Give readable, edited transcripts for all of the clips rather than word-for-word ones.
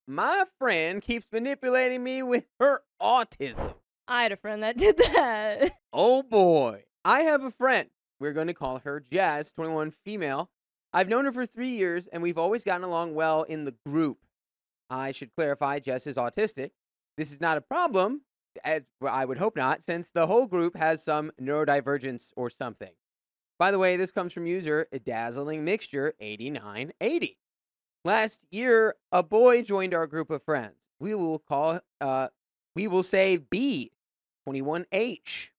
My friend keeps manipulating me with her autism. I had a friend that did that. Oh boy. I have a friend. We're going to call her Jess, 21 female. I've known her for 3 years and we've always gotten along well in the group. I should clarify Jess is autistic. This is not a problem, well, I would hope not, since the whole group has some neurodivergence or something. By the way, this comes from user a dazzling mixture 8980. Last year, a boy joined our group of friends. We will say B, 21H,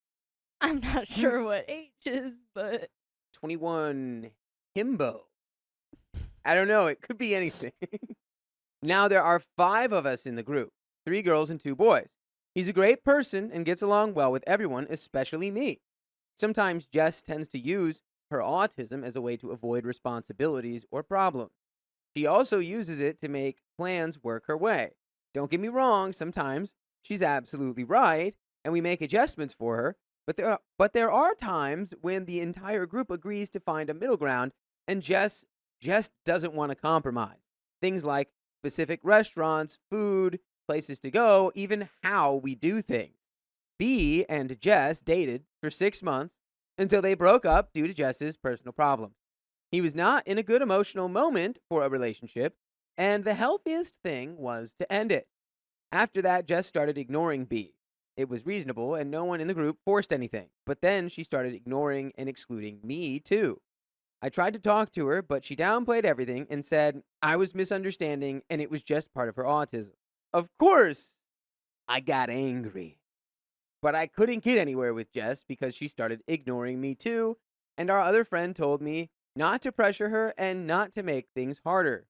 I'm not sure what H is, but 21 himbo. I don't know. It could be anything. Now there are 5 of us in the group, 3 girls and 2 boys. He's a great person and gets along well with everyone, especially me. Sometimes Jess tends to use her autism as a way to avoid responsibilities or problems. She also uses it to make plans work her way. Don't get me wrong, sometimes she's absolutely right, and we make adjustments for her, but there are times when the entire group agrees to find a middle ground, and Jess just doesn't want to compromise. Things like specific restaurants, food, places to go, even how we do things. B and Jess dated for 6 months until they broke up due to Jess's personal problems. He was not in a good emotional moment for a relationship, and the healthiest thing was to end it. After that, Jess started ignoring B. It was reasonable, and no one in the group forced anything. But then she started ignoring and excluding me, too. I tried to talk to her, but she downplayed everything and said I was misunderstanding and it was just part of her autism. Of course, I got angry. But I couldn't get anywhere with Jess because she started ignoring me, too, and our other friend told me not to pressure her and not to make things harder.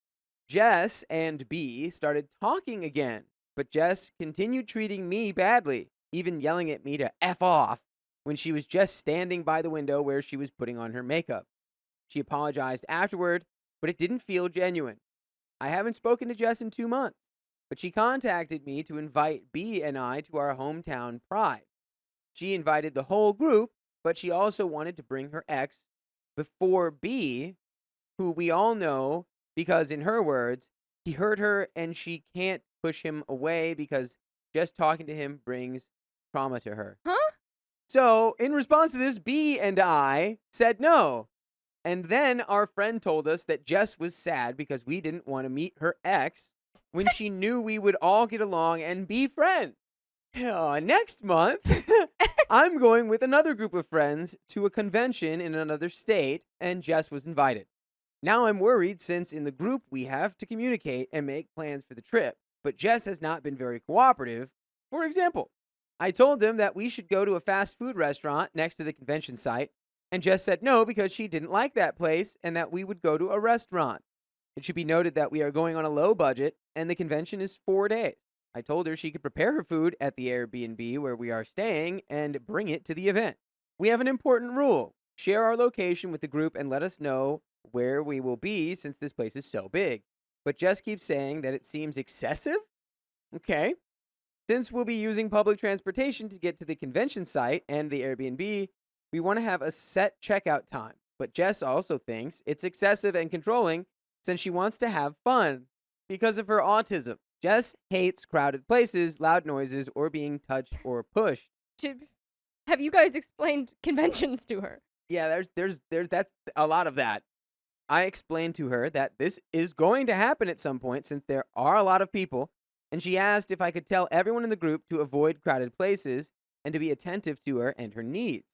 Jess and B started talking again, but Jess continued treating me badly, even yelling at me to F off when she was just standing by the window where she was putting on her makeup. She apologized afterward, but it didn't feel genuine. I haven't spoken to Jess in 2 months, but she contacted me to invite B and I to our hometown pride. She invited the whole group, but she also wanted to bring her ex before B, who we all know because, in her words, he hurt her and she can't push him away because just talking to him brings trauma to her. Huh? So, in response to this, B and I said no. And then our friend told us that Jess was sad because we didn't want to meet her ex when she knew we would all get along and be friends. Next month, I'm going with another group of friends to a convention in another state, and Jess was invited. Now I'm worried since in the group we have to communicate and make plans for the trip, but Jess has not been very cooperative. For example, I told him that we should go to a fast food restaurant next to the convention site, and Jess said no because she didn't like that place and that we would go to a restaurant. It should be noted that we are going on a low budget and the convention is 4 days. I told her she could prepare her food at the Airbnb where we are staying and bring it to the event. We have an important rule. Share our location with the group and let us know where we will be since this place is so big. But Jess keeps saying that it seems excessive? Okay. Since we'll be using public transportation to get to the convention site and the Airbnb, we want to have a set checkout time. But Jess also thinks it's excessive and controlling since she wants to have fun because of her autism. Jess hates crowded places, loud noises, or being touched or pushed. Have you guys explained conventions to her? Yeah, that's a lot of that. I explained to her that this is going to happen at some point since there are a lot of people, and she asked if I could tell everyone in the group to avoid crowded places and to be attentive to her and her needs.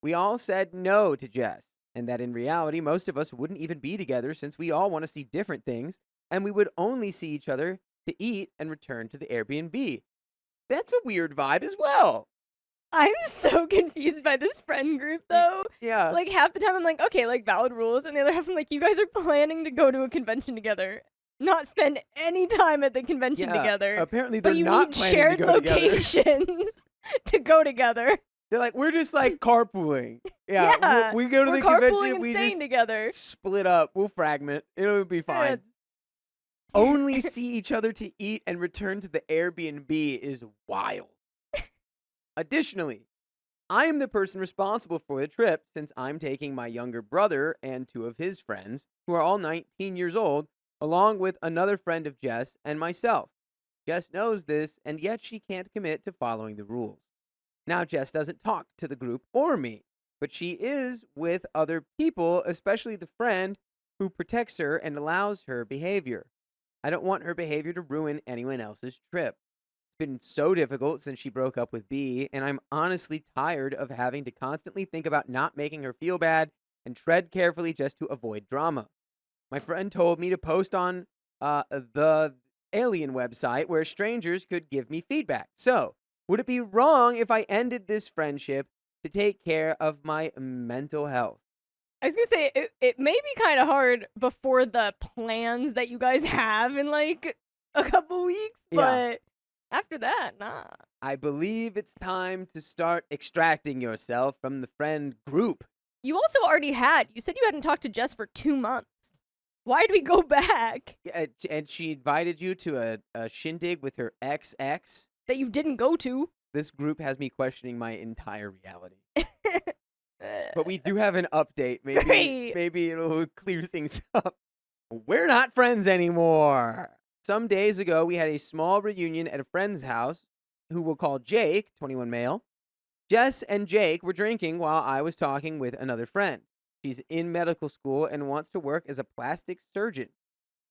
We all said no to Jess, and that in reality, most of us wouldn't even be together since we all want to see different things, and we would only see each other to eat and return to the Airbnb. That's a weird vibe as well. I'm so confused by this friend group, though. Yeah. Like, half the time I'm like, okay, like, valid rules, and the other half I'm like, you guys are planning to go to a convention together, not spend any time at the convention together. Apparently they're but you not need planning shared to go locations to go together. They're like, we're just like carpooling. Yeah, we go to the convention and we just together. split up. We'll fragment. It'll be fine. Only see each other to eat and return to the Airbnb is wild. Additionally, I am the person responsible for the trip since I'm taking my younger brother and 2 of his friends, who are all 19 years old, along with another friend of Jess and myself. Jess knows this, and yet she can't commit to following the rules. Now, Jess doesn't talk to the group or me, but she is with other people, especially the friend who protects her and allows her behavior. I don't want her behavior to ruin anyone else's trip. It's been so difficult since she broke up with B, and I'm honestly tired of having to constantly think about not making her feel bad and tread carefully just to avoid drama. My friend told me to post on the alien website where strangers could give me feedback. So, would it be wrong if I ended this friendship to take care of my mental health? I was gonna say it may be kind of hard before the plans that you guys have in like a couple weeks, Yeah. but after that, nah. I believe it's time to start extracting yourself from the friend group. You also already had. You said you hadn't talked to Jess for 2 months. Why do we go back? Yeah, and she invited you to a shindig with her ex. That you didn't go to. This group has me questioning my entire reality. But we do have an update. Great. Maybe it'll clear things up. We're not friends anymore. Some days ago, we had a small reunion at a friend's house, who we'll call Jake, 21 male. Jess and Jake were drinking while I was talking with another friend. She's in medical school and wants to work as a plastic surgeon.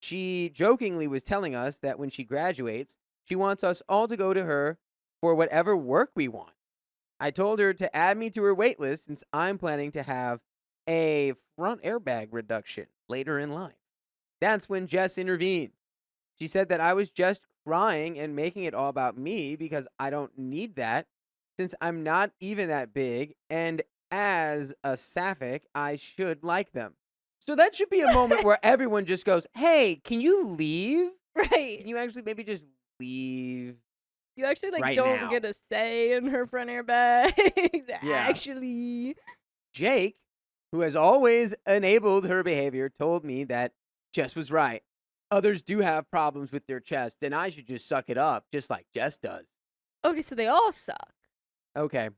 She jokingly was telling us that when she graduates, she wants us all to go to her for whatever work we want. I told her to add me to her wait list since I'm planning to have a front airbag reduction later in life. That's when Jess intervened. She said that I was just crying and making it all about me because I don't need that since I'm not even that big, and as a sapphic, I should like them. So that should be a moment where everyone just goes, "Hey, can you leave? Right. Can you actually maybe just leave?" You actually like right don't now? get a say in her front airbags. Yeah. Actually. Jake, who has always enabled her behavior, told me that Jess was right. Others do have problems with their chest, and I should just suck it up, just like Jess does. Okay, so they all suck. Okay.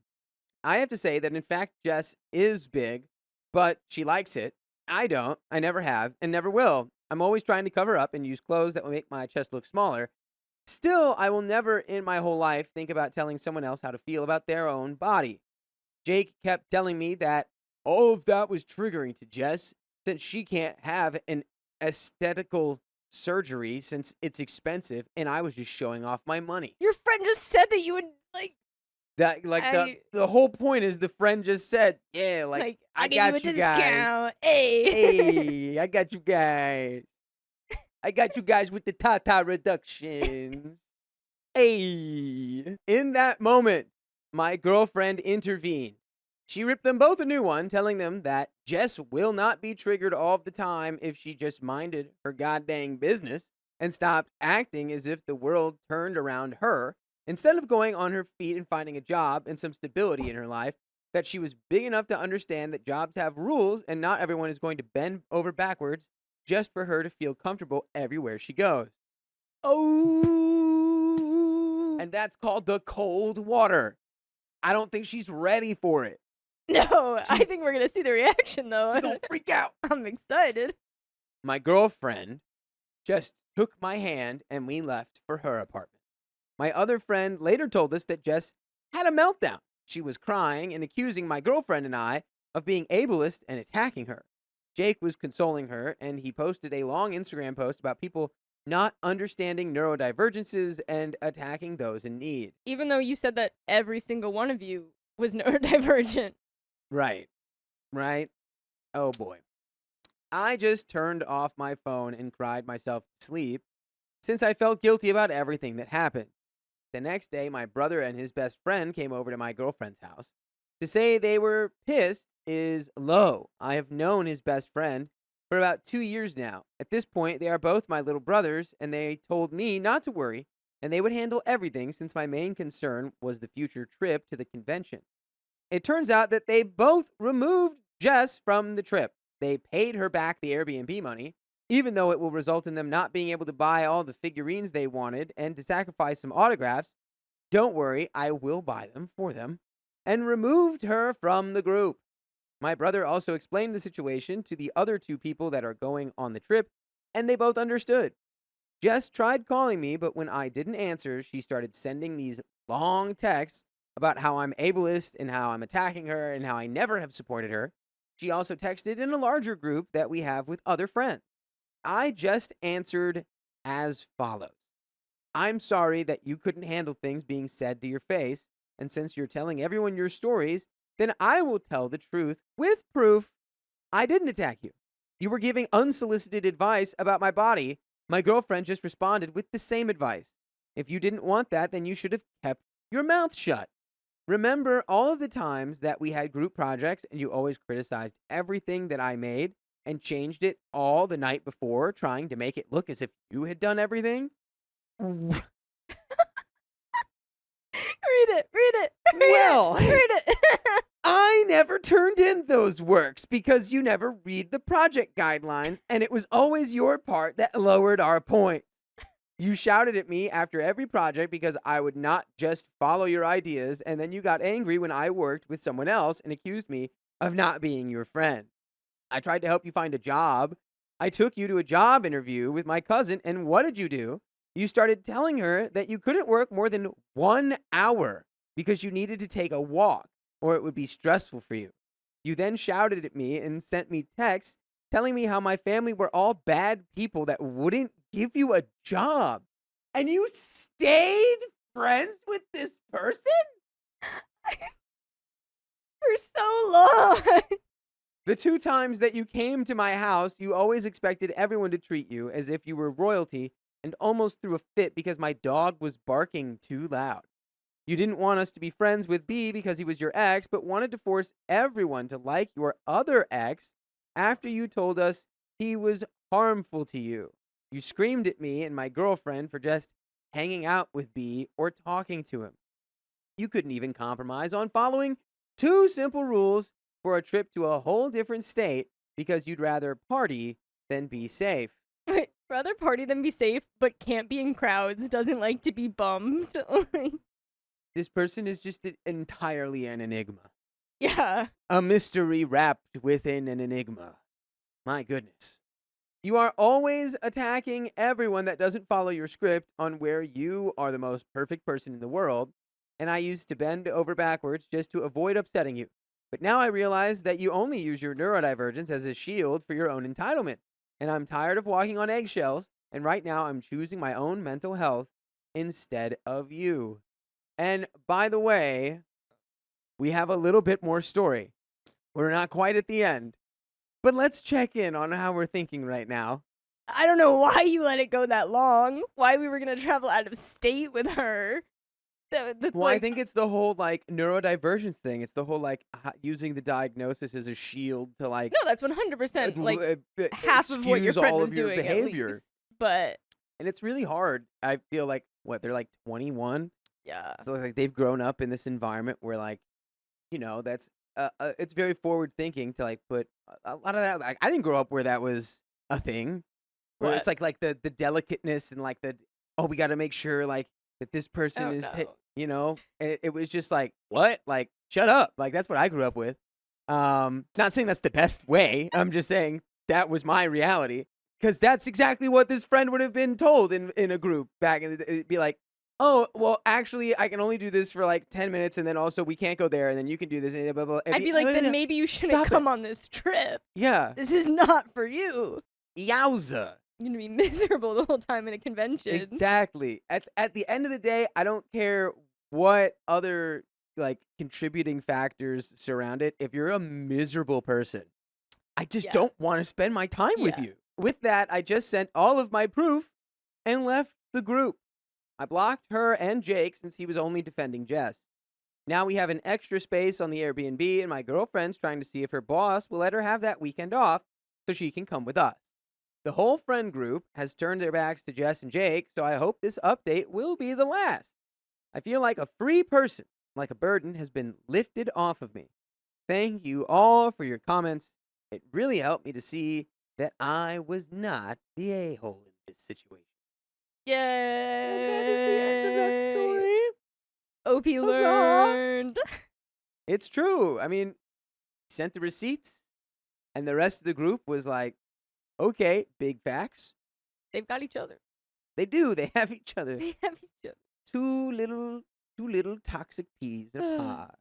I have to say that, in fact, Jess is big, but she likes it. I don't. I never have, and never will. I'm always trying to cover up and use clothes that will make my chest look smaller. Still, I will never in my whole life think about telling someone else how to feel about their own body. Jake kept telling me that all of that was triggering to Jess since she can't have an aesthetical surgery since it's expensive, and I was just showing off my money. Your friend just said that you would like That like I- the whole point is the friend just said, yeah, like I give you a got you guys. discount. Hey. Hey, I got you guys. I got you guys with the Tata reductions. Hey. In that moment, my girlfriend intervened. She ripped them both a new one, telling them that Jess will not be triggered all of the time if she just minded her goddamn business and stopped acting as if the world turned around her. Instead of going on her feet and finding a job and some stability in her life, that she was big enough to understand that jobs have rules and not everyone is going to bend over backwards just for her to feel comfortable everywhere she goes. Oh. And that's called the cold water. I don't think she's ready for it. No, I think we're gonna see the reaction though. She's gonna freak out. I'm excited. My girlfriend just took my hand and we left for her apartment. My other friend later told us that Jess had a meltdown. She was crying and accusing my girlfriend and I of being ableist and attacking her. Jake was consoling her, and he posted a long Instagram post about people not understanding neurodivergences and attacking those in need. Even though you said that every single one of you was neurodivergent. Right. Right? Oh boy. I just turned off my phone and cried myself to sleep since I felt guilty about everything that happened. The next day, my brother and his best friend came over to my girlfriend's house. To say they were pissed is low. I have known his best friend for about 2 years now. At this point, they are both my little brothers, and they told me not to worry, and they would handle everything since my main concern was the future trip to the convention. It turns out that they both removed Jess from the trip. They paid her back the Airbnb money, even though it will result in them not being able to buy all the figurines they wanted and to sacrifice some autographs. Don't worry, I will buy them for them. And removed her from the group. My brother also explained the situation to the other two people that are going on the trip, and they both understood. Jess tried calling me, but when I didn't answer, she started sending these long texts about how I'm ableist and how I'm attacking her and how I never have supported her. She also texted in a larger group that we have with other friends. I just answered as follows. I'm sorry that you couldn't handle things being said to your face, and since you're telling everyone your stories, then I will tell the truth with proof. I didn't attack you. You were giving unsolicited advice about my body. My girlfriend just responded with the same advice. If you didn't want that, then you should have kept your mouth shut. Remember all of the times that we had group projects and you always criticized everything that I made and changed it all the night before, trying to make it look as if you had done everything? Read it. Well, Read it. I never turned in those works because you never read the project guidelines, and it was always your part that lowered our points. You shouted at me after every project because I would not just follow your ideas, and then you got angry when I worked with someone else and accused me of not being your friend. I tried to help you find a job. I took you to a job interview with my cousin, and what did you do? You started telling her that you couldn't work more than 1 hour because you needed to take a walk or it would be stressful for you. You then shouted at me and sent me texts telling me how my family were all bad people that wouldn't give you a job. And you stayed friends with this person? For so long. The 2 times that you came to my house, you always expected everyone to treat you as if you were royalty and almost threw a fit because my dog was barking too loud. You didn't want us to be friends with B because he was your ex, but wanted to force everyone to like your other ex after you told us he was harmful to you. You screamed at me and my girlfriend for just hanging out with B or talking to him. You couldn't even compromise on following 2 simple rules for a trip to a whole different state because you'd rather party than be safe. Wait, rather party than be safe, but can't be in crowds, doesn't like to be bummed. This person is just entirely an enigma. Yeah. A mystery wrapped within an enigma. My goodness. You are always attacking everyone that doesn't follow your script on where you are the most perfect person in the world, and I used to bend over backwards just to avoid upsetting you. But now I realize that you only use your neurodivergence as a shield for your own entitlement, and I'm tired of walking on eggshells, and right now I'm choosing my own mental health instead of you. And by the way, we have a little bit more story. We're not quite at the end, but let's check in on how we're thinking right now. I don't know why you let it go that long. Why we were gonna travel out of state with her. That's Well, I like, think it's the whole like neurodivergence thing. It's the whole like using the diagnosis as a shield to like no, that's 100% like half of what your excuse friend all was of your doing at behavior. least. But And it's really hard. I feel like they're like 21, yeah. so like they've grown up in this environment where like that's it's very forward thinking to like put a lot of that. Like, I didn't grow up where that was a thing. Where What? it's like the delicateness and like we got to make sure like that this person Oh, is no. and it was just like what, like shut up, like that's what I grew up with. Not saying that's the best way. I'm just saying that was my reality because that's exactly what this friend would have been told in a group back in the day. It'd be like, oh well, actually I can only do this for like 10 minutes and then also we can't go there and then you can do this and blah, blah, blah. I'd be like, then maybe you shouldn't Stop it. come on this trip. Yeah. This is not for you. Yowza. You're gonna be miserable the whole time in a convention. Exactly. At the end of the day, I don't care what other like contributing factors surround it. If you're a miserable person, I just Yeah. don't want to spend my time with Yeah. you. With that, I just sent all of my proof and left the group. I blocked her and Jake since he was only defending Jess. Now we have an extra space on the Airbnb, and my girlfriend's trying to see if her boss will let her have that weekend off so she can come with us. The whole friend group has turned their backs to Jess and Jake, so I hope this update will be the last. I feel like a free person, like a burden, has been lifted off of me. Thank you all for your comments. It really helped me to see that I was not the a-hole in this situation. Yay! And that is the end of that story. OP learned. It's true. I mean, sent the receipts, and the rest of the group was like, okay, big facts. They've got each other. They do. They have each other. They have each other. Two little toxic peas in a pod.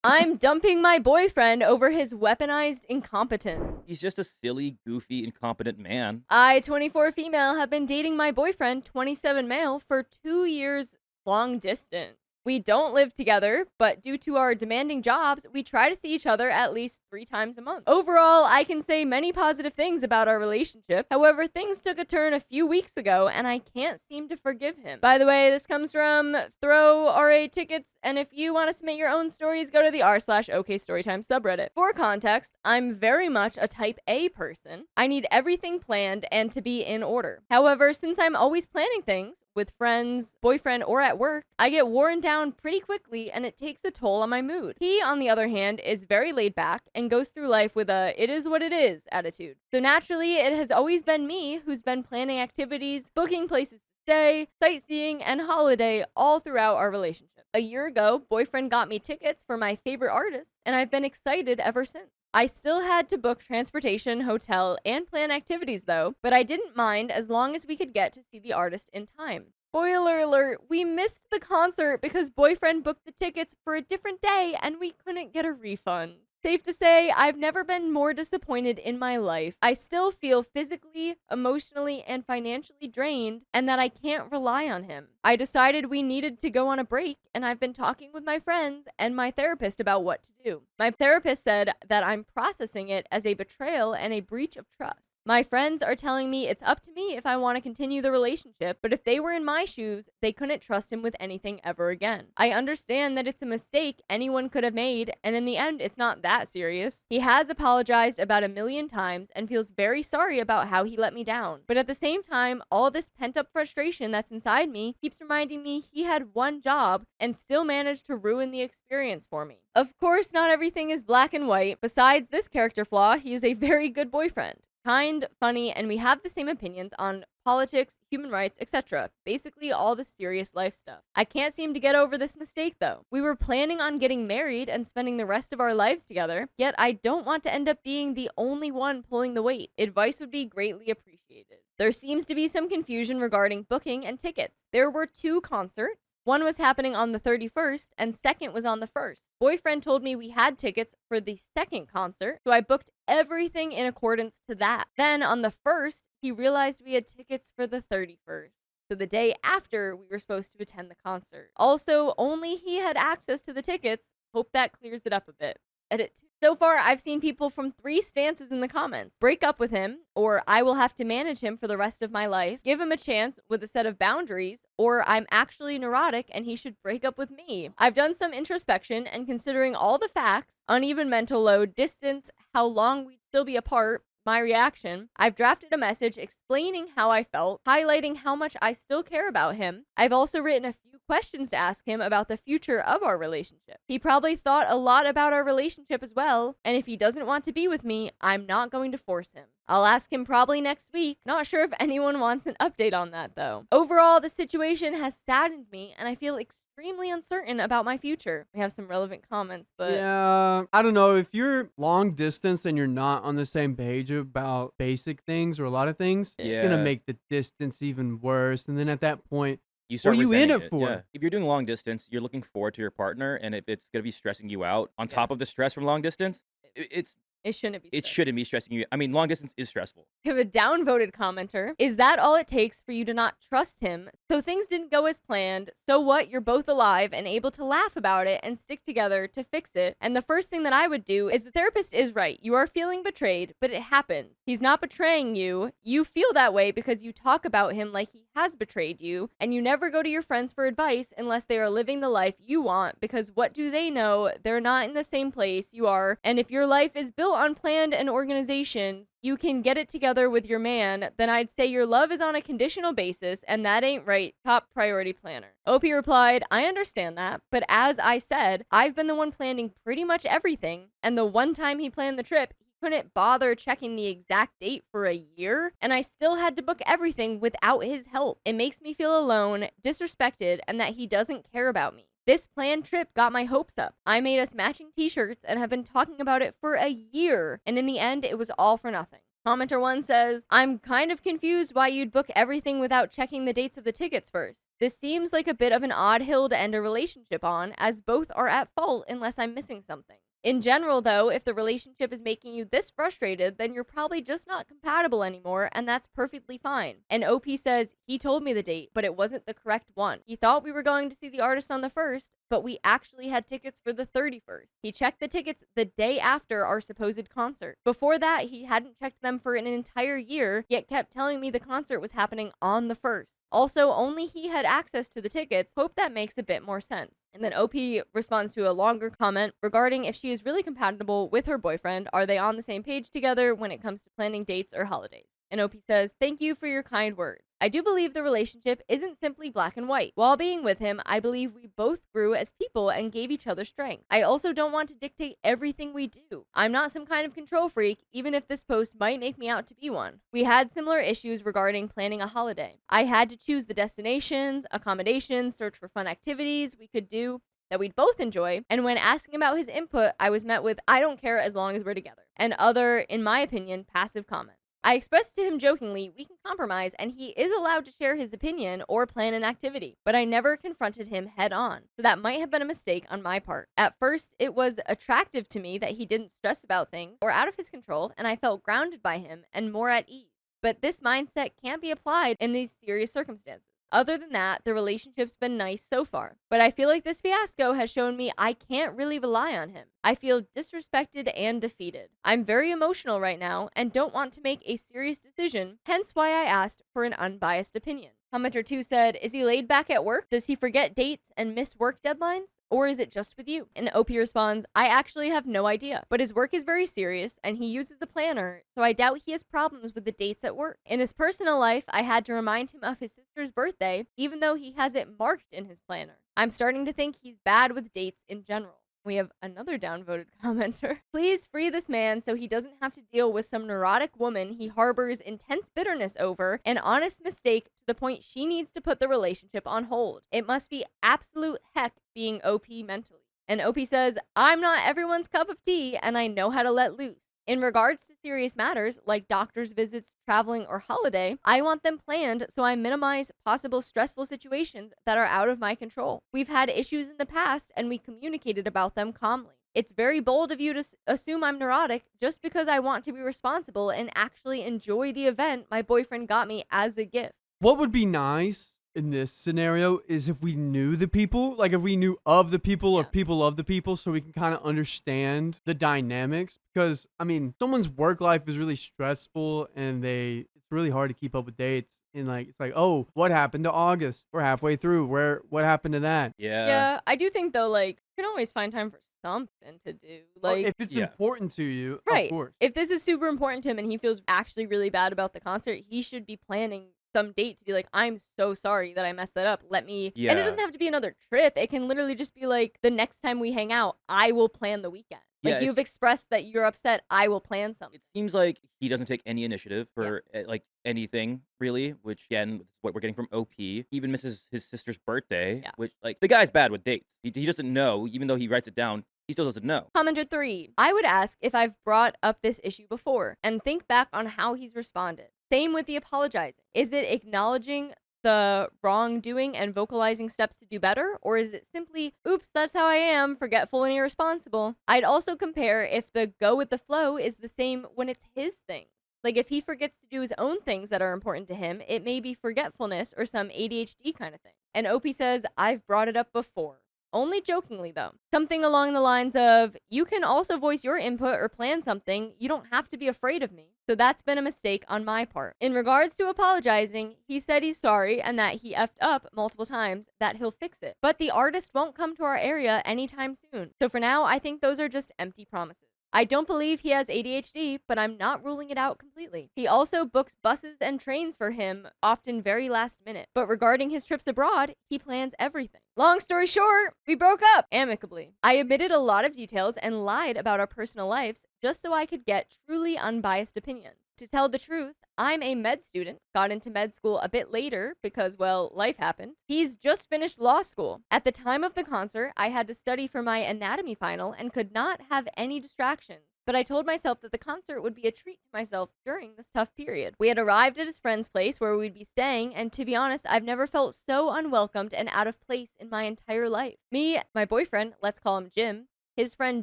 I'm dumping my boyfriend over his weaponized incompetence. He's just a silly, goofy, incompetent man. I, 24 female, have been dating my boyfriend, 27 male, for 2 years long distance. We don't live together, but due to our demanding jobs, we try to see each other at least 3 times a month. Overall, I can say many positive things about our relationship. However, things took a turn a few weeks ago, and I can't seem to forgive him. By the way, this comes from Throw RA Tickets, and if you want to submit your own stories, go to the r/OK Storytime subreddit. For context, I'm very much a type A person. I need everything planned and to be in order. However, since I'm always planning things, with friends, boyfriend, or at work, I get worn down pretty quickly and it takes a toll on my mood. He, on the other hand, is very laid back and goes through life with a it is what it is attitude. So naturally, it has always been me who's been planning activities, booking places to stay, sightseeing, and holiday all throughout our relationship. A year ago, boyfriend got me tickets for my favorite artist, and I've been excited ever since. I still had to book transportation, hotel, and plan activities though, but I didn't mind as long as we could get to see the artist in time. Spoiler alert, we missed the concert because boyfriend booked the tickets for a different day and we couldn't get a refund. Safe to say, I've never been more disappointed in my life. I still feel physically, emotionally, and financially drained, and that I can't rely on him. I decided we needed to go on a break, and I've been talking with my friends and my therapist about what to do. My therapist said that I'm processing it as a betrayal and a breach of trust. My friends are telling me it's up to me if I want to continue the relationship, but if they were in my shoes, they couldn't trust him with anything ever again. I understand that it's a mistake anyone could have made, and in the end, it's not that serious. He has apologized about 1,000,000 times and feels very sorry about how he let me down. But at the same time, all this pent-up frustration that's inside me keeps reminding me he had one job and still managed to ruin the experience for me. Of course, not everything is black and white. Besides this character flaw, he is a very good boyfriend. Kind, funny, and we have the same opinions on politics, human rights, etc. Basically all the serious life stuff. I can't seem to get over this mistake though. We were planning on getting married and spending the rest of our lives together, yet I don't want to end up being the only one pulling the weight. Advice would be greatly appreciated. There seems to be some confusion regarding booking and tickets. There were 2 concerts. One was happening on the 31st, and second was on the 1st. Boyfriend told me we had tickets for the second concert, so I booked everything in accordance to that. Then on the 1st, he realized we had tickets for the 31st. So the day after we were supposed to attend the concert. Also, only he had access to the tickets. Hope that clears it up a bit. Edit 2. So far, I've seen people from 3 stances in the comments. Break up with him, or I will have to manage him for the rest of my life. Give him a chance with a set of boundaries, or I'm actually neurotic and he should break up with me. I've done some introspection and considering all the facts, uneven mental load, distance, how long we'd still be apart, my reaction, I've drafted a message explaining how I felt, highlighting how much I still care about him. I've also written a few questions to ask him about the future of our relationship. He probably thought a lot about our relationship as well, and if he doesn't want to be with me, I'm not going to force him. I'll ask him probably next week. Not sure if anyone wants an update on that though. Overall, the situation has saddened me and I feel extremely uncertain about my future. We have some relevant comments, but yeah, I don't know. If you're long distance and you're not on the same page about basic things or a lot of things, it's gonna make the distance even worse. And then at that point, You start what are you in resenting it for? Yeah. If you're doing long distance, you're looking forward to your partner, and if it's gonna be stressing you out on top of the stress from long distance, it shouldn't be. it shouldn't be stressing you. I mean, long distance is stressful. We have a downvoted commenter. Is that all it takes for you to not trust him? So things didn't go as planned. So what? You're both alive and able to laugh about it and stick together to fix it. And the first thing that I would do is the therapist is right. You are feeling betrayed, but it happens. He's not betraying you. You feel that way because you talk about him like he has betrayed you. And you never go to your friends for advice unless they are living the life you want, because what do they know? They're not in the same place you are. And if your life is built on planned and organizations, you can get it together with your man, then I'd say your love is on a conditional basis, and that ain't right. Top priority planner. OP replied, I understand that, but as I said, I've been the one planning pretty much everything, and the one time he planned the trip, he couldn't bother checking the exact date for a year, and I still had to book everything without his help. It makes me feel alone, disrespected, and that he doesn't care about me. This planned trip got my hopes up. I made us matching t-shirts and have been talking about it for a year, and in the end, it was all for nothing. Commenter 1 says, I'm kind of confused why you'd book everything without checking the dates of the tickets first. This seems like a bit of an odd hill to end a relationship on, as both are at fault unless I'm missing something. In general, though, if the relationship is making you this frustrated, then you're probably just not compatible anymore, and that's perfectly fine. And OP says, he told me the date, but it wasn't the correct one. He thought we were going to see the artist on the 1st, but we actually had tickets for the 31st. He checked the tickets the day after our supposed concert. Before that, he hadn't checked them for an entire year, yet kept telling me the concert was happening on the 1st. Also, only he had access to the tickets. Hope that makes a bit more sense. And then OP responds to a longer comment regarding if she is really compatible with her boyfriend. Are they on the same page together when it comes to planning dates or holidays? And OP says, thank you for your kind words. I do believe the relationship isn't simply black and white. While being with him, I believe we both grew as people and gave each other strength. I also don't want to dictate everything we do. I'm not some kind of control freak, even if this post might make me out to be one. We had similar issues regarding planning a holiday. I had to choose the destinations, accommodations, search for fun activities we could do that we'd both enjoy, and when asking about his input, I was met with, I don't care as long as we're together, and other, in my opinion, passive comments. I expressed to him jokingly, we can compromise and he is allowed to share his opinion or plan an activity, but I never confronted him head on, so that might have been a mistake on my part. At first, it was attractive to me that he didn't stress about things or out of his control, and I felt grounded by him and more at ease. But this mindset can't be applied in these serious circumstances. Other than that, the relationship's been nice so far, but I feel like this fiasco has shown me I can't really rely on him. I feel disrespected and defeated. I'm very emotional right now and don't want to make a serious decision, hence why I asked for an unbiased opinion. Commenter 2 said, is he laid back at work? Does he forget dates and miss work deadlines? Or is it just with you? And OP responds, I actually have no idea, but his work is very serious and he uses a planner, so I doubt he has problems with the dates at work. In his personal life, I had to remind him of his sister's birthday, even though he has it marked in his planner. I'm starting to think he's bad with dates in general. We have another downvoted commenter. Please free this man so he doesn't have to deal with some neurotic woman he harbors intense bitterness over, an honest mistake to the point she needs to put the relationship on hold. It must be absolute heck being OP mentally. And OP says, I'm not everyone's cup of tea and I know how to let loose. In regards to serious matters like doctor's visits, traveling, or holiday, I want them planned so I minimize possible stressful situations that are out of my control. We've had issues in the past and we communicated about them calmly. It's very bold of you to assume I'm neurotic just because I want to be responsible and actually enjoy the event my boyfriend got me as a gift. What would be nice in this scenario is if we knew the people, like if we knew of the people or people of the people, so we can kind of understand the dynamics. Because I mean, someone's work life is really stressful and it's really hard to keep up with dates. And like, it's like, oh, what happened to August? We're halfway through. What happened to that? Yeah, I do think though, like, you can always find time for something to do. Like, if it's important to you, right. Of course. If this is super important to him and he feels actually really bad about the concert, he should be planning some date to be like, I'm so sorry that I messed that up. Let me. Yeah. And it doesn't have to be another trip. It can literally just be like, the next time we hang out, I will plan the weekend. Like, you've expressed that you're upset. I will plan something. It seems like he doesn't take any initiative for like anything really, which again, is what we're getting from OP. He even misses his sister's birthday, which like the guy's bad with dates. He doesn't know, even though he writes it down. He still doesn't know. Commenter 3. I would ask if I've brought up this issue before and think back on how he's responded. Same with the apologizing. Is it acknowledging the wrongdoing and vocalizing steps to do better? Or is it simply, oops, that's how I am, forgetful and irresponsible? I'd also compare if the go with the flow is the same when it's his thing. Like if he forgets to do his own things that are important to him, it may be forgetfulness or some ADHD kind of thing. And OP says, I've brought it up before. Only jokingly, though. Something along the lines of, you can also voice your input or plan something. You don't have to be afraid of me. So that's been a mistake on my part. In regards to apologizing, he said he's sorry and that he effed up multiple times, that he'll fix it. But the artist won't come to our area anytime soon. So for now, I think those are just empty promises. I don't believe he has ADHD, but I'm not ruling it out completely. He also books buses and trains for him, often very last minute. But regarding his trips abroad, he plans everything. Long story short, we broke up amicably. I omitted a lot of details and lied about our personal lives just so I could get truly unbiased opinions. To tell the truth, I'm a med student, got into med school a bit later because, well, life happened. He's just finished law school. At the time of the concert, I had to study for my anatomy final and could not have any distractions. but I told myself that the concert would be a treat to myself during this tough period. We had arrived at his friend's place where we'd be staying, and to be honest, I've never felt so unwelcomed and out of place in my entire life. Me, my boyfriend, let's call him Jim, his friend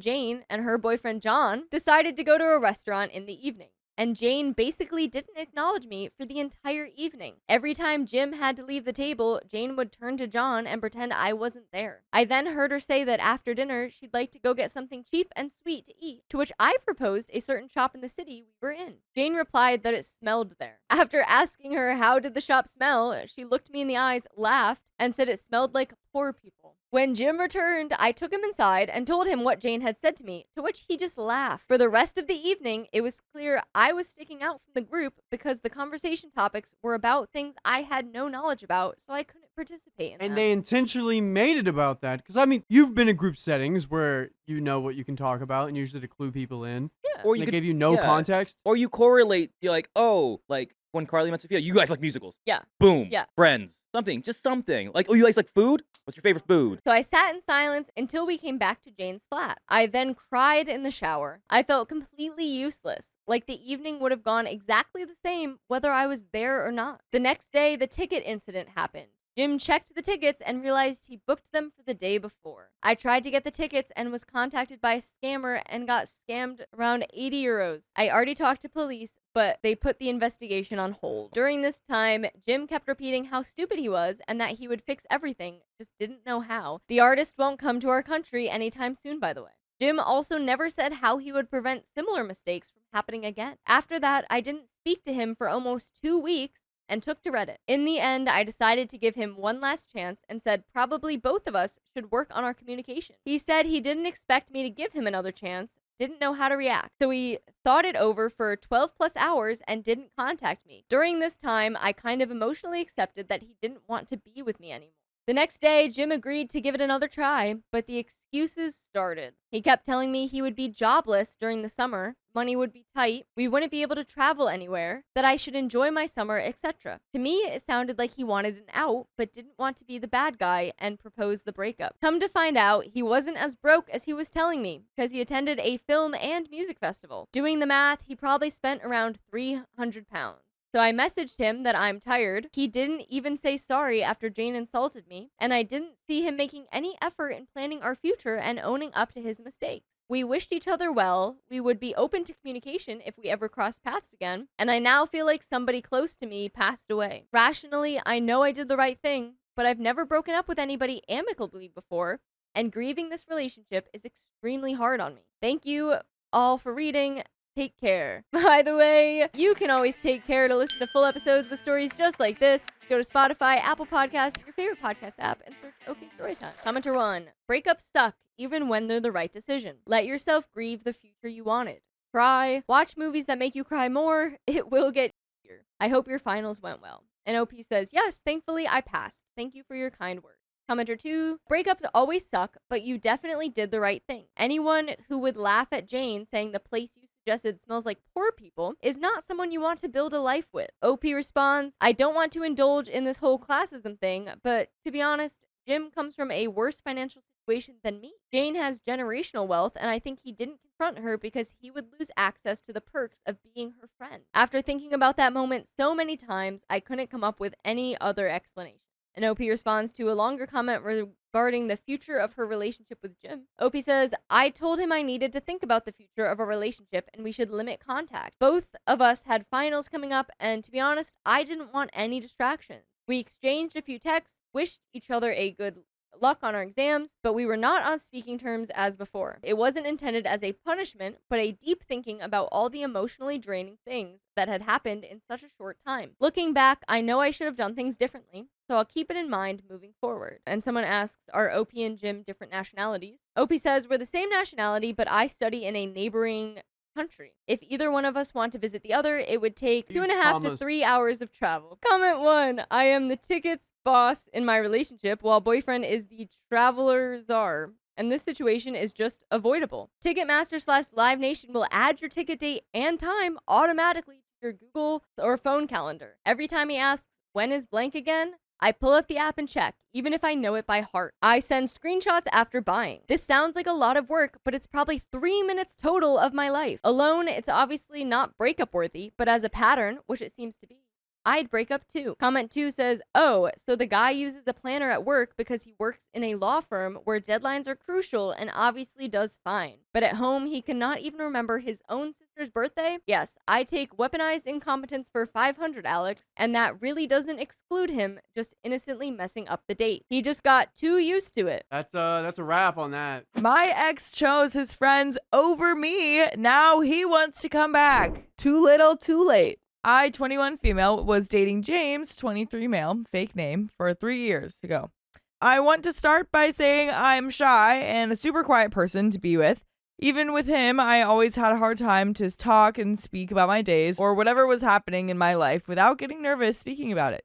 Jane, and her boyfriend John decided to go to a restaurant in the evening. And Jane basically didn't acknowledge me for the entire evening. Every time Jim had to leave the table, Jane would turn to John and pretend I wasn't there. I then heard her say that after dinner, she'd like to go get something cheap and sweet to eat, to which I proposed a certain shop in the city we were in. Jane replied that it smelled there. After asking her how did the shop smell, she looked me in the eyes, laughed, and said it smelled like poor people. When Jim returned, I took him inside and told him what Jane had said to me, to which he just laughed. For the rest of the evening, it was clear I was sticking out from the group because the conversation topics were about things I had no knowledge about, so I couldn't participate in them. And they intentionally made it about that. Because, I mean, you've been in group settings where you know what you can talk about and usually to clue people in. Yeah. Or you They could give you no context. Or you correlate, you're like, oh, like when Carly met Sophia, you guys like musicals. Yeah. Boom. Yeah. Friends. Something. Just something. Like, oh, you guys like food? What's your favorite food? So I sat in silence until we came back to Jane's flat. I then cried in the shower. I felt completely useless, like the evening would have gone exactly the same whether I was there or not. The next day, the ticket incident happened. Jim checked the tickets and realized he booked them for the day before. I tried to get the tickets and was contacted by a scammer and got scammed around 80 euros. I already talked to police, but they put the investigation on hold. During this time, Jim kept repeating how stupid he was and that he would fix everything, just didn't know how. The artist won't come to our country anytime soon, by the way. Jim also never said how he would prevent similar mistakes from happening again. After that, I didn't speak to him for almost 2 weeks and took to Reddit. In the end, I decided to give him one last chance and said probably both of us should work on our communication. He said he didn't expect me to give him another chance, didn't know how to react. So he thought it over for 12 plus hours and didn't contact me. During this time, I kind of emotionally accepted that he didn't want to be with me anymore. The next day, Jim agreed to give it another try, but the excuses started. He kept telling me he would be jobless during the summer, money would be tight, we wouldn't be able to travel anywhere, that I should enjoy my summer, etc. To me, it sounded like he wanted an out, but didn't want to be the bad guy and propose the breakup. Come to find out, he wasn't as broke as he was telling me, because he attended a film and music festival. Doing the math, he probably spent around £300. So I messaged him that I'm tired. He didn't even say sorry after Jane insulted me, and I didn't see him making any effort in planning our future and owning up to his mistakes. We wished each other well. We would be open to communication if we ever crossed paths again, and I now feel like somebody close to me passed away. Rationally, I know I did the right thing, but I've never broken up with anybody amicably before, and grieving this relationship is extremely hard on me. Thank you all for reading. Take care. By the way, you can always take care to listen to full episodes with stories just like this. Go to Spotify, Apple Podcasts, your favorite podcast app, and search OK Storytime. Commenter 1. Breakups suck, even when they're the right decision. Let yourself grieve the future you wanted. Cry. Watch movies that make you cry more. It will get easier. I hope your finals went well. And OP says, yes, thankfully I passed. Thank you for your kind words. Commenter 2, breakups always suck, but you definitely did the right thing. Anyone who would laugh at Jane saying the place you suggested smells like poor people is not someone you want to build a life with. OP responds, I don't want to indulge in this whole classism thing, but to be honest, Jim comes from a worse financial situation than me. Jane has generational wealth, and I think he didn't confront her because he would lose access to the perks of being her friend. After thinking about that moment so many times, I couldn't come up with any other explanation. And OP responds to a longer comment regarding the future of her relationship with Jim. OP says, I told him I needed to think about the future of our relationship and we should limit contact. Both of us had finals coming up, and to be honest, I didn't want any distractions. We exchanged a few texts, wished each other a good luck on our exams, but we were not on speaking terms as before. It wasn't intended as a punishment, but a deep thinking about all the emotionally draining things that had happened in such a short time. Looking back, I know I should have done things differently, so I'll keep it in mind moving forward. And someone asks, are OP and Jim different nationalities? OP says, we're the same nationality, but I study in a neighboring country. If either one of us want to visit the other, it would take 2.5 to 3 hours of travel. Comment 1, I am the tickets boss in my relationship, while boyfriend is the traveler czar. And this situation is just avoidable. Ticketmaster/Live Nation will add your ticket date and time automatically to your Google or phone calendar. Every time he asks, when is blank again? I pull up the app and check, even if I know it by heart. I send screenshots after buying. This sounds like a lot of work, but it's probably 3 minutes total of my life. Alone, it's obviously not breakup worthy, but as a pattern, which it seems to be, I'd break up too. Comment 2 says, oh, so the guy uses a planner at work because he works in a law firm where deadlines are crucial and obviously does fine. But at home, he cannot even remember his own sister's birthday? Yes, I take weaponized incompetence for 500, Alex, and that really doesn't exclude him just innocently messing up the date. He just got too used to it. That's a wrap on that. My ex chose his friends over me. Now he wants to come back. Too little, too late. I, 21 female, was dating James, 23 male, fake name, for 3 years ago. I want to start by saying I'm shy and a super quiet person to be with. Even with him, I always had a hard time to talk and speak about my days or whatever was happening in my life without getting nervous speaking about it.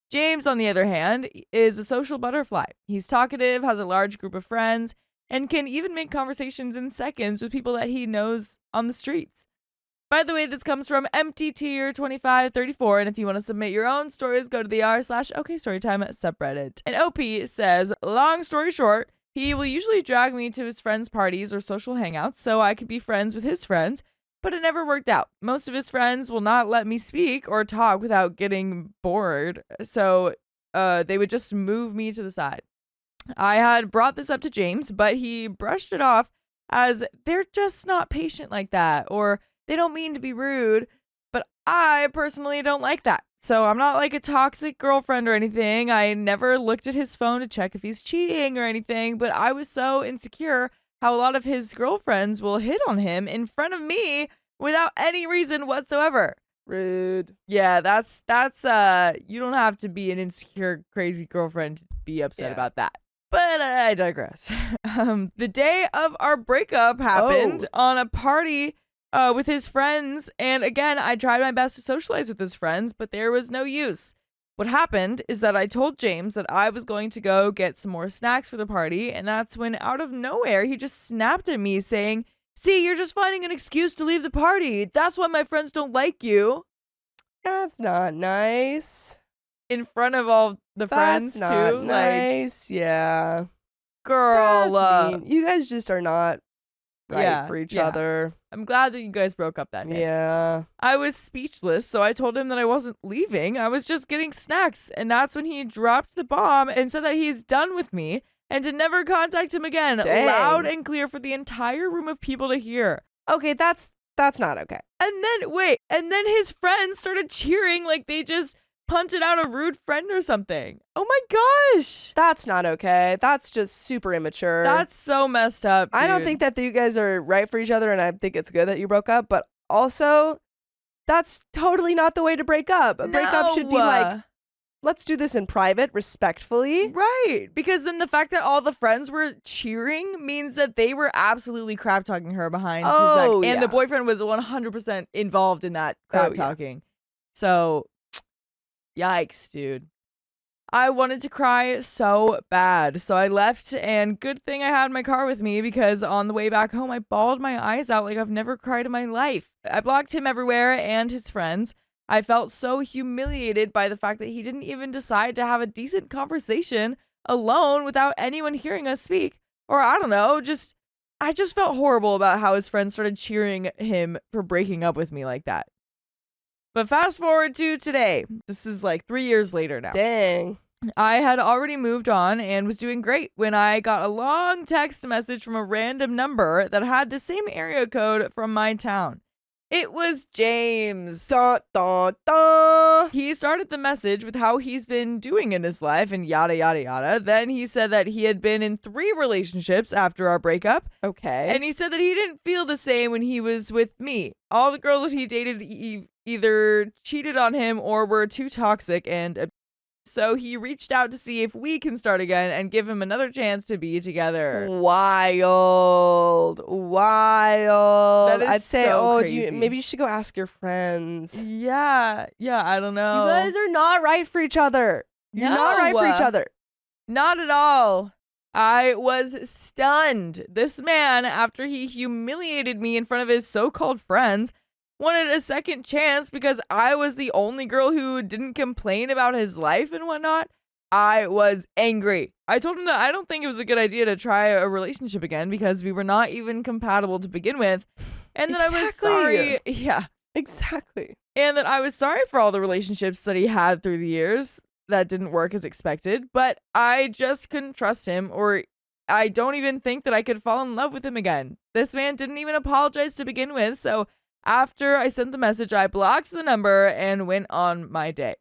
James, on the other hand, is a social butterfly. He's talkative, has a large group of friends, and can even make conversations in seconds with people that he knows on the streets. By the way, this comes from MTTier2534, and if you want to submit your own stories, go to the r/OKStorytime subreddit. And OP says, long story short, he will usually drag me to his friends' parties or social hangouts so I could be friends with his friends, but it never worked out. Most of his friends will not let me speak or talk without getting bored, so they would just move me to the side. I had brought this up to James, but he brushed it off as they're just not patient like that, or they don't mean to be rude, but I personally don't like that. So I'm not like a toxic girlfriend or anything. I never looked at his phone to check if he's cheating or anything, but I was so insecure how a lot of his girlfriends will hit on him in front of me without any reason whatsoever. Rude. Yeah, that's you don't have to be an insecure, crazy girlfriend to be upset about that. But I digress. The day of our breakup happened on a party with his friends, and again, I tried my best to socialize with his friends, but there was no use. What happened is that I told James that I was going to go get some more snacks for the party, and that's when, out of nowhere, he just snapped at me saying, see, you're just finding an excuse to leave the party. That's why my friends don't like you. That's not nice. In front of all the friends, That's not too. nice. Yeah. Girl, That's mean. You guys just are not right Yeah, for each yeah. other. I'm glad that you guys broke up that day. Yeah. I was speechless, so I told him that I wasn't leaving. I was just getting snacks. And that's when he dropped the bomb and said that he's done with me and to never contact him again. Dang. Loud and clear for the entire room of people to hear. Okay, that's not okay. And then his friends started cheering like they just punted out a rude friend or something. Oh my gosh. That's not okay. That's just super immature. That's so messed up, dude. I don't think that you guys are right for each other, and I think it's good that you broke up, but also that's totally not the way to break up. A breakup should be like, let's do this in private, respectfully. Right. Because then the fact that all the friends were cheering means that they were absolutely crap talking her behind his back. And yeah. the boyfriend was 100% involved in that crap talking. So, yikes, dude. I wanted to cry so bad. So I left, and good thing I had my car with me because on the way back home, I bawled my eyes out like I've never cried in my life. I blocked him everywhere and his friends. I felt so humiliated by the fact that he didn't even decide to have a decent conversation alone without anyone hearing us speak. Or I don't know, I just felt horrible about how his friends started cheering him for breaking up with me like that. But fast forward to today. This is like 3 years later now. Dang. I had already moved on and was doing great when I got a long text message from a random number that had the same area code from my town. It was James. Dun, dun, dun. He started the message with how he's been doing in his life and yada, yada, yada. Then he said that he had been in 3 relationships after our breakup. Okay. And he said that he didn't feel the same when he was with me. All the girls that he dated either cheated on him or were too toxic, and so he reached out to see if we can start again and give him another chance to be together. Wild. That is I'd say, so crazy. crazy. Maybe you should go ask your friends. Yeah, I don't know. You guys are not right for each other. You're not right for each other. Not at all. I was stunned. This man, after he humiliated me in front of his so-called friends, wanted a second chance because I was the only girl who didn't complain about his life and whatnot. I was angry. I told him that I don't think it was a good idea to try a relationship again because we were not even compatible to begin with. And that I was sorry. Yeah. Exactly. And that I was sorry for all the relationships that he had through the years that didn't work as expected. But I just couldn't trust him, or I don't even think that I could fall in love with him again. This man didn't even apologize to begin with. So after I sent the message, I blocked the number and went on my day.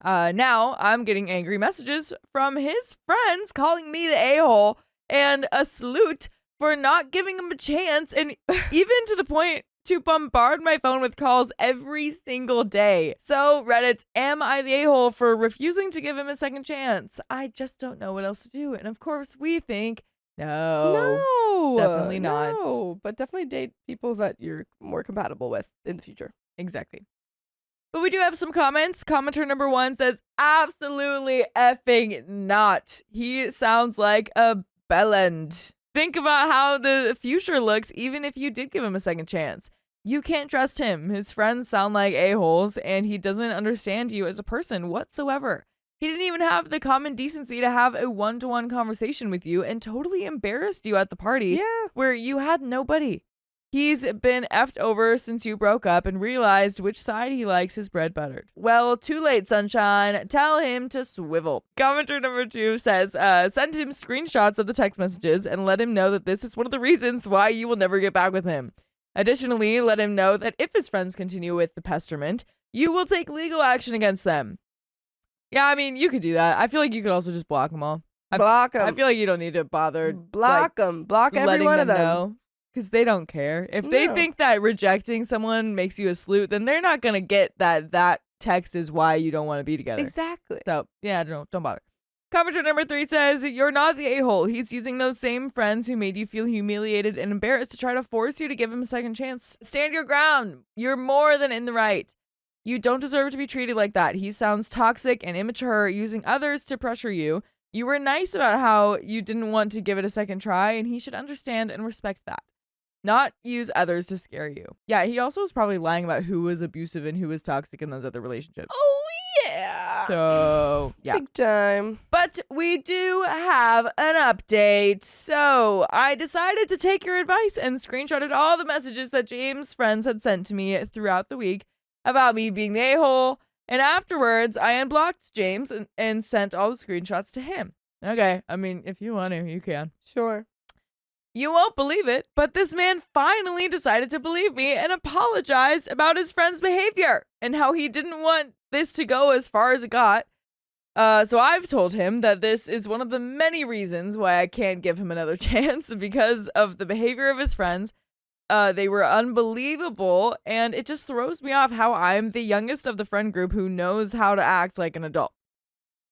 Now I'm getting angry messages from his friends calling me the a-hole and a sleut for not giving him a chance, and even to the point to bombard my phone with calls every single day. So Reddit's am I the a-hole for refusing to give him a second chance? I just don't know what else to do. And of course we think, no, definitely not. No, but definitely date people that you're more compatible with in the future. Exactly. But we do have some comments. Commenter number 1 says, absolutely effing not. He sounds like a bellend. Think about how the future looks even if you did give him a second chance. You can't trust him. His friends sound like a-holes, and he doesn't understand you as a person whatsoever. He didn't even have the common decency to have a one-to-one conversation with you and totally embarrassed you at the party where you had nobody. He's been effed over since you broke up and realized which side he likes his bread buttered. Well, too late, sunshine. Tell him to swivel. Commenter number 2 says, send him screenshots of the text messages and let him know that this is one of the reasons why you will never get back with him. Additionally, let him know that if his friends continue with the pesterment, you will take legal action against them. Yeah, I mean, you could do that. I feel like you could also just block them all. Block them. I feel like you don't need to bother. Block them. Block every one of them. Know. Because they don't care. If they think that rejecting someone makes you a sleut, then they're not going to get that text is why you don't want to be together. Exactly. So, yeah, don't bother. Commenter number 3 says, you're not the a-hole. He's using those same friends who made you feel humiliated and embarrassed to try to force you to give him a second chance. Stand your ground. You're more than in the right. You don't deserve to be treated like that. He sounds toxic and immature, using others to pressure you. You were nice about how you didn't want to give it a second try, and he should understand and respect that. Not use others to scare you. Yeah, he also was probably lying about who was abusive and who was toxic in those other relationships. Oh, yeah. So, yeah. Big time. But we do have an update. So, I decided to take your advice and screenshotted all the messages that James' friends had sent to me throughout the week about me being the a-hole. And afterwards, I unblocked James and sent all the screenshots to him. Okay, I mean, if you want to, you can. Sure. You won't believe it, but this man finally decided to believe me and apologized about his friend's behavior and how he didn't want this to go as far as it got. So I've told him that this is one of the many reasons why I can't give him another chance because of the behavior of his friends. They were unbelievable, and it just throws me off how I'm the youngest of the friend group who knows how to act like an adult.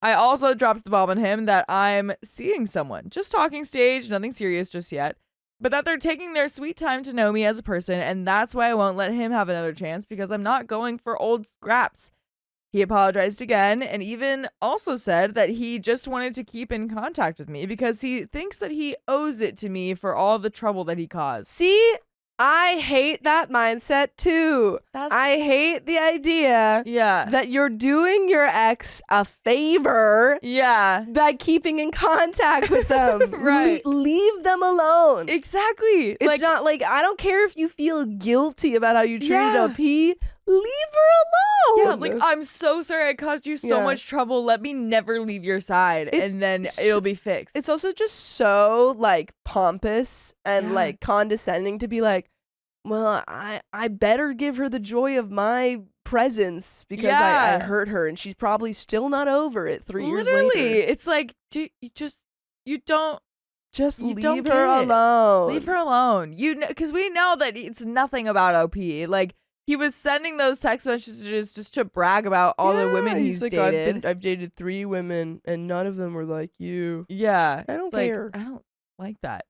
I also dropped the bomb on him that I'm seeing someone. Just talking stage, nothing serious just yet. But that they're taking their sweet time to know me as a person, and that's why I won't let him have another chance because I'm not going for old scraps. He apologized again and even also said that he just wanted to keep in contact with me because he thinks that he owes it to me for all the trouble that he caused. See? I hate that mindset too. I hate the idea that you're doing your ex a favor by keeping in contact with them. Right. Leave them alone. Exactly. It's not like, I don't care if you feel guilty about how you treated OP. Leave her alone. Yeah, like, I'm so sorry I caused you so much trouble. Let me never leave your side, and then it'll be fixed. It's also just so, like, pompous and, like, condescending to be like, well, I better give her the joy of my presence because I hurt her, and she's probably still not over it 3 years later. It's like, you don't leave her alone. Leave her alone. Because we know that it's nothing about OP. Like, he was sending those text messages just to brag about all the women he's like, dated. I've dated 3 women, and none of them were like you. Yeah. I don't care. I don't like that.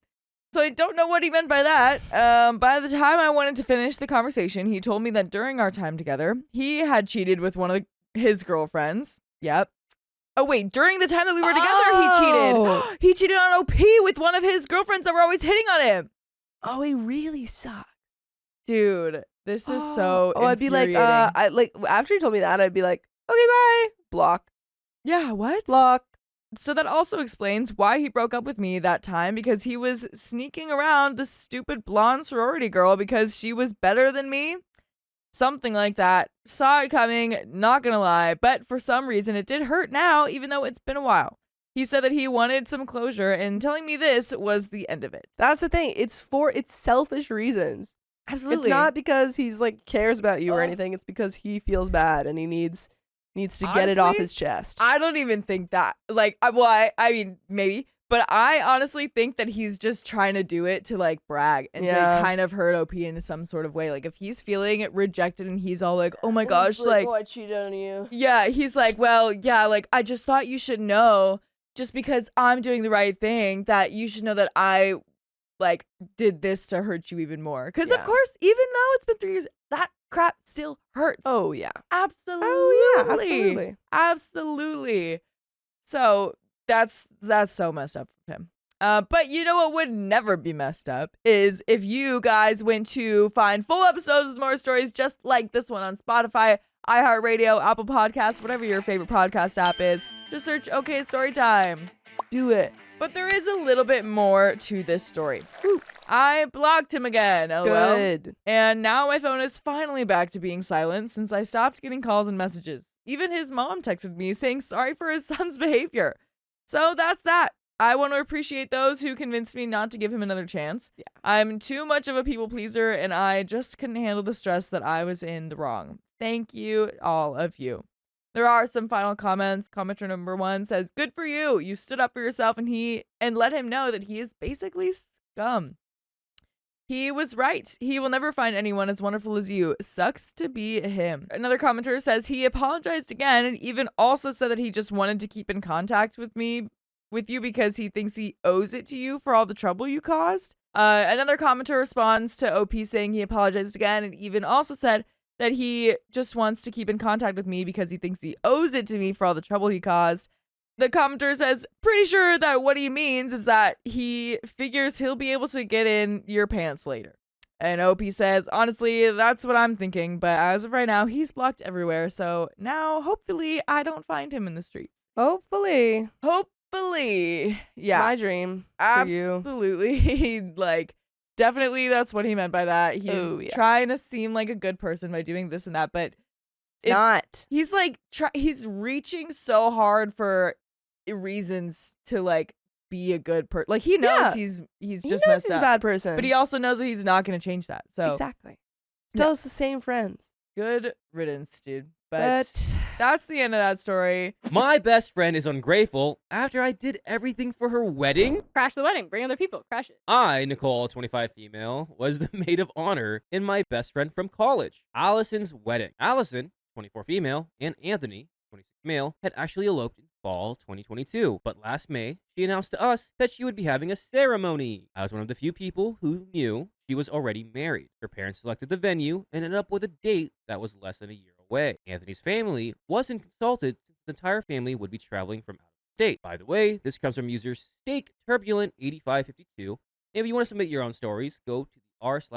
So I don't know what he meant by that. By the time I wanted to finish the conversation, he told me that during our time together, he had cheated with one of his girlfriends. Yep. Oh, wait. During the time that we were together, he cheated. He cheated on OP with one of his girlfriends that were always hitting on him. Oh, he really sucked. Dude, this is so I'd be like, after he told me that, I'd be like, okay, bye. Block. Yeah, what? Block. So that also explains why he broke up with me that time, because he was sneaking around the stupid blonde sorority girl because she was better than me. Something like that. Saw it coming, not gonna lie, but for some reason it did hurt now, even though it's been a while. He said that he wanted some closure, and telling me this was the end of it. That's the thing. It's selfish reasons. Absolutely. It's not because he's like cares about you or anything. It's because he feels bad and he needs to get it off Honestly, his chest. I don't even think that. Like, I mean, maybe. But I honestly think that he's just trying to do it to like brag and to kind of hurt OP in some sort of way. Like if he's feeling rejected and he's all like, oh my gosh, like, oh, I cheated on you. Yeah, he's like, well, yeah, like I just thought you should know, just because I'm doing the right thing, that you should know that I like did this to hurt you even more. Because of course, even though it's been 3 years, that crap still hurts. Oh yeah. Absolutely. Oh yeah, absolutely. Absolutely. So that's so messed up for him. But you know what would never be messed up is if you guys went to find full episodes with more stories just like this one on Spotify, iHeartRadio, Apple Podcasts, whatever your favorite podcast app is. Just search OK Storytime. Do it. But there is a little bit more to this story. Whew. I blocked him again, LOL. Good. And now my phone is finally back to being silent since I stopped getting calls and messages. Even his mom texted me saying sorry for his son's behavior. So that's that. I want to appreciate those who convinced me not to give him another chance. Yeah. I'm too much of a people pleaser, and I just couldn't handle the stress that I was in the wrong. Thank you, all of you. There are some final comments. Commenter number 1 says, good for you. You stood up for yourself and let him know that he is basically scum. He was right. He will never find anyone as wonderful as you. Sucks to be him. Another commenter says he apologized again and even also said that he just wanted to keep in contact with you because he thinks he owes it to you for all the trouble you caused. Another commenter responds to OP saying he apologized again and even also said that he just wants to keep in contact with me because he thinks he owes it to me for all the trouble he caused. The commenter says, pretty sure that what he means is that he figures he'll be able to get in your pants later. And OP says, honestly, that's what I'm thinking, but as of right now, he's blocked everywhere, so now, hopefully, I don't find him in the streets. Hopefully. Yeah. My dream for you. Absolutely. Like, definitely that's what he meant by that. He's trying to seem like a good person by doing this and that, but it's not. He's like, he's reaching so hard for reasons to like be a good person. Like he knows he's just messed he's up. A bad person, but he also knows that he's not going to change that. So exactly, still has the same friends. Good riddance, dude. But that's the end of that story. My best friend is ungrateful after I did everything for her wedding. Crash the wedding. Bring other people. Crash it. I, Nicole, 25 female, was the maid of honor in my best friend from college, Allison's wedding. Allison, 24 female, and Anthony, 26 male, had actually eloped in fall 2022. But last May, she announced to us that she would be having a ceremony. I was one of the few people who knew she was already married. Her parents selected the venue and ended up with a date that was less than a year away. Anthony's family wasn't consulted since the entire family would be traveling from out of state. By the way, this comes from user StakeTurbulent8552. If you want to submit your own stories, go to the r/OK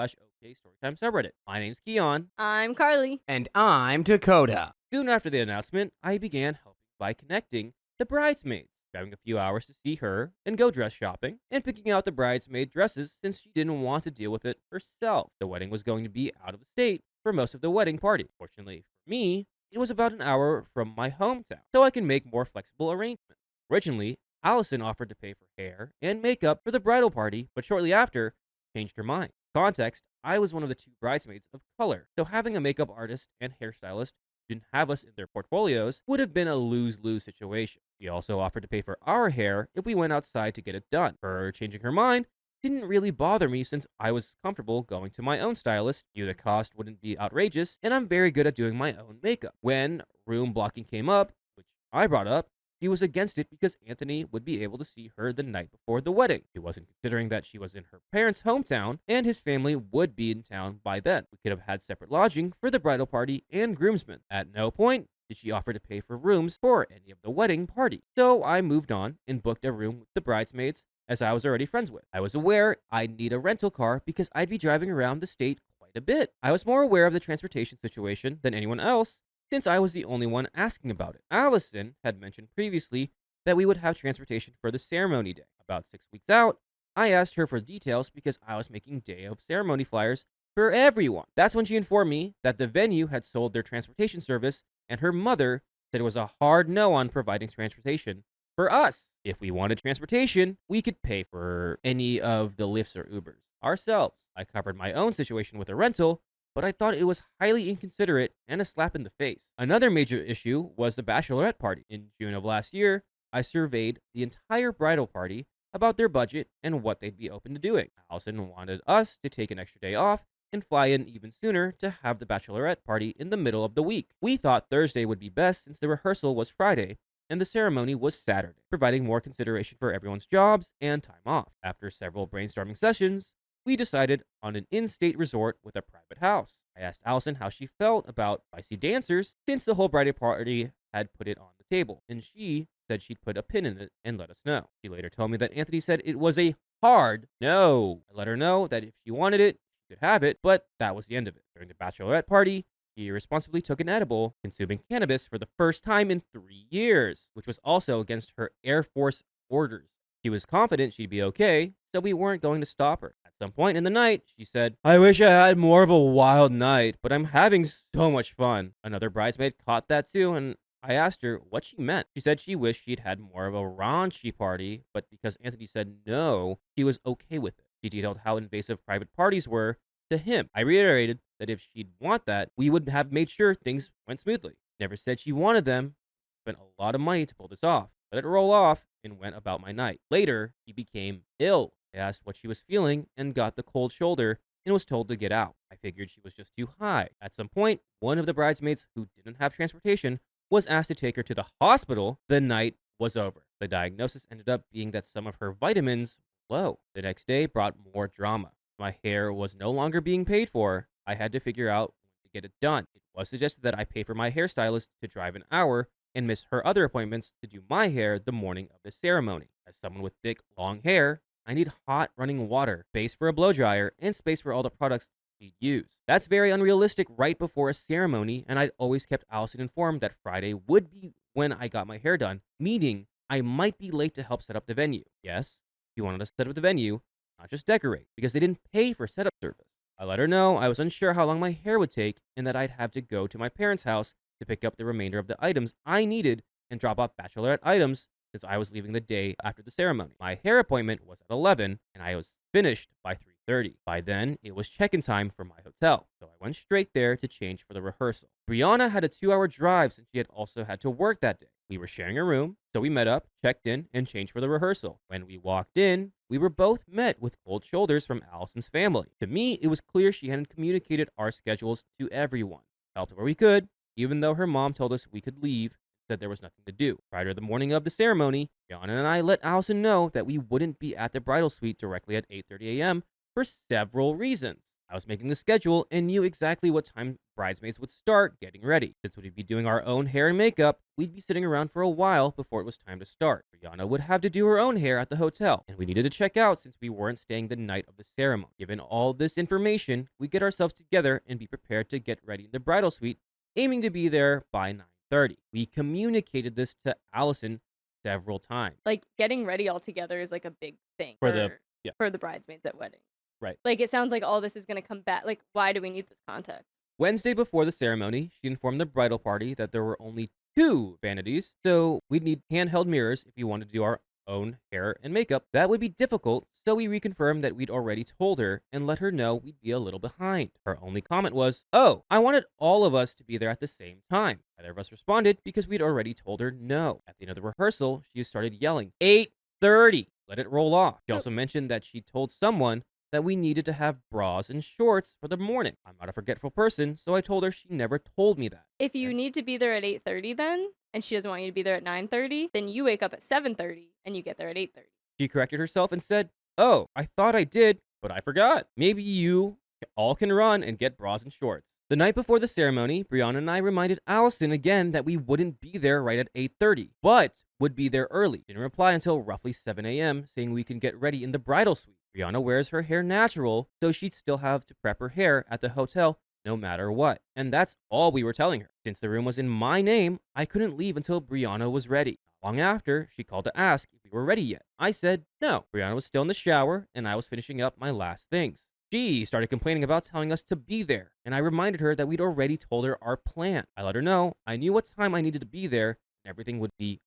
Storytime subreddit. My name's Keon. I'm Carly. And I'm Dakota. Soon after the announcement, I began helping by connecting the bridesmaids, driving a few hours to see her and go dress shopping, and picking out the bridesmaid dresses since she didn't want to deal with it herself. The wedding was going to be out of the state for most of the wedding party. Fortunately for me, it was about an hour from my hometown, so I can make more flexible arrangements. Originally, Allison offered to pay for hair and makeup for the bridal party, but shortly after, changed her mind. Context, I was one of the 2 bridesmaids of color, so having a makeup artist and hairstylist who didn't have us in their portfolios would have been a lose-lose situation. She also offered to pay for our hair if we went outside to get it done. Her changing her mind didn't really bother me since I was comfortable going to my own stylist, knew the cost wouldn't be outrageous, and I'm very good at doing my own makeup. When room blocking came up, which I brought up, she was against it because Anthony would be able to see her the night before the wedding. He wasn't considering that she was in her parents' hometown, and his family would be in town by then. We could have had separate lodging for the bridal party and groomsmen. At no point did she offer to pay for rooms for any of the wedding party. So I moved on and booked a room with the bridesmaids, as I was already friends with. I was aware I'd need a rental car because I'd be driving around the state quite a bit. I was more aware of the transportation situation than anyone else, since I was the only one asking about it. Allison had mentioned previously that we would have transportation for the ceremony day. About 6 weeks out, I asked her for details because I was making day of ceremony flyers for everyone. That's when she informed me that the venue had sold their transportation service, and her mother said it was a hard no on providing transportation for us. If we wanted transportation, we could pay for any of the Lyfts or Ubers ourselves. I covered my own situation with a rental, but I thought it was highly inconsiderate and a slap in the face. Another major issue was the bachelorette party. In June of last year, I surveyed the entire bridal party about their budget and what they'd be open to doing. Allison wanted us to take an extra day off and fly in even sooner to have the bachelorette party in the middle of the week. We thought Thursday would be best since the rehearsal was Friday and the ceremony was Saturday, providing more consideration for everyone's jobs and time off. After several brainstorming sessions, we decided on an in-state resort with a private house. I asked Allison how she felt about spicy dancers since the whole bridal party had put it on the table, and she said she'd put a pin in it and let us know. She later told me that Anthony said it was a hard no. I let her know that if she wanted it, she could have it, but that was the end of it. During the bachelorette party, she responsibly took an edible, consuming cannabis for the first time in 3 years, which was also against her Air Force orders. She was confident she'd be okay, so we weren't going to stop her. At some point in the night, she said, "I wish I had more of a wild night, but I'm having so much fun." Another bridesmaid caught that too, and I asked her what she meant. She said she wished she'd had more of a raunchy party, but because Anthony said no, she was okay with it. She detailed how invasive private parties were to him. I reiterated that if she'd want that, we would have made sure things went smoothly. Never said she wanted them. Spent a lot of money to pull this off. Let it roll off and went about my night. Later, she became ill. I asked what she was feeling and got the cold shoulder and was told to get out. I figured she was just too high. At some point, one of the bridesmaids who didn't have transportation was asked to take her to the hospital. The night was over. The diagnosis ended up being that some of her vitamins were low. The next day brought more drama. My hair was no longer being paid for. I had to figure out when to get it done. It was suggested that I pay for my hairstylist to drive an hour and miss her other appointments to do my hair the morning of the ceremony. As someone with thick, long hair, I need hot running water, space for a blow dryer, and space for all the products she'd use. That's very unrealistic right before a ceremony, and I'd always kept Allison informed that Friday would be when I got my hair done, meaning I might be late to help set up the venue. Yes, she wanted us to set up the venue, not just decorate, because they didn't pay for setup service. I let her know I was unsure how long my hair would take and that I'd have to go to my parents' house to pick up the remainder of the items I needed and drop off bachelorette items since I was leaving the day after the ceremony. My hair appointment was at 11 and I was finished by 3:30. By then, it was check-in time for my hotel, so I went straight there to change for the rehearsal. Brianna had a 2-hour drive since she had also had to work that day. We were sharing a room, so we met up, checked in, and changed for the rehearsal. When we walked in, we were both met with cold shoulders from Allison's family. To me, it was clear she hadn't communicated our schedules to everyone. Helped where we could, even though her mom told us we could leave, said there was nothing to do. Prior to the morning of the ceremony, Brianna and I let Allison know that we wouldn't be at the bridal suite directly at 8:30 a.m. for several reasons. I was making the schedule and knew exactly what time bridesmaids would start getting ready. Since we'd be doing our own hair and makeup, we'd be sitting around for a while before it was time to start. Brianna would have to do her own hair at the hotel, and we needed to check out since we weren't staying the night of the ceremony. Given all this information, we get ourselves together and be prepared to get ready in the bridal suite, aiming to be there by 9:30. We communicated this to Allison several times. Like, getting ready all together is like a big thing For the bridesmaids at weddings. Right. Like, it sounds like all this is going to come back. Like, why do we need this context? Wednesday before the ceremony, she informed the bridal party that there were only 2 vanities, so we'd need handheld mirrors if we wanted to do our own hair and makeup. That would be difficult, so we reconfirmed that we'd already told her and let her know we'd be a little behind. Her only comment was, "Oh, I wanted all of us to be there at the same time." Neither of us responded because we'd already told her no. At the end of the rehearsal, she started yelling, 8:30! Let it roll off. She also mentioned that she told someone that we needed to have bras and shorts for the morning. I'm not a forgetful person, so I told her she never told me that. If you need to be there at 8:30 then, and she doesn't want you to be there at 9:30, then you wake up at 7:30 and you get there at 8:30. She corrected herself and said, "Oh, I thought I did, but I forgot. Maybe you all can run and get bras and shorts." The night before the ceremony, Brianna and I reminded Allison again that we wouldn't be there right at 8:30, but would be there early. Didn't reply until roughly 7 a.m., saying we can get ready in the bridal suite. Brianna wears her hair natural, so she'd still have to prep her hair at the hotel no matter what. And that's all we were telling her. Since the room was in my name, I couldn't leave until Brianna was ready. Not long after, she called to ask if we were ready yet. I said no. Brianna was still in the shower, and I was finishing up my last things. She started complaining about telling us to be there, and I reminded her that we'd already told her our plan. I let her know I knew what time I needed to be there, and everything would be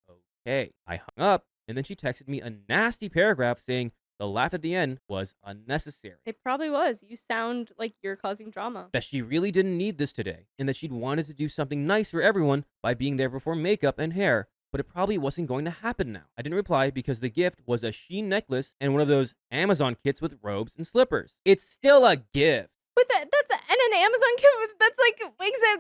okay. I hung up, and then she texted me a nasty paragraph saying the laugh at the end was unnecessary. It probably was. You sound like you're causing drama. That she really didn't need this today, and that she'd wanted to do something nice for everyone by being there before makeup and hair, but it probably wasn't going to happen now. I didn't reply because the gift was a sheen necklace and one of those Amazon kits with robes and slippers. It's still a gift. And an Amazon kit. That's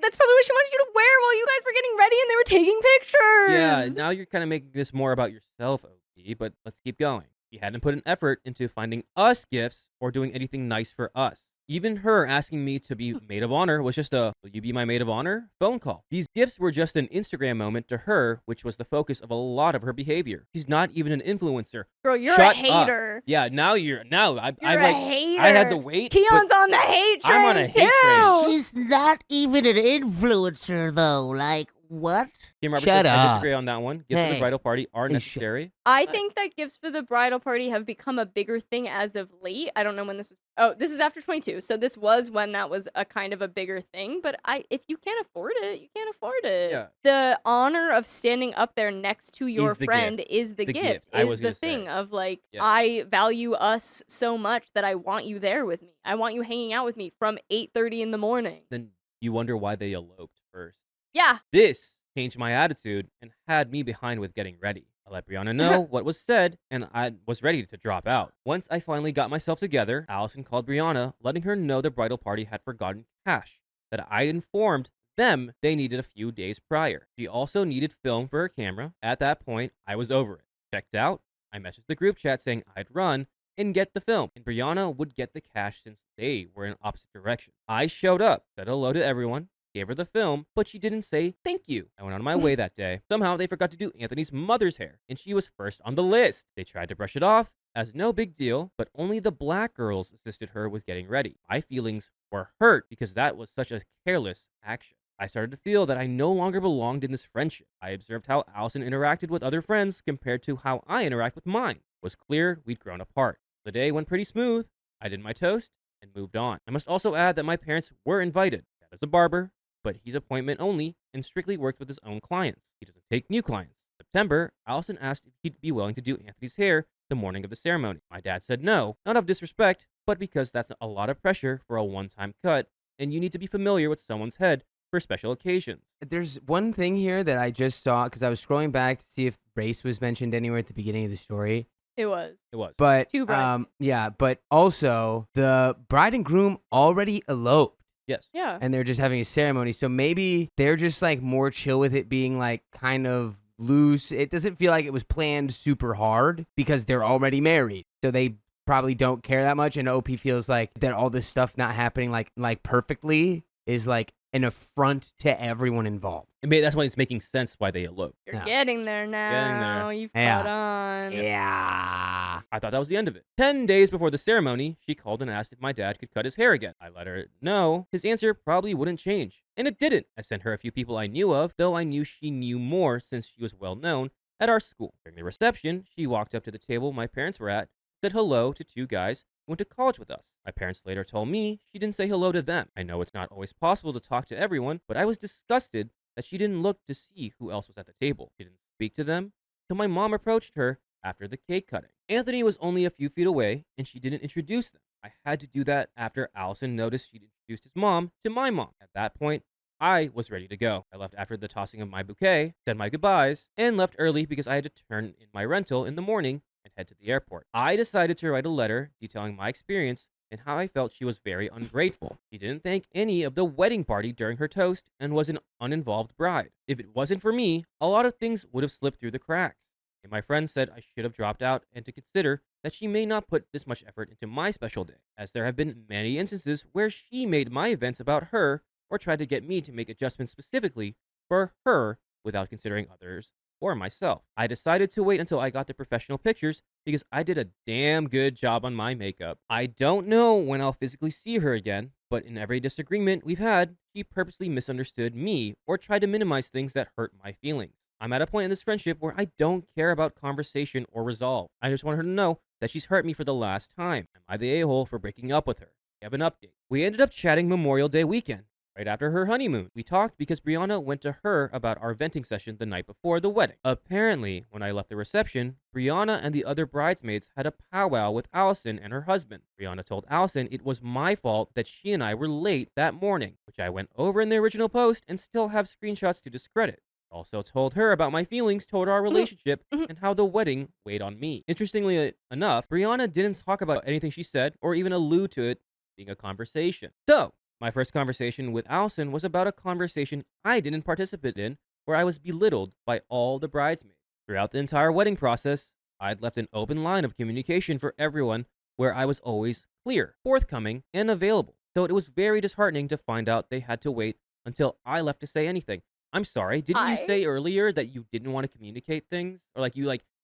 that's probably what she wanted you to wear while you guys were getting ready and they were taking pictures. Yeah, now you're kind of making this more about yourself, OP, but let's keep going. She hadn't put an effort into finding us gifts or doing anything nice for us. Even her asking me to be maid of honor was just a, will you be my maid of honor? Phone call. These gifts were just an Instagram moment to her, which was the focus of a lot of her behavior. She's not even an influencer. Girl, you're Shut a hater. Up. Yeah, You're a hater. I had to wait. Keon's on the hate train. I'm on a hate train. She's not even an influencer, though. Like, what? Kim Roberts Shut says, I up. disagree on that one. Gifts for the Hey. bridal party are Hey, necessary. I think that gifts for the bridal party have become a bigger thing as of late. I don't know when this was. Oh, this is after 22. So this was when that was a kind of a bigger thing. But if you can't afford it, you can't afford it. Yeah. The honor of standing up there next to your Is the friend gift. is the The gift. gift. I Is was the gonna thing say. of like, Yeah. I value us so much that I want you there with me. I want you hanging out with me from 8:30 in the morning. Then you wonder why they eloped first. Yeah. This changed my attitude and had me behind with getting ready. I let Brianna know what was said, and I was ready to drop out. Once I finally got myself together, Allison called Brianna, letting her know the bridal party had forgotten cash that I informed them they needed a few days prior. She also needed film for her camera. At that point, I was over it. Checked out, I messaged the group chat saying I'd run and get the film, and Brianna would get the cash since they were in opposite directions. I showed up, said hello to everyone, gave her the film, but she didn't say thank you. I went on my way that day. Somehow they forgot to do Anthony's mother's hair, and she was first on the list. They tried to brush it off as no big deal, but only the black girls assisted her with getting ready. My feelings were hurt because that was such a careless action. I started to feel that I no longer belonged in this friendship. I observed how Allison interacted with other friends compared to how I interact with mine. It was clear we'd grown apart. The day went pretty smooth. I did my toast and moved on. I must also add that my parents were invited. Dad is a barber, but he's appointment only and strictly works with his own clients. He doesn't take new clients. In September, Allison asked if he'd be willing to do Anthony's hair the morning of the ceremony. My dad said no, not of disrespect, but because that's a lot of pressure for a one-time cut, and you need to be familiar with someone's head for special occasions. There's one thing here that I just saw because I was scrolling back to see if race was mentioned anywhere at the beginning of the story. It was. It was. But Two brides. yeah, but also the bride and groom already eloped. Yes. Yeah. And they're just having a ceremony. So maybe they're just like more chill with it being like kind of loose. It doesn't feel like it was planned super hard because they're already married. So they probably don't care that much. And OP feels like that all this stuff not happening like perfectly is like an affront to everyone involved. That's why it's making sense why they eloped. You're Yeah. getting there now. You've Yeah. caught on. Yeah. I thought that was the end of it. 10 days before the ceremony, she called and asked if my dad could cut his hair again. I let her know his answer probably wouldn't change. And it didn't. I sent her a few people I knew of, though I knew she knew more since she was well known at our school. During the reception, she walked up to the table my parents were at, said hello to two guys who went to college with us. My parents later told me she didn't say hello to them. I know it's not always possible to talk to everyone, but I was disgusted that she didn't look to see who else was at the table. She didn't speak to them till my mom approached her after the cake cutting. Anthony was only a few feet away, and she didn't introduce them. I had to do that after Allison noticed she'd introduced his mom to my mom. At that point, I was ready to go. I left after the tossing of my bouquet, said my goodbyes, and left early because I had to turn in my rental in the morning and head to the airport. I decided to write a letter detailing my experience and how I felt she was very ungrateful. She didn't thank any of the wedding party during her toast and was an uninvolved bride. If it wasn't for me, a lot of things would have slipped through the cracks. And my friend said I should have dropped out and to consider that she may not put this much effort into my special day, as there have been many instances where she made my events about her or tried to get me to make adjustments specifically for her without considering others or myself. I decided to wait until I got the professional pictures because I did a damn good job on my makeup. I don't know when I'll physically see her again, but in every disagreement we've had, she purposely misunderstood me or tried to minimize things that hurt my feelings. I'm at a point in this friendship where I don't care about conversation or resolve. I just want her to know that she's hurt me for the last time. Am I the a-hole for breaking up with her? We have an update. We ended up chatting Memorial Day weekend, right after her honeymoon. We talked because Brianna went to her about our venting session the night before the wedding. Apparently, when I left the reception, Brianna and the other bridesmaids had a powwow with Allison and her husband. Brianna told Allison it was my fault that she and I were late that morning, which I went over in the original post and still have screenshots to discredit. Also told her about my feelings toward our relationship and how the wedding weighed on me. Interestingly enough, Brianna didn't talk about anything she said or even allude to it being a conversation. So, my first conversation with Allison was about a conversation I didn't participate in where I was belittled by all the bridesmaids. Throughout the entire wedding process, I'd left an open line of communication for everyone where I was always clear, forthcoming, and available. So it was very disheartening to find out they had to wait until I left to say anything. I'm sorry, didn't you say earlier that you didn't want to communicate things? Or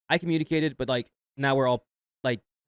I communicated, but now we're all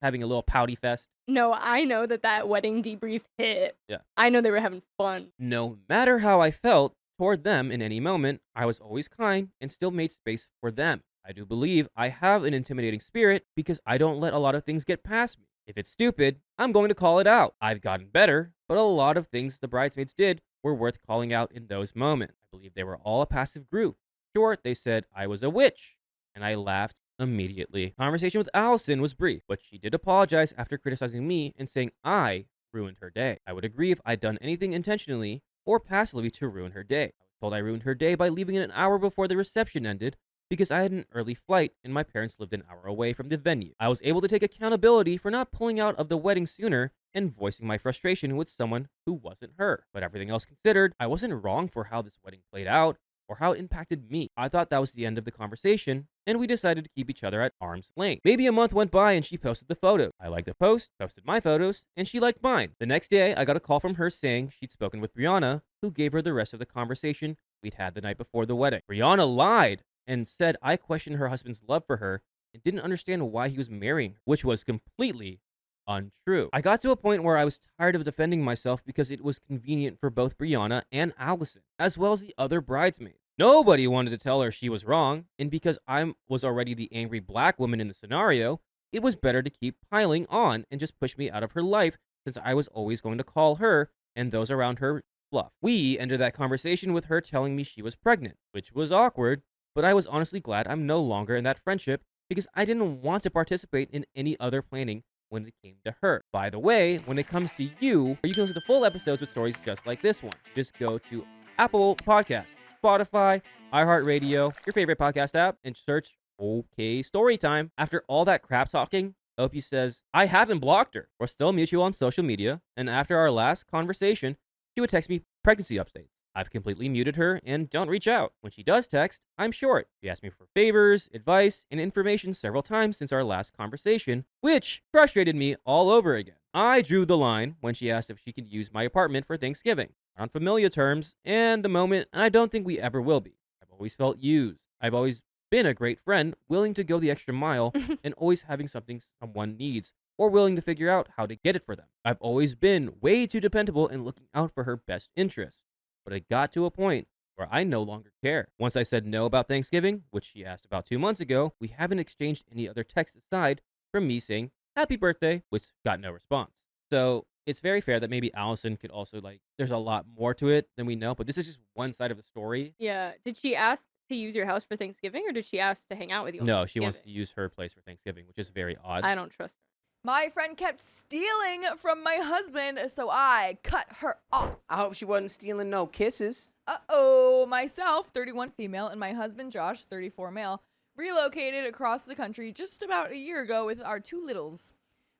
having a little pouty fest? No, I know that wedding debrief hit. Yeah. I know they were having fun. No matter how I felt toward them in any moment, I was always kind and still made space for them. I do believe I have an intimidating spirit because I don't let a lot of things get past me. If it's stupid, I'm going to call it out. I've gotten better, but a lot of things the bridesmaids did were worth calling out in those moments. I believe they were all a passive group. Short, they said I was a witch, and I laughed immediately. Conversation with Allison was brief, but she did apologize after criticizing me and saying I ruined her day. I would agree if I'd done anything intentionally or passively to ruin her day. I was told I ruined her day by leaving an hour before the reception ended because I had an early flight and my parents lived an hour away from the venue. I was able to take accountability for not pulling out of the wedding sooner and voicing my frustration with someone who wasn't her. But everything else considered, I wasn't wrong for how this wedding played out or how it impacted me. I thought that was the end of the conversation, and we decided to keep each other at arm's length. Maybe a month went by and she posted the photo. I liked the post, posted my photos, and she liked mine. The next day, I got a call from her saying she'd spoken with Brianna, who gave her the rest of the conversation we'd had the night before the wedding. Brianna lied and said I questioned her husband's love for her and didn't understand why he was marrying her, which was completely untrue. I got to a point where I was tired of defending myself because it was convenient for both Brianna and Allison, as well as the other bridesmaids. Nobody wanted to tell her she was wrong, and because I was already the angry black woman in the scenario, it was better to keep piling on and just push me out of her life since I was always going to call her and those around her bluff. We ended that conversation with her telling me she was pregnant, which was awkward, but I was honestly glad I'm no longer in that friendship because I didn't want to participate in any other planning when it came to her. By the way, when it comes to you can listen to full episodes with stories just like this one. Just go to Apple Podcasts, Spotify, iHeartRadio, your favorite podcast app, and search OK Storytime. After all that crap talking, Opie says, I haven't blocked her. We're still mutual on social media, and after our last conversation, she would text me pregnancy updates. I've completely muted her and don't reach out. When she does text, I'm short. She asked me for favors, advice, and information several times since our last conversation, which frustrated me all over again. I drew the line when she asked if she could use my apartment for Thanksgiving. On familiar terms, and the moment, and I don't think we ever will be. I've always felt used. I've always been a great friend, willing to go the extra mile, and always having something someone needs, or willing to figure out how to get it for them. I've always been way too dependable and looking out for her best interests. But it got to a point where I no longer care. Once I said no about Thanksgiving, which she asked about 2 months ago, we haven't exchanged any other texts aside from me saying, happy birthday, which got no response. So it's very fair that maybe Allison could also, there's a lot more to it than we know, but this is just one side of the story. Yeah. Did she ask to use your house for Thanksgiving, or did she ask to hang out with you? No, she wants to use her place for Thanksgiving, which is very odd. I don't trust her. My friend kept stealing from my husband, so I cut her off. I hope she wasn't stealing no kisses. Uh-oh. Myself, 31 female, and my husband, Josh, 34 male, relocated across the country just about a year ago with our 2 littles.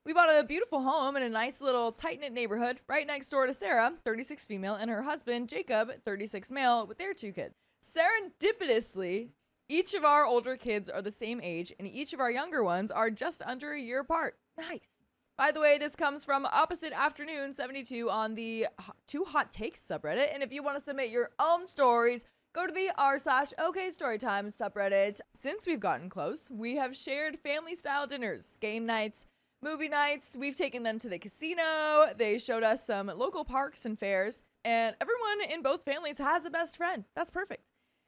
We bought a beautiful home in a nice little tight-knit neighborhood right next door to Sarah, 36 female, and her husband, Jacob, 36 male, with their 2 kids. Serendipitously, each of our older kids are the same age, and each of our younger ones are just under a year apart. Nice. By the way, this comes from Opposite Afternoon 72 on the 2 Hot Takes subreddit, and if you want to submit your own stories, go to the r/OKStorytime subreddit. Since we've gotten close, we have shared family-style dinners, game nights, movie nights. We've taken them to the casino. They showed us some local parks and fairs. And everyone in both families has a best friend. That's perfect.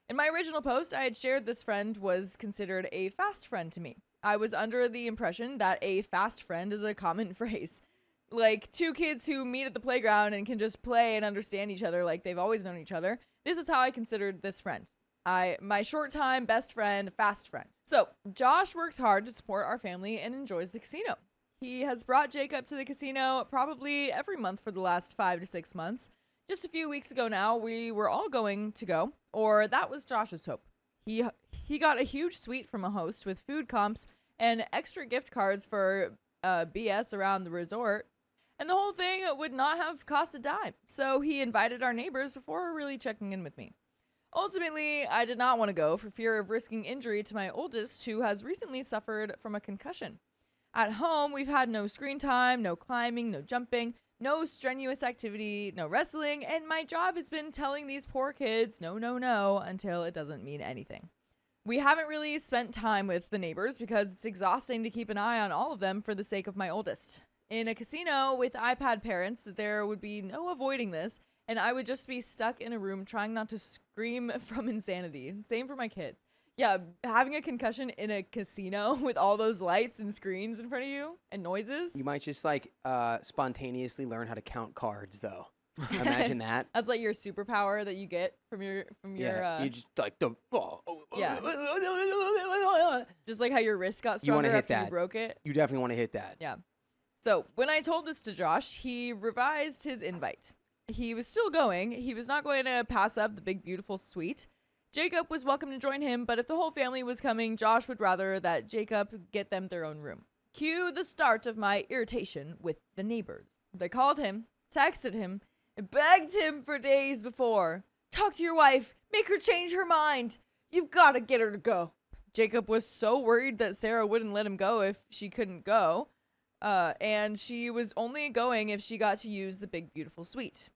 In my original post, I had shared this friend was considered a fast friend to me. I was under the impression that a fast friend is a common phrase. Like two kids who meet at the playground and can just play and understand each other like they've always known each other. This is how I considered this friend. My short time best friend, fast friend. So Josh works hard to support our family and enjoys the casino. He has brought Jacob to the casino probably every month for the last 5 to 6 months. Just a few weeks ago now, we were all going to go, or that was Josh's hope. He got a huge suite from a host with food comps and extra gift cards for BS around the resort. And the whole thing would not have cost a dime. So he invited our neighbors before really checking in with me. Ultimately, I did not want to go for fear of risking injury to my oldest, who has recently suffered from a concussion. At home, we've had no screen time, no climbing, no jumping, no strenuous activity, no wrestling, and my job has been telling these poor kids no, no, no until it doesn't mean anything. We haven't really spent time with the neighbors because it's exhausting to keep an eye on all of them for the sake of my oldest. In a casino with iPad parents, there would be no avoiding this, and I would just be stuck in a room trying not to scream from insanity. Same for my kids. Yeah, having a concussion in a casino with all those lights and screens in front of you and noises. You might just like spontaneously learn how to count cards, though. Imagine that. That's like your superpower that you get from your. Yeah, you just like the. Yeah. Just like how your wrist got You wanna stronger hit after that. you broke it. You definitely want to hit that. Yeah. So when I told this to Josh, he revised his invite. He was still going. He was not going to pass up the big, beautiful suite. Jacob was welcome to join him, but if the whole family was coming, Josh would rather that Jacob get them their own room. Cue the start of my irritation with the neighbors. They called him, texted him, and begged him for days before. Talk to your wife. Make her change her mind. You've got to get her to go. Jacob was so worried that Sarah wouldn't let him go if she couldn't go. And she was only going if she got to use the big, beautiful suite.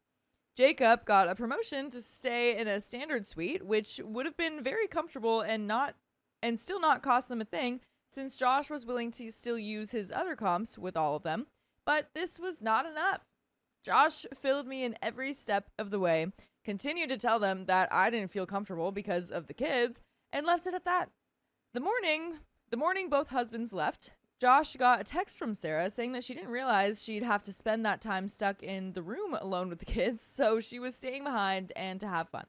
Jacob got a promotion to stay in a standard suite, which would have been very comfortable and still not cost them a thing, since Josh was willing to still use his other comps with all of them. But this was not enough. Josh filled me in every step of the way, continued to tell them that I didn't feel comfortable because of the kids, and left it at that. The morning both husbands left, Josh got a text from Sarah saying that she didn't realize she'd have to spend that time stuck in the room alone with the kids, so she was staying behind and to have fun.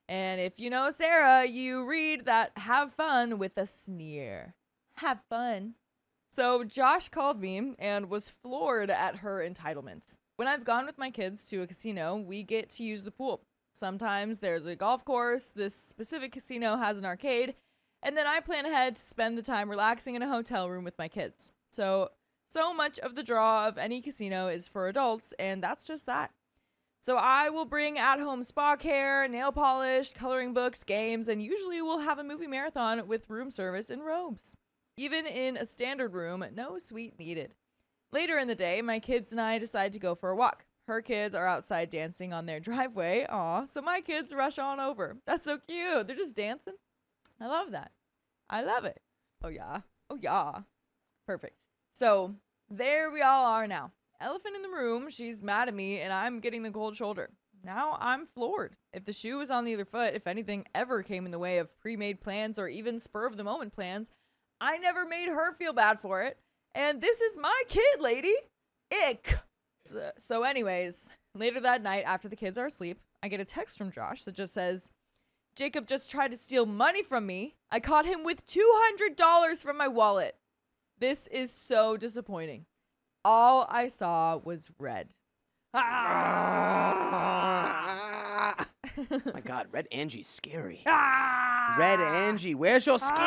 And if you know Sarah, you read that have fun with a sneer. Have fun. So Josh called me and was floored at her entitlement. When I've gone with my kids to a casino, we get to use the pool. Sometimes there's a golf course, this specific casino has an arcade, and then I plan ahead to spend the time relaxing in a hotel room with my kids. So much of the draw of any casino is for adults, and that's just that. So I will bring at-home spa care, nail polish, coloring books, games, and usually we'll have a movie marathon with room service and robes. Even in a standard room, no suite needed. Later in the day, my kids and I decide to go for a walk. Her kids are outside dancing on their driveway. Aw, so my kids rush on over. That's so cute. They're just dancing. I love that. I love it. Oh, yeah. Oh, yeah. Perfect. So there we all are now. Elephant in the room. She's mad at me, and I'm getting the cold shoulder. Now I'm floored. If the shoe was on the other foot, if anything ever came in the way of pre-made plans or even spur-of-the-moment plans, I never made her feel bad for it. And this is my kid, lady. Ick. So anyways, later that night after the kids are asleep, I get a text from Josh that just says, Jacob just tried to steal money from me. I caught him with $200 from my wallet. This is so disappointing. All I saw was red. My God, Red Angie's scary. Red Angie, where's your skin,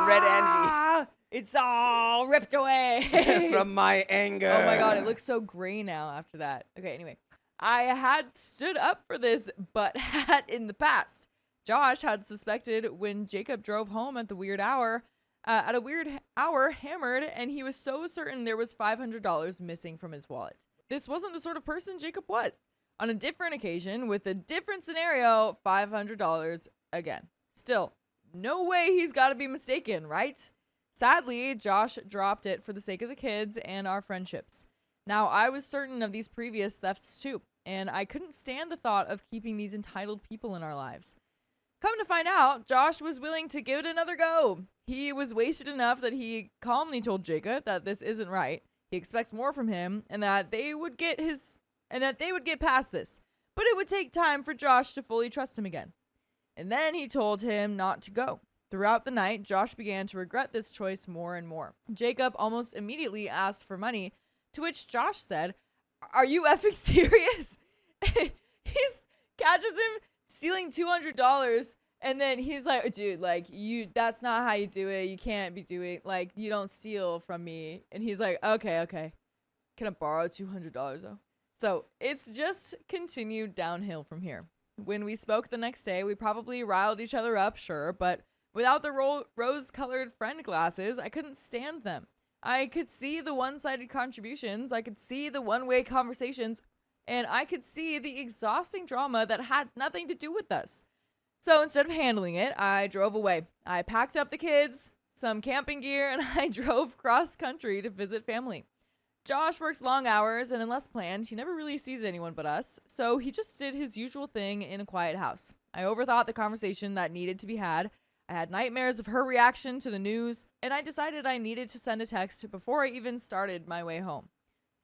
Red Angie? It's all ripped away. From my anger. Oh my God, it looks so gray now after that. Okay, anyway. I had stood up for this butt hat in the past. Josh had suspected when Jacob drove home at a weird hour, hammered, and he was so certain there was $500 missing from his wallet. This wasn't the sort of person Jacob was. On a different occasion, with a different scenario, $500 again. Still, no way he's got to be mistaken, right? Sadly, Josh dropped it for the sake of the kids and our friendships. Now, I was certain of these previous thefts too, and I couldn't stand the thought of keeping these entitled people in our lives. Come to find out, Josh was willing to give it another go. He was wasted enough that he calmly told Jacob that this isn't right. He expects more from him, and that they would get past this. But it would take time for Josh to fully trust him again. And then he told him not to go. Throughout the night, Josh began to regret this choice more and more. Jacob almost immediately asked for money, to which Josh said, "Are you effing serious?" He catches him stealing $200, and then he's like, "Dude, like, that's not how you do it. You can't be doing, like, you don't steal from me." And he's like, okay. Can I borrow $200 though? So it's just continued downhill from here. When we spoke the next day, we probably riled each other up, sure, but without the rose-colored friend glasses, I couldn't stand them. I could see the one-sided contributions, I could see the one-way conversations, and I could see the exhausting drama that had nothing to do with us. So instead of handling it, I drove away. I packed up the kids, some camping gear, and I drove cross-country to visit family. Josh works long hours, and unless planned, he never really sees anyone but us, so he just did his usual thing in a quiet house. I overthought the conversation that needed to be had. I had nightmares of her reaction to the news, and I decided I needed to send a text before I even started my way home.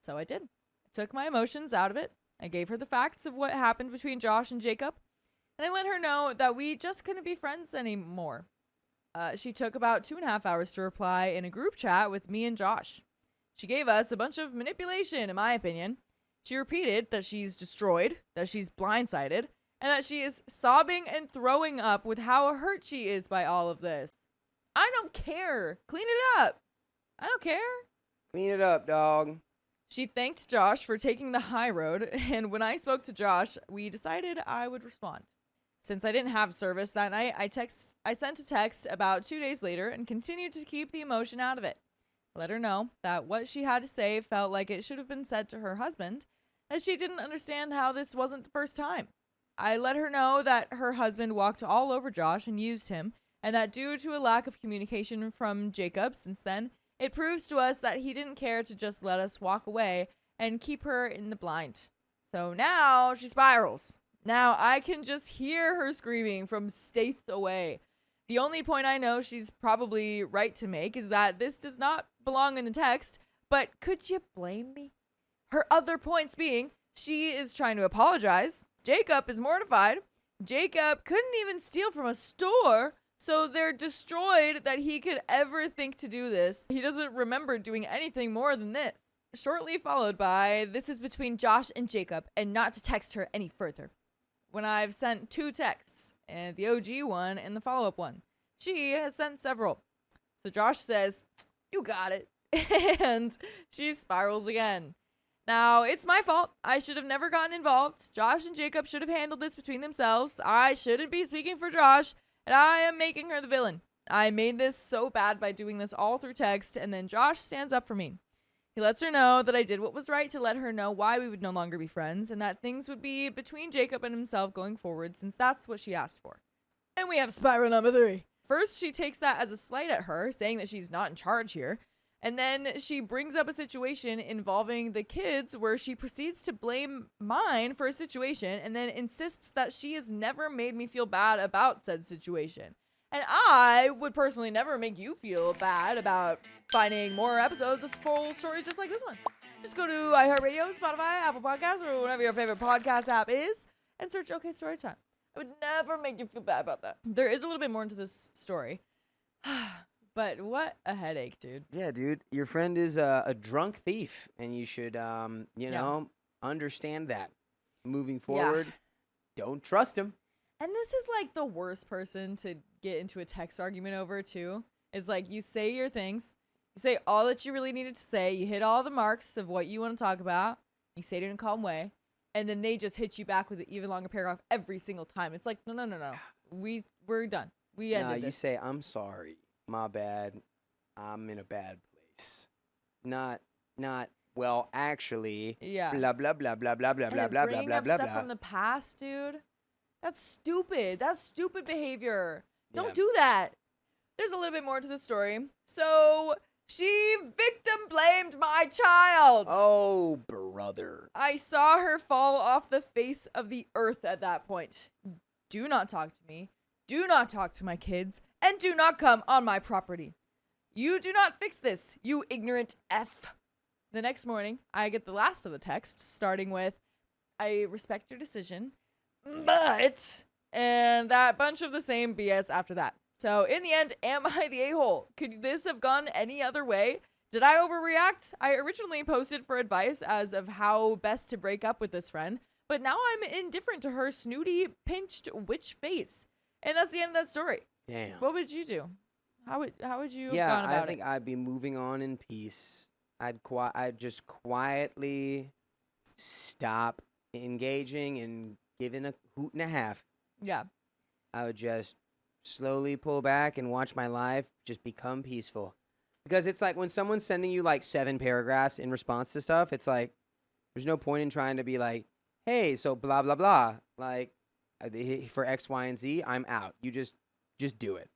So I did. I took my emotions out of it. I gave her the facts of what happened between Josh and Jacob, and I let her know that we just couldn't be friends anymore. She took about 2.5 hours to reply in a group chat with me and Josh. She gave us a bunch of manipulation, in my opinion. She repeated that she's destroyed, that she's blindsided, and that she is sobbing and throwing up with how hurt she is by all of this. I don't care. Clean it up. I don't care. Clean it up, dog. She thanked Josh for taking the high road, and when I spoke to Josh, we decided I would respond. Since I didn't have service that night, I sent a text about 2 days later and continued to keep the emotion out of it. I let her know that what she had to say felt like it should have been said to her husband, as she didn't understand how this wasn't the first time. I let her know that her husband walked all over Josh and used him, and that due to a lack of communication from Jacob since then, it proves to us that he didn't care to just let us walk away and keep her in the blind. So now she spirals. Now I can just hear her screaming from states away. The only point I know she's probably right to make is that this does not belong in the text, but could you blame me? Her other points being, she is trying to apologize. Jacob is mortified. Jacob couldn't even steal from a store, so they're destroyed that he could ever think to do this. He doesn't remember doing anything more than this. Shortly followed by, "This is between Josh and Jacob, and not to text her any further." When I've sent 2 texts, and the OG one and the follow-up one. She has sent several. So Josh says, "You got it." And she spirals again. Now, it's my fault. I should have never gotten involved. Josh and Jacob should have handled this between themselves. I shouldn't be speaking for Josh, and I am making her the villain. I made this so bad by doing this all through text, and then Josh stands up for me. He lets her know that I did what was right to let her know why we would no longer be friends, and that things would be between Jacob and himself going forward, since that's what she asked for. And we have spiral number 3. First, she takes that as a slight at her, saying that she's not in charge here. And then she brings up a situation involving the kids where she proceeds to blame mine for a situation and then insists that she has never made me feel bad about said situation. And I would personally never make you feel bad about finding more episodes of full stories just like this one. Just go to iHeartRadio, Spotify, Apple Podcasts, or whatever your favorite podcast app is and search OK Storytime. I would never make you feel bad about that. There is a little bit more into this story. But what a headache, dude. Yeah, dude. Your friend is a drunk thief, and you should, understand that. Moving forward, don't trust him. And this is like the worst person to get into a text argument over, too. Is like you say your things. You say all that you really needed to say. You hit all the marks of what you want to talk about. You say it in a calm way. And then they just hit you back with an even longer paragraph every single time. It's like, no. We're done. We ended this. You say, "I'm sorry. My bad. I'm in a bad place." Not, well, actually, yeah. blah, blah, blah, blah, blah, blah, And blah, then blah, blah, bringing blah, up blah, stuff blah. from the past, dude. That's stupid. That's stupid behavior. Yeah. Don't do that. There's a little bit more to the story. So she victim blamed my child. Oh, brother. I saw her fall off the face of the earth at that point. Do not talk to me. Do not talk to my kids. And do not come on my property. You do not fix this, you ignorant F. The next morning, I get the last of the texts, starting with, I respect your decision, but, and that bunch of the same BS after that. So in the end, am I the a-hole? Could this have gone any other way? Did I overreact? I originally posted for advice as of how best to break up with this friend, but now I'm indifferent to her snooty, pinched witch face. And that's the end of that story. Damn. What would you do? How would you have Yeah, gone about I think it? I'd be moving on in peace. I'd just quietly stop engaging and giving a hoot and a half. Yeah. I would just slowly pull back and watch my life just become peaceful. Because it's like when someone's sending you like 7 paragraphs in response to stuff, it's like there's no point in trying to be like, hey, so blah, blah, blah. Like for X, Y, and Z, I'm out. You just do it.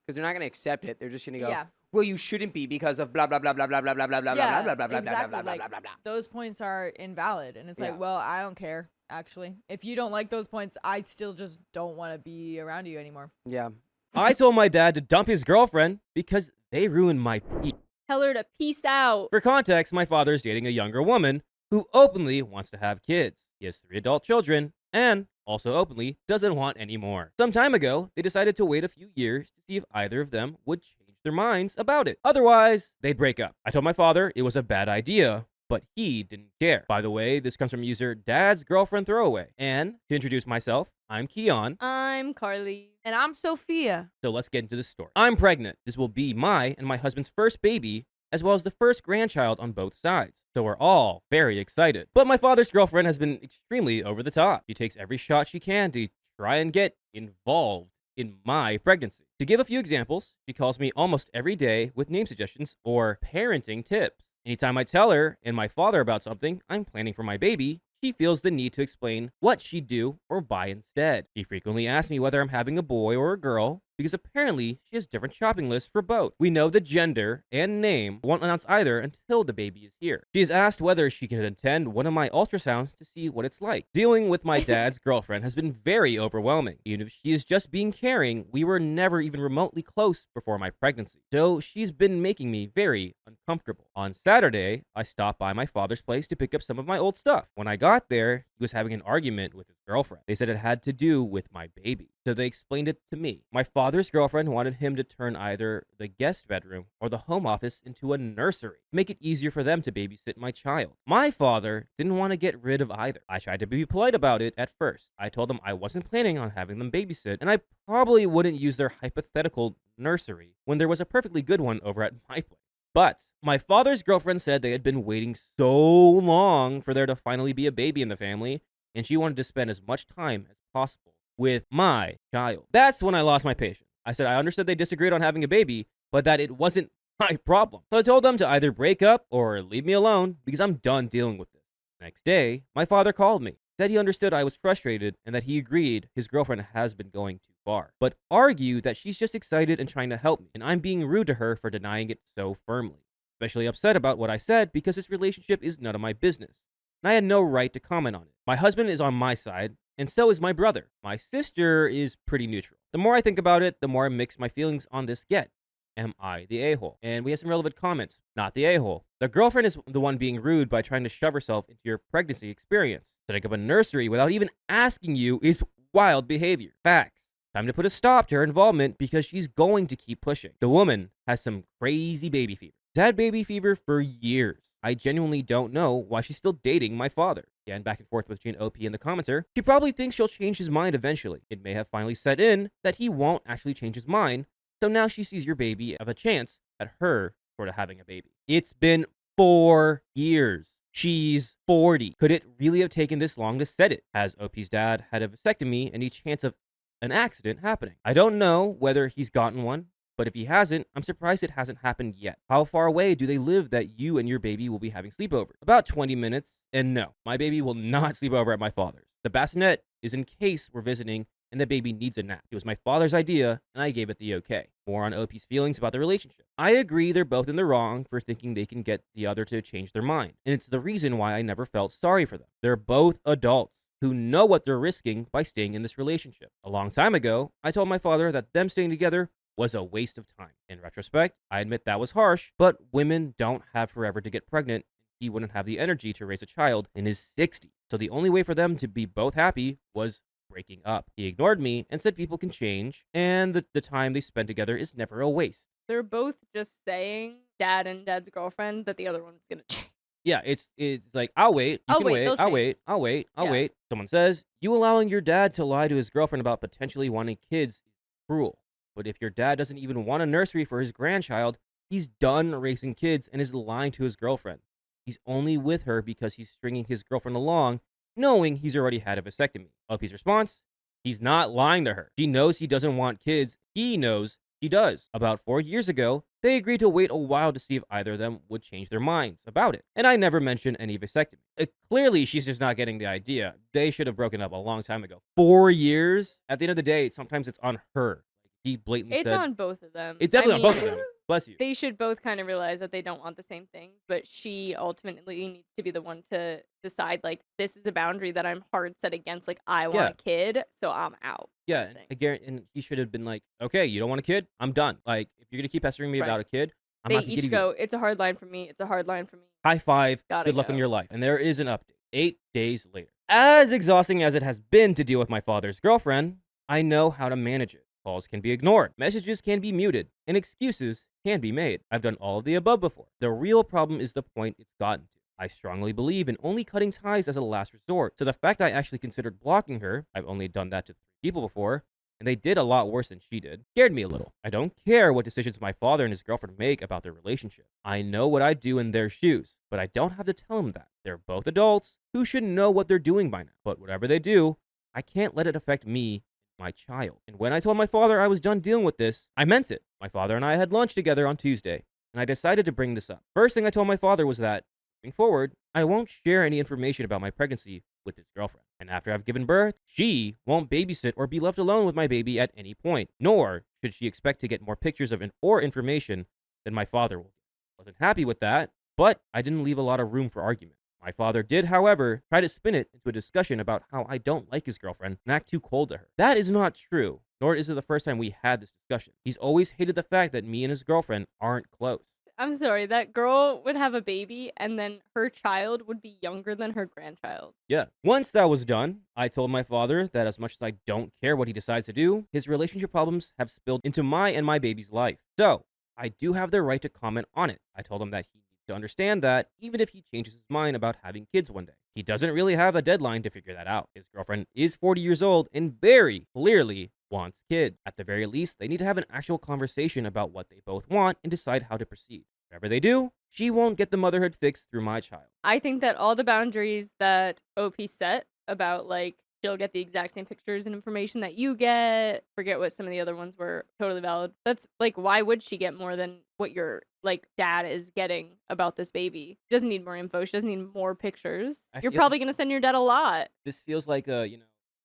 Because they're not going to accept it. They're just going to go, Yeah. well, you shouldn't be because of blah, blah, blah, blah, blah, blah, blah, blah, blah, Yeah, blah, blah, blah, blah, exactly. blah, blah, Like, blah, blah, blah. those points are invalid. And it's Yeah. like, well, I don't care, actually. If you don't like those points, I still just don't want to be around you anymore. Yeah. I told my dad to dump his girlfriend because they ruined my peace. Tell her to peace out. For context, my father is dating a younger woman who openly wants to have kids. He has 3 adult children and also openly doesn't want any more. Some time ago, they decided to wait a few years to see if either of them would change their minds about it. Otherwise, they'd break up. I told my father it was a bad idea, but he didn't care. By the way, this comes from user Dad's Girlfriend Throwaway. And to introduce myself, I'm Keon. I'm Carly. And I'm Sophia. So let's get into the story. I'm pregnant. This will be my and my husband's first baby, as well as the first grandchild on both sides. So we're all very excited. But my father's girlfriend has been extremely over the top. She takes every shot she can to try and get involved in my pregnancy. To give a few examples, she calls me almost every day with name suggestions or parenting tips. Anytime I tell her and my father about something I'm planning for my baby, she feels the need to explain what she'd do or buy instead. She frequently asks me whether I'm having a boy or a girl, because apparently she has different shopping lists for both. We know the gender and name, but won't announce either until the baby is here. She has asked whether she can attend one of my ultrasounds to see what it's like. Dealing with my dad's girlfriend has been very overwhelming. Even if she is just being caring, we were never even remotely close before my pregnancy. So she's been making me very uncomfortable. On Saturday, I stopped by my father's place to pick up some of my old stuff. When I got there, he was having an argument with his girlfriend. They said it had to do with my baby. So they explained it to me. My father's girlfriend wanted him to turn either the guest bedroom or the home office into a nursery, to make it easier for them to babysit my child. My father didn't want to get rid of either. I tried to be polite about it at first. I told them I wasn't planning on having them babysit, and I probably wouldn't use their hypothetical nursery when there was a perfectly good one over at my place. But my father's girlfriend said they had been waiting so long for there to finally be a baby in the family, and she wanted to spend as much time as possible with my child. That's when I lost my patience. I said I understood they disagreed on having a baby, but that it wasn't my problem. So I told them to either break up or leave me alone because I'm done dealing with this. Next day, my father called me, said he understood I was frustrated and that he agreed his girlfriend has been going too far, but argued that she's just excited and trying to help me, and I'm being rude to her for denying it so firmly. Especially upset about what I said because this relationship is none of my business, and I had no right to comment on it. My husband is on my side, and so is my brother. My sister is pretty neutral. The more I think about it, the more mixed my feelings on this get. Am I the a-hole? And we have some relevant comments. Not the a-hole. The girlfriend is the one being rude by trying to shove herself into your pregnancy experience. Setting up a nursery without even asking you is wild behavior. Facts. Time to put a stop to her involvement because she's going to keep pushing. The woman has some crazy baby fever. She's had baby fever for years. I genuinely don't know why she's still dating my father. Again, back and forth with Gene OP in the commenter. She probably thinks she'll change his mind eventually. It may have finally set in that he won't actually change his mind, so now she sees your baby have a chance at her sort of having a baby. It's been 4 years. She's 40. Could it really have taken this long to set it? Has OP's dad had a vasectomy? Any chance of an accident happening? I don't know whether he's gotten one, but if he hasn't, I'm surprised it hasn't happened yet. How far away do they live that you and your baby will be having sleepovers? About 20 minutes, and no, my baby will not sleep over at my father's. The bassinet is in case we're visiting and the baby needs a nap. It was my father's idea, and I gave it the okay. More on OP's feelings about the relationship. I agree they're both in the wrong for thinking they can get the other to change their mind, and it's the reason why I never felt sorry for them. They're both adults who know what they're risking by staying in this relationship. A long time ago, I told my father that them staying together was a waste of time. In retrospect, I admit that was harsh, but women don't have forever to get pregnant. He wouldn't have the energy to raise a child in his 60s. So the only way for them to be both happy was breaking up. He ignored me and said people can change, and the time they spend together is never a waste. They're both just saying, dad and dad's girlfriend, that the other one's gonna change. Yeah, it's like, I'll wait. You can wait. I'll wait. Someone says, you allowing your dad to lie to his girlfriend about potentially wanting kids is cruel. But if your dad doesn't even want a nursery for his grandchild, he's done raising kids and is lying to his girlfriend. He's only with her because he's stringing his girlfriend along, knowing he's already had a vasectomy. OP's response? He's not lying to her. She knows he doesn't want kids. He knows he does. About 4 years ago, they agreed to wait a while to see if either of them would change their minds about it. And I never mentioned any vasectomy. Clearly, she's just not getting the idea. They should have broken up a long time ago. 4 years? At the end of the day, sometimes it's on her. He blatantly It's said... on both of them. It's definitely on both of them. Bless you. They should both kind of realize that they don't want the same things, but she ultimately needs to be the one to decide, like, this is a boundary that I'm hard set against. Like, I want a kid, so I'm out. Yeah, and he should have been like, okay, you don't want a kid? I'm done. Like, if you're going to keep pestering me about a kid, I'm not They each go, it's a hard line for me. It's a hard line for me. High five. Gotta Good luck go. in your life. And there is an update. 8 days later. As exhausting as it has been to deal with my father's girlfriend, I know how to manage it. Calls can be ignored, messages can be muted, and excuses can be made. I've done all of the above before. The real problem is the point it's gotten to. I strongly believe in only cutting ties as a last resort, so the fact I actually considered blocking her, I've only done that to 3 people before, and they did a lot worse than she did, scared me a little. I don't care what decisions my father and his girlfriend make about their relationship. I know what I'd do in their shoes, but I don't have to tell them that. They're both adults who should know what they're doing by now. But whatever they do, I can't let it affect me, my child. And when I told my father I was done dealing with this, I meant it. My father and I had lunch together on Tuesday, and I decided to bring this up. First thing I told my father was that, moving forward, I won't share any information about my pregnancy with his girlfriend. And after I've given birth, she won't babysit or be left alone with my baby at any point, nor should she expect to get more pictures of or information than my father will. Wasn't happy with that, but I didn't leave a lot of room for argument. My father did, however, try to spin it into a discussion about how I don't like his girlfriend and act too cold to her. That is not true, nor is it the first time we had this discussion. He's always hated the fact that me and his girlfriend aren't close. I'm sorry, that girl would have a baby, and then her child would be younger than her grandchild. Yeah. Once that was done, I told my father that as much as I don't care what he decides to do, his relationship problems have spilled into my and my baby's life. So, I do have the right to comment on it. I told him that he to understand that even if he changes his mind about having kids one day, he doesn't really have a deadline to figure that out. His girlfriend is 40 years old and very clearly wants kids. At the very least, they need to have an actual conversation about what they both want and decide how to proceed. Whatever they do, she won't get the motherhood fix through my child. I think that all the boundaries that OP set about, like, she'll get the exact same pictures and information that you get, forget what some of the other ones were, totally valid. That's, like, why would she get more than what your, like, dad is getting about this baby? She doesn't need more info. She doesn't need more pictures. You're probably going to send your dad a lot. This feels like, the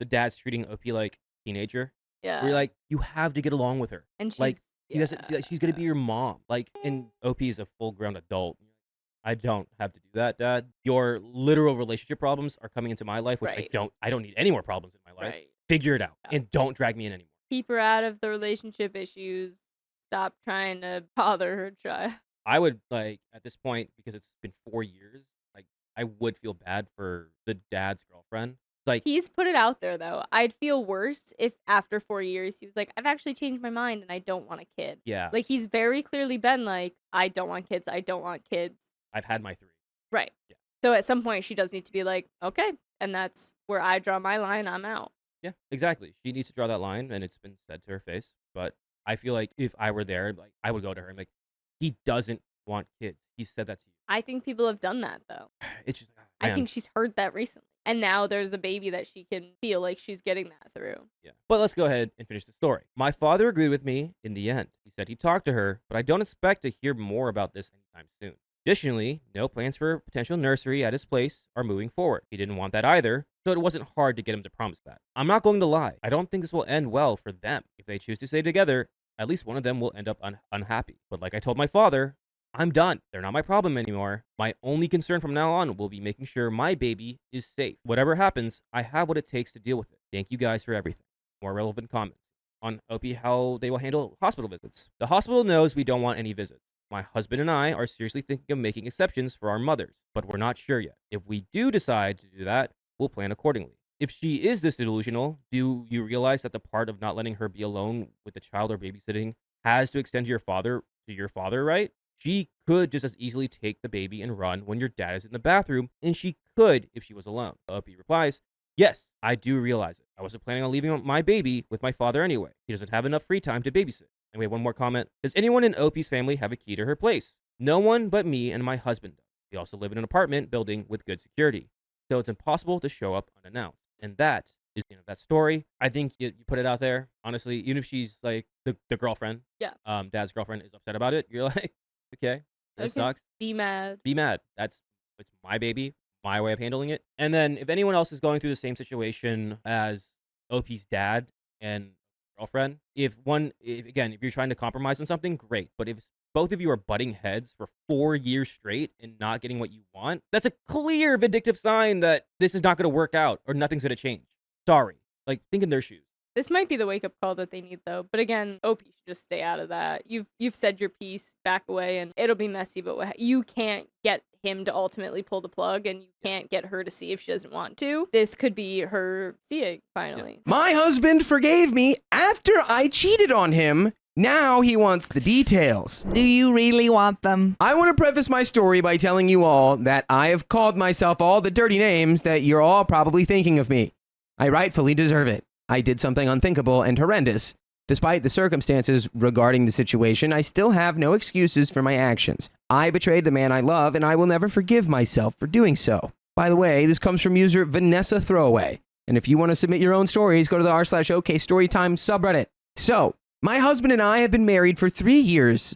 dad's treating OP like a teenager. Yeah. Where you're like, you have to get along with her. And she's, like, she's going to be your mom. Like, and OP is a full-grown adult. I don't have to do that, Dad. Your literal relationship problems are coming into my life, which I don't need any more problems in my life. Figure it out and don't drag me in anymore. Keep her out of the relationship issues. Stop trying to bother her child. I would, like, at this point, because it's been 4 years, like, I would feel bad for the dad's girlfriend. Like, he's put it out there, though. I'd feel worse if after 4 years he was like, I've actually changed my mind and I don't want a kid. Yeah. Like, he's very clearly been like, I don't want kids. I don't want kids. I've had my 3. Right. Yeah. So at some point she does need to be like, okay. And that's where I draw my line. I'm out. Yeah, exactly. She needs to draw that line, and it's been said to her face. But I feel like if I were there, like, I would go to her and like, he doesn't want kids. He said that to you. I think people have done that, though. It's just, I think she's heard that recently. And now there's a baby that she can feel like she's getting that through. Yeah. But let's go ahead and finish the story. My father agreed with me in the end. He said he talked to her, but I don't expect to hear more about this anytime soon. Additionally, no plans for a potential nursery at his place are moving forward. He didn't want that either, so it wasn't hard to get him to promise that. I'm not going to lie. I don't think this will end well for them. If they choose to stay together, at least one of them will end up unhappy. But like I told my father, I'm done. They're not my problem anymore. My only concern from now on will be making sure my baby is safe. Whatever happens, I have what it takes to deal with it. Thank you guys for everything. More relevant comments on OP how they will handle hospital visits. The hospital knows we don't want any visits. My husband and I are seriously thinking of making exceptions for our mothers, but we're not sure yet. If we do decide to do that, we'll plan accordingly. If she is this delusional, do you realize that the part of not letting her be alone with the child or babysitting has to extend to your father, right? She could just as easily take the baby and run when your dad is in the bathroom, and she could if she was alone. OP replies, yes, I do realize it. I wasn't planning on leaving my baby with my father anyway. He doesn't have enough free time to babysit. And we have one more comment. Does anyone in OP's family have a key to her place? No one but me and my husband does. We also live in an apartment building with good security, so it's impossible to show up unannounced. And that is the end of that story. I think you put it out there. Honestly, even if she's like the girlfriend, dad's girlfriend is upset about it, you're like, okay, this sucks. Be mad. Be mad. It's my baby, my way of handling it. And then if anyone else is going through the same situation as OP's dad and girlfriend, if you're trying to compromise on something, great. But if both of you are butting heads for 4 years straight and not getting what you want, that's a clear vindictive sign that this is not going to work out or nothing's going to change. Sorry. Like, think in their shoes. This might be the wake-up call that they need, though. But again, OP should just stay out of that. You've said your piece, back away, and it'll be messy, but you can't get him to ultimately pull the plug, and you can't get her to see if she doesn't want to. This could be her seeing, finally. My husband forgave me after I cheated on him. Now he wants the details. Do you really want them? I want to preface my story by telling you all that I have called myself all the dirty names that you're all probably thinking of me. I rightfully deserve it. I did something unthinkable and horrendous. Despite the circumstances regarding the situation, I still have no excuses for my actions. I betrayed the man I love, and I will never forgive myself for doing so. By the way, this comes from user Vanessa Throwaway. And if you want to submit your own stories, go to the r/OK Storytime subreddit. So, my husband and I have been married for 3 years,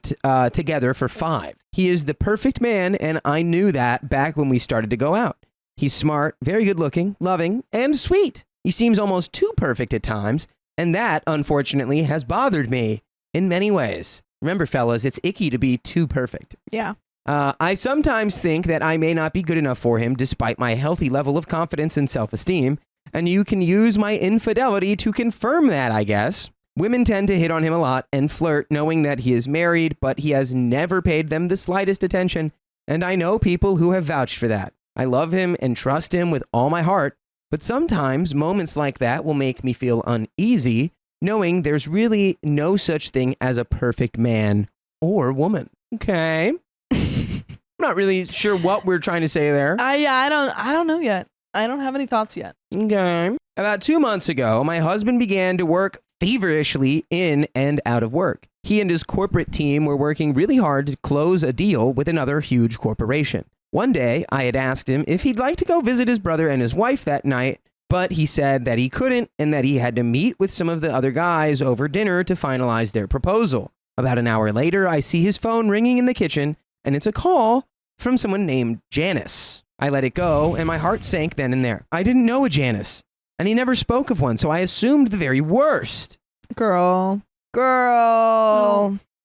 together for 5. He is the perfect man, and I knew that back when we started to go out. He's smart, very good looking, loving, and sweet. He seems almost too perfect at times, and that, unfortunately, has bothered me in many ways. Remember, fellas, it's icky to be too perfect. Yeah. I sometimes think that I may not be good enough for him despite my healthy level of confidence and self-esteem, and you can use my infidelity to confirm that, I guess. Women tend to hit on him a lot and flirt knowing that he is married, but he has never paid them the slightest attention, and I know people who have vouched for that. I love him and trust him with all my heart, but sometimes moments like that will make me feel uneasy, knowing there's really no such thing as a perfect man or woman. Okay. I'm not really sure what we're trying to say there. I don't know yet. I don't have any thoughts yet. Okay. About 2 months ago, my husband began to work feverishly in and out of work. He and his corporate team were working really hard to close a deal with another huge corporation. One day, I had asked him if he'd like to go visit his brother and his wife that night, but he said that he couldn't and that he had to meet with some of the other guys over dinner to finalize their proposal. About an hour later, I see his phone ringing in the kitchen, and it's a call from someone named Janice. I let it go, and my heart sank then and there. I didn't know a Janice, and he never spoke of one, so I assumed the very worst. Girl.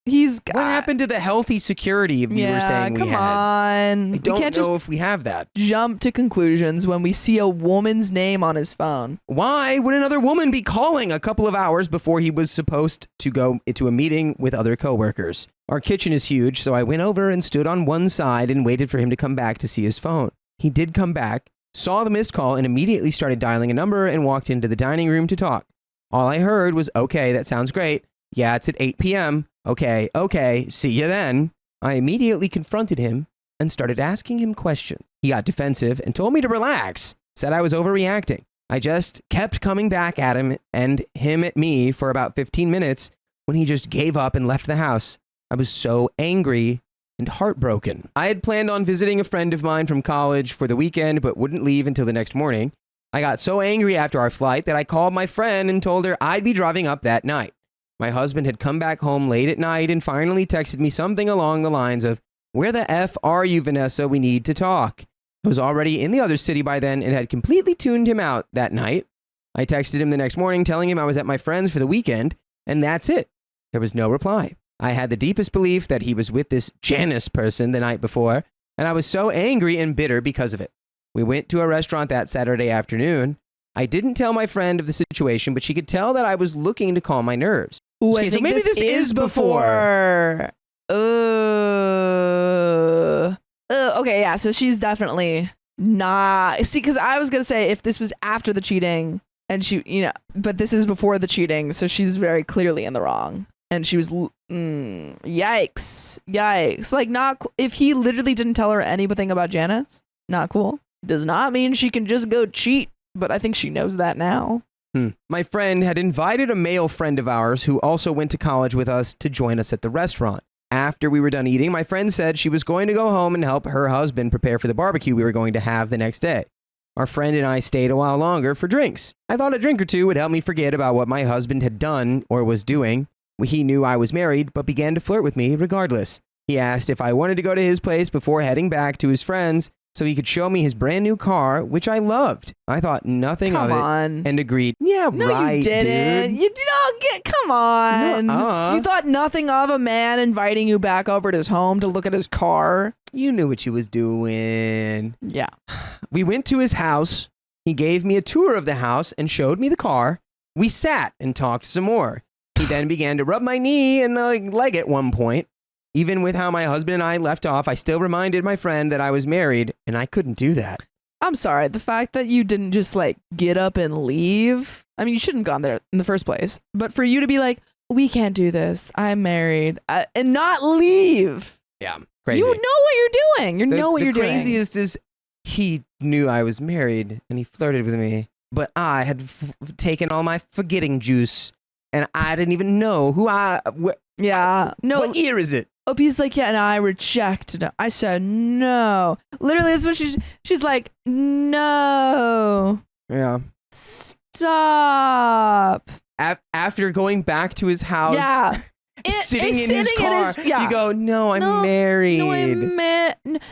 He's got... What happened to the healthy security you were saying we had? Come on. I don't know if we have that. Jump to conclusions when we see a woman's name on his phone. Why would another woman be calling a couple of hours before he was supposed to go into a meeting with other coworkers? Our kitchen is huge, so I went over and stood on one side and waited for him to come back to see his phone. He did come back, saw the missed call, and immediately started dialing a number and walked into the dining room to talk. All I heard was, okay, that sounds great. Yeah, it's at 8 p.m. Okay, see you then. I immediately confronted him and started asking him questions. He got defensive and told me to relax, said I was overreacting. I just kept coming back at him and him at me for about 15 minutes when he just gave up and left the house. I was so angry and heartbroken. I had planned on visiting a friend of mine from college for the weekend, but wouldn't leave until the next morning. I got so angry after our flight that I called my friend and told her I'd be driving up that night. My husband had come back home late at night and finally texted me something along the lines of, "Where the F are you, Vanessa? We need to talk." I was already in the other city by then and had completely tuned him out that night. I texted him the next morning telling him I was at my friend's for the weekend, and that's it. There was no reply. I had the deepest belief that he was with this Janice person the night before, and I was so angry and bitter because of it. We went to a restaurant that Saturday afternoon. I didn't tell my friend of the situation, but she could tell that I was looking to calm my nerves. Ooh, Okay, I so think maybe this is before. Okay, yeah. So she's definitely not. See, because I was gonna say if this was after the cheating, and she, but this is before the cheating, so she's very clearly in the wrong. And she was, yikes. Like, if he literally didn't tell her anything about Janice, not cool. Does not mean she can just go cheat, but I think she knows that now. My friend had invited a male friend of ours who also went to college with us to join us at the restaurant. After we were done eating, my friend said she was going to go home and help her husband prepare for the barbecue we were going to have the next day. Our friend and I stayed a while longer for drinks. I thought a drink or two would help me forget about what my husband had done or was doing. He knew I was married, but began to flirt with me regardless. He asked if I wanted to go to his place before heading back to his friends so he could show me his brand new car, which I loved. I thought nothing of it and agreed, yeah, No, right, you didn't. dude. You did not get. Come on. Nuh-uh. You thought nothing of a man inviting you back over to his home to look at his car. You knew what you was doing. Yeah. We went to his house. He gave me a tour of the house and showed me the car. We sat and talked some more. He then began to rub my knee and leg at one point. Even with how my husband and I left off, I still reminded my friend that I was married, and I couldn't do that. I'm sorry. The fact that you didn't just get up and leave. I mean, you shouldn't have gone there in the first place. But for you to be like, we can't do this. I'm married, and not leave. Yeah, crazy. You know what you're doing. You know what you're doing. The craziest is he knew I was married, and he flirted with me. But I had taken all my forgetting juice. And I didn't even know who Yeah. No. What year is it? OP's like, yeah, and I rejected it. I said, no. Literally, that's what she's like, no. Yeah. Stop. After going back to his house. Yeah. Sitting in his car. You go, no, I'm married.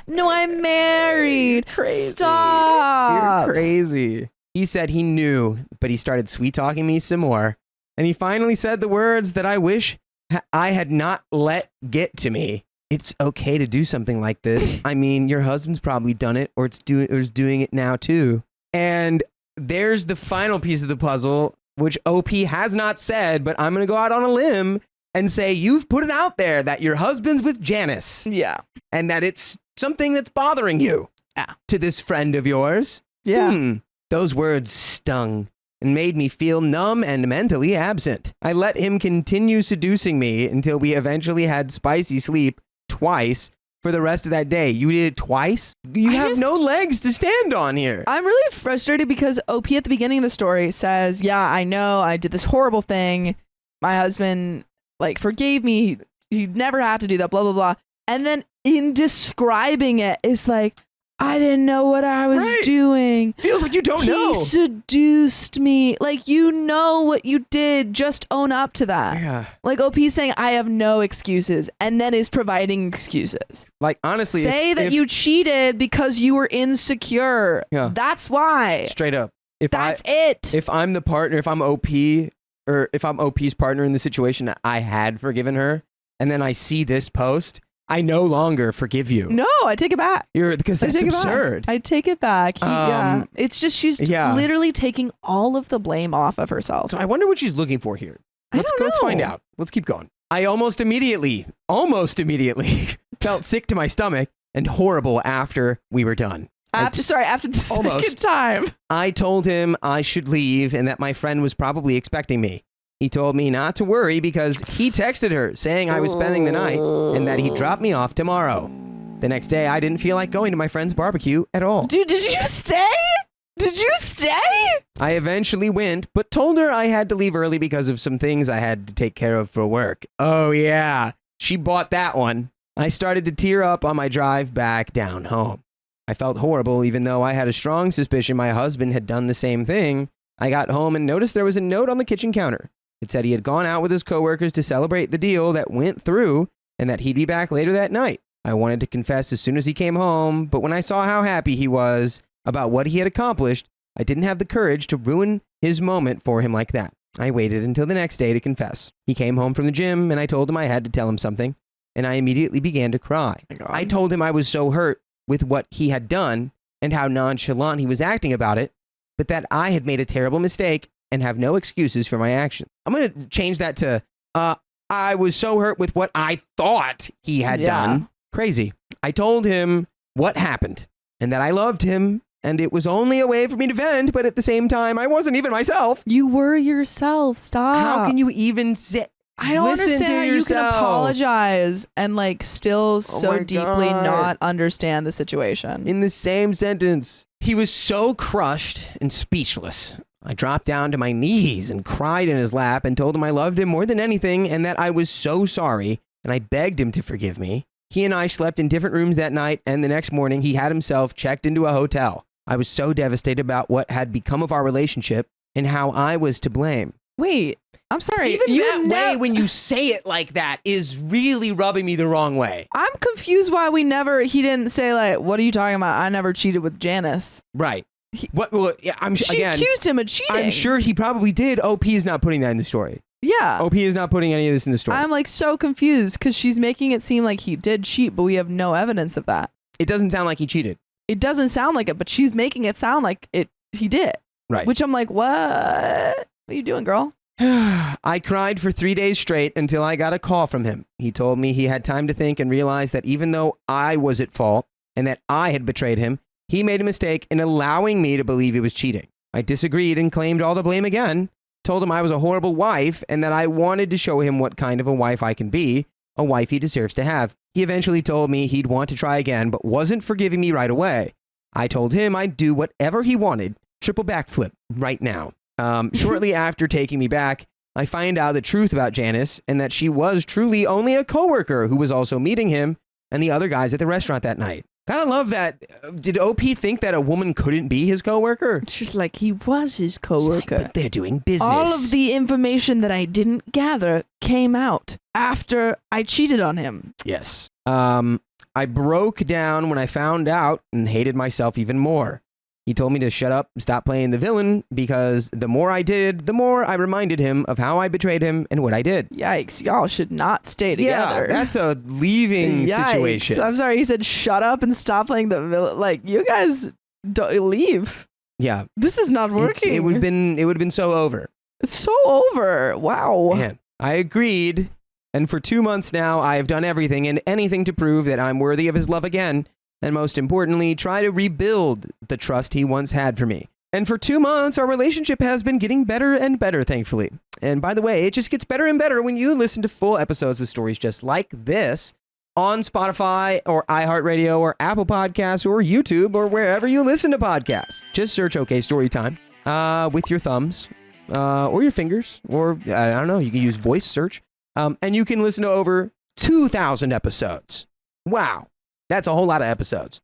No, I'm married. Crazy. Stop. You're crazy. He said he knew, but he started sweet talking me some more. And he finally said the words that I wish I had not let get to me. It's okay to do something like this. I mean, your husband's probably done it or is doing it now too. And there's the final piece of the puzzle, which OP has not said, but I'm going to go out on a limb and say you've put it out there that your husband's with Janice. Yeah. And that it's something that's bothering you. Yeah. To this friend of yours. Yeah. Those words stung and made me feel numb and mentally absent. I let him continue seducing me until we eventually had spicy sleep twice for the rest of that day. You did it twice? You have no legs to stand on here. I'm really frustrated because OP at the beginning of the story says, yeah, I know I did this horrible thing. My husband forgave me. He never had to do that, blah, blah, blah. And then in describing it, it's like, I didn't know what I was doing. Feels like you don't know. He seduced me. You know what you did. Just own up to that. Yeah. OP's saying, I have no excuses, and then is providing excuses. Honestly. Say that you cheated because you were insecure. Yeah. That's why. Straight up. That's it. If I'm the partner, if I'm OP, or if I'm OP's partner in the situation, I had forgiven her, and then I see this post, I no longer forgive you. No, I take it back. Because that's absurd. I take it back. Yeah. It's just she's literally taking all of the blame off of herself. So I wonder what she's looking for here. Let's find out. Let's keep going. I almost immediately felt sick to my stomach and horrible after we were done. After the second time. I told him I should leave and that my friend was probably expecting me. He told me not to worry because he texted her saying I was spending the night and that he'd drop me off tomorrow. The next day, I didn't feel like going to my friend's barbecue at all. Dude, did you stay? Did you stay? I eventually went, but told her I had to leave early because of some things I had to take care of for work. Oh yeah, she bought that one. I started to tear up on my drive back down home. I felt horrible even though I had a strong suspicion my husband had done the same thing. I got home and noticed there was a note on the kitchen counter. It said he had gone out with his coworkers to celebrate the deal that went through and that he'd be back later that night. I wanted to confess as soon as he came home, but when I saw how happy he was about what he had accomplished, I didn't have the courage to ruin his moment for him like that. I waited until the next day to confess. He came home from the gym, and I told him I had to tell him something, and I immediately began to cry. I told him I was so hurt with what he had done and how nonchalant he was acting about it, but that I had made a terrible mistake and have no excuses for my actions. I'm going to change that to, I was so hurt with what I thought he had done. Crazy. I told him what happened and that I loved him, and it was only a way for me to vent, but at the same time, I wasn't even myself. You were yourself. Stop. How can you even say... I don't understand how you can apologize and like still so deeply not understand the situation. In the same sentence, he was so crushed and speechless. I dropped down to my knees and cried in his lap and told him I loved him more than anything and that I was so sorry, and I begged him to forgive me. He and I slept in different rooms that night, and the next morning he had himself checked into a hotel. I was so devastated about what had become of our relationship and how I was to blame. Wait, I'm sorry. Even that way, when you say it like that, is really rubbing me the wrong way. I'm confused why he didn't say like, what are you talking about? I never cheated with Janice. Right. She accused him of cheating. I'm sure he probably did. OP is not putting that in the story. Yeah. OP is not putting any of this in the story. I'm like so confused because she's making it seem like he did cheat, but we have no evidence of that. It doesn't sound like he cheated. It doesn't sound like it, but she's making it sound like he did. Right. Which I'm like, what are you doing, girl? I cried for 3 days straight until I got a call from him. He told me he had time to think and realized that even though I was at fault and that I had betrayed him, he made a mistake in allowing me to believe he was cheating. I disagreed and claimed all the blame again, told him I was a horrible wife and that I wanted to show him what kind of a wife I can be, a wife he deserves to have. He eventually told me he'd want to try again, but wasn't forgiving me right away. I told him I'd do whatever he wanted, triple backflip right now. Shortly after taking me back, I find out the truth about Janice and that she was truly only a coworker who was also meeting him and the other guys at the restaurant that night. Kind of love that. Did OP think that a woman couldn't be his coworker? She's like, he was his coworker. But they're doing business. All of the information that I didn't gather came out after I cheated on him. Yes. I broke down when I found out and hated myself even more. He told me to shut up and stop playing the villain because the more I did, the more I reminded him of how I betrayed him and what I did. Yikes, y'all should not stay together. Yeah, that's a leaving situation. I'm sorry, he said shut up and stop playing the villain. Like, you guys don't leave. Yeah. This is not working. It would have been so over. It's so over. Wow. Man, I agreed. And for 2 months now, I have done everything and anything to prove that I'm worthy of his love again. And most importantly, try to rebuild the trust he once had for me. And for 2 months, our relationship has been getting better and better, thankfully. And by the way, it just gets better and better when you listen to full episodes with stories just like this on Spotify or iHeartRadio or Apple Podcasts or YouTube or wherever you listen to podcasts. Just search OK Storytime with your thumbs or your fingers, or I don't know, you can use voice search. And you can listen to over 2,000 episodes. Wow. That's a whole lot of episodes.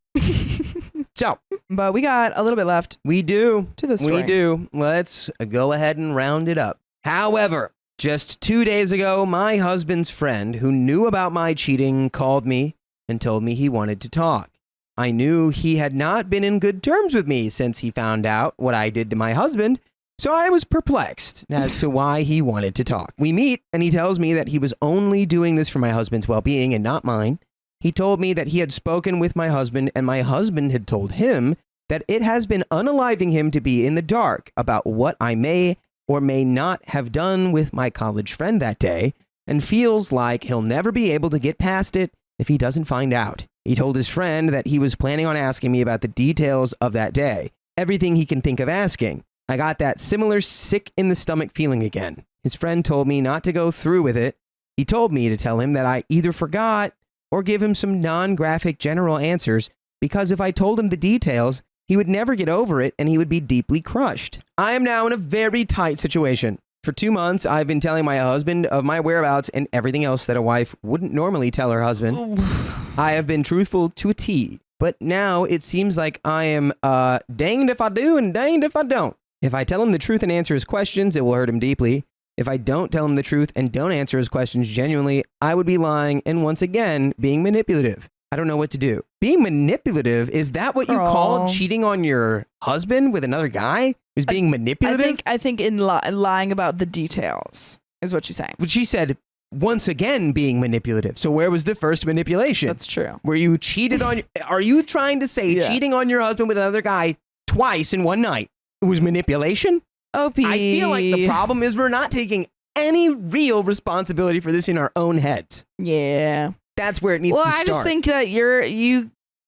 So, but we got a little bit left. We do. To the story. We do. Let's go ahead and round it up. However, just 2 days ago, my husband's friend who knew about my cheating called me and told me he wanted to talk. I knew he had not been in good terms with me since he found out what I did to my husband, so I was perplexed as to why he wanted to talk. We meet, and he tells me that he was only doing this for my husband's well-being and not mine. He told me that he had spoken with my husband, and my husband had told him that it has been unaliving him to be in the dark about what I may or may not have done with my college friend that day, and feels like he'll never be able to get past it if he doesn't find out. He told his friend that he was planning on asking me about the details of that day, everything he can think of asking. I got that similar sick in the stomach feeling again. His friend told me not to go through with it. He told me to tell him that I either forgot or give him some non-graphic general answers, because if I told him the details, he would never get over it and he would be deeply crushed. I am now in a very tight situation. For 2 months, I've been telling my husband of my whereabouts and everything else that a wife wouldn't normally tell her husband. I have been truthful to a T, but now it seems like I am danged if I do and danged if I don't. If I tell him the truth and answer his questions, it will hurt him deeply. If I don't tell him the truth and don't answer his questions genuinely, I would be lying and once again being manipulative. I don't know what to do. Being manipulative, is that what you call Oh. cheating on your husband with another guy who's being manipulative? I think in lying about the details is what she's saying. But she said, once again, being manipulative. So where was the first manipulation? That's true. Where you cheated on... Are you trying to say Yeah. cheating on your husband with another guy twice in one night was manipulation? OP. I feel like the problem is we're not taking any real responsibility for this in our own heads. Yeah. That's where it needs Well, to I start. just think that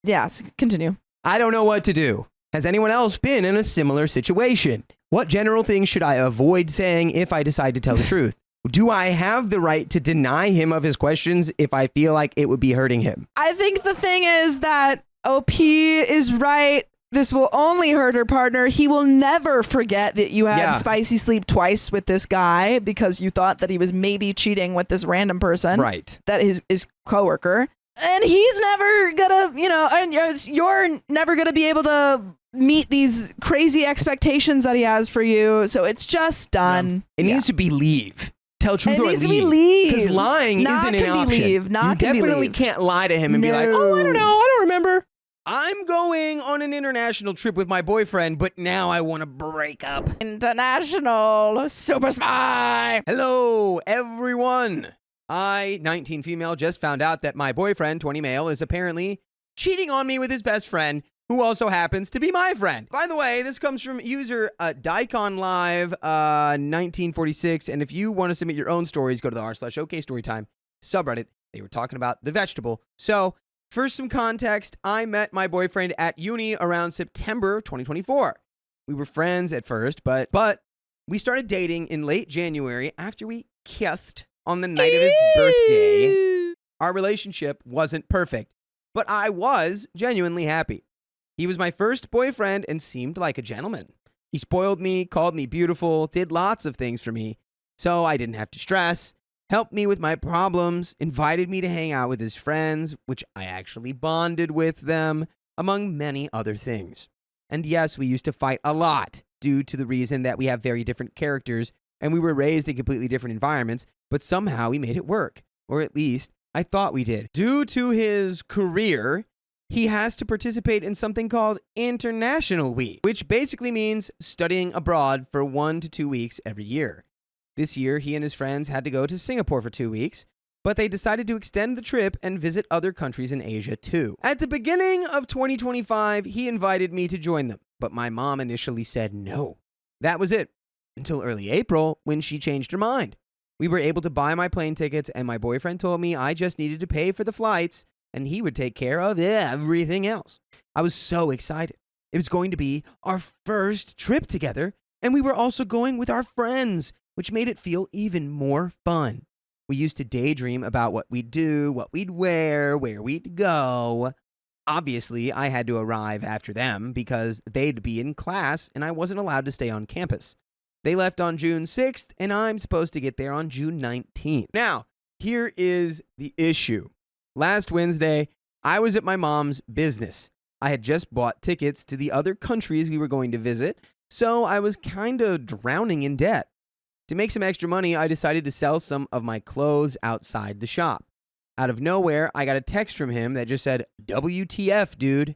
yes, continue. I don't know what to do. Has anyone else been in a similar situation? What general things should I avoid saying if I decide to tell the truth? Do I have the right to deny him of his questions if I feel like it would be hurting him? I think the thing is that OP is right. This will only hurt her partner. He will never forget that you had spicy sleep twice with this guy because you thought that he was maybe cheating with this random person. Right. That is his coworker. And he's never gonna, and you're never gonna be able to meet these crazy expectations that he has for you. So it's just done. It needs to be leave. Tell truth It or needs to be leave. leave. Because lying Not isn't an can be option. leave. Not you can be definitely leave. can't lie to him and be like, oh, I don't No. know. I don't remember. I'm going on an international trip with my boyfriend, but now I want to break up. International super spy. Hello, everyone. I, 19 female, just found out that my boyfriend, 20 male, is apparently cheating on me with his best friend, who also happens to be my friend. By the way, this comes from user DiconLive 1946, and if you want to submit your own stories, go to the r/OKStorytime subreddit. They were talking about the vegetable. So, for some context, I met my boyfriend at uni around September 2024. We were friends at first, but we started dating in late January after we kissed on the night of his birthday. Our relationship wasn't perfect, but I was genuinely happy. He was my first boyfriend and seemed like a gentleman. He spoiled me, called me beautiful, did lots of things for me, so I didn't have to stress, helped me with my problems, invited me to hang out with his friends, which I actually bonded with them, among many other things. And yes, we used to fight a lot due to the reason that we have very different characters and we were raised in completely different environments, but somehow we made it work. Or at least, I thought we did. Due to his career, he has to participate in something called International Week, which basically means studying abroad for 1 to 2 weeks every year. This year, he and his friends had to go to Singapore for 2 weeks, but they decided to extend the trip and visit other countries in Asia too. At the beginning of 2025, he invited me to join them, but my mom initially said no. That was it, until early April when she changed her mind. We were able to buy my plane tickets, and my boyfriend told me I just needed to pay for the flights and he would take care of everything else. I was so excited. It was going to be our first trip together, and we were also going with our friends, which made it feel even more fun. We used to daydream about what we'd do, what we'd wear, where we'd go. Obviously, I had to arrive after them because they'd be in class and I wasn't allowed to stay on campus. They left on June 6th, and I'm supposed to get there on June 19th. Now, here is the issue. Last Wednesday, I was at my mom's business. I had just bought tickets to the other countries we were going to visit, so I was kind of drowning in debt. To make some extra money, I decided to sell some of my clothes outside the shop. Out of nowhere, I got a text from him that just said, WTF, dude.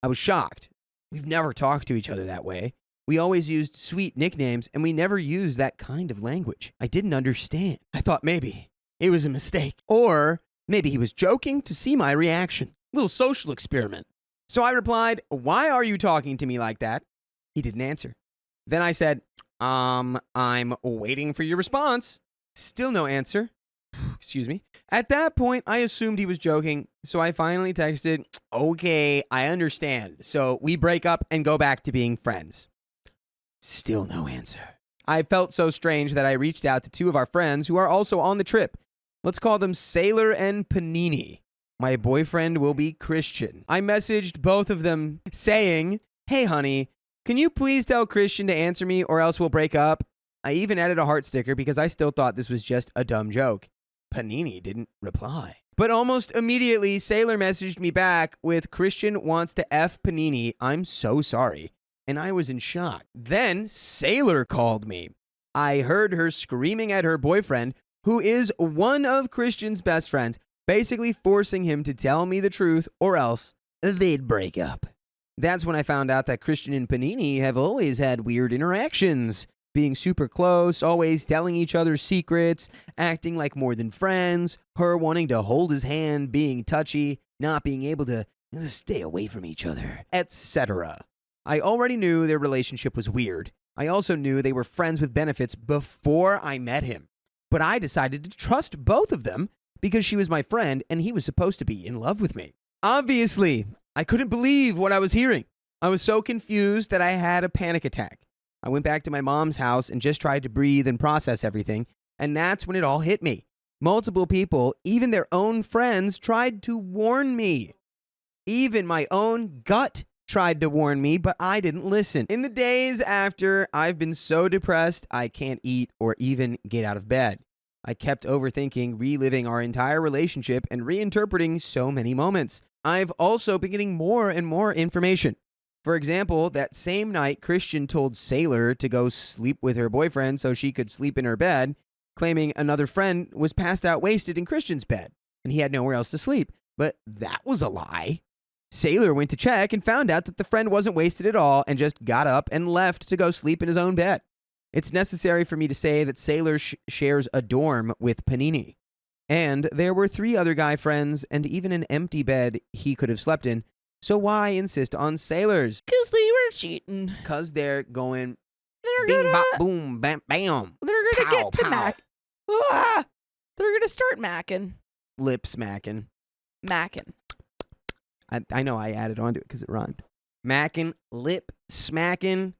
I was shocked. We've never talked to each other that way. We always used sweet nicknames, and we never used that kind of language. I didn't understand. I thought maybe it was a mistake. Or maybe he was joking to see my reaction. Little social experiment. So I replied, why are you talking to me like that? He didn't answer. Then I said, I'm waiting for your response. Still no answer. Excuse me. At that point, I assumed he was joking, so I finally texted, okay, I understand. So we break up and go back to being friends. Still no answer. I felt so strange that I reached out to two of our friends who are also on the trip. Let's call them Sailor and Panini. My boyfriend will be Christian. I messaged both of them saying, hey, honey, can you please tell Christian to answer me or else we'll break up? I even added a heart sticker because I still thought this was just a dumb joke. Panini didn't reply. But almost immediately, Sailor messaged me back with Christian wants to F Panini. I'm so sorry. And I was in shock. Then Sailor called me. I heard her screaming at her boyfriend, who is one of Christian's best friends. basically forcing him to tell me the truth or else they'd break up. That's when I found out that Christian and Panini have always had weird interactions, being super close, always telling each other secrets, acting like more than friends, her wanting to hold his hand, being touchy, not being able to stay away from each other, etc. I already knew their relationship was weird. I also knew they were friends with benefits before I met him. But I decided to trust both of them because she was my friend and he was supposed to be in love with me. Obviously, I couldn't believe what I was hearing. I was so confused that I had a panic attack. I went back to my mom's house and just tried to breathe and process everything, and that's when it all hit me. Multiple people, even their own friends, tried to warn me. Even my own gut tried to warn me, but I didn't listen. In the days after, I've been so depressed I can't eat or even get out of bed. I kept overthinking, reliving our entire relationship, and reinterpreting so many moments. I've also been getting more and more information. For example, that same night, Christian told Sailor to go sleep with her boyfriend so she could sleep in her bed, claiming another friend was passed out wasted in Christian's bed, and he had nowhere else to sleep. But that was a lie. Sailor went to check and found out that the friend wasn't wasted at all and just got up and left to go sleep in his own bed. It's necessary for me to say that Sailor shares a dorm with Panini. And there were 3 other guy friends and even an empty bed he could have slept in. So why insist on Sailor's? Because they were cheating. Because they're going They're bing, gonna, bop, boom, bam, bam. they're gonna Pow, get to pow. Mac. Ah, they're gonna start macking. Lip smacking. Macking. I know I added onto it because it rhymed. Macking, lip smacking,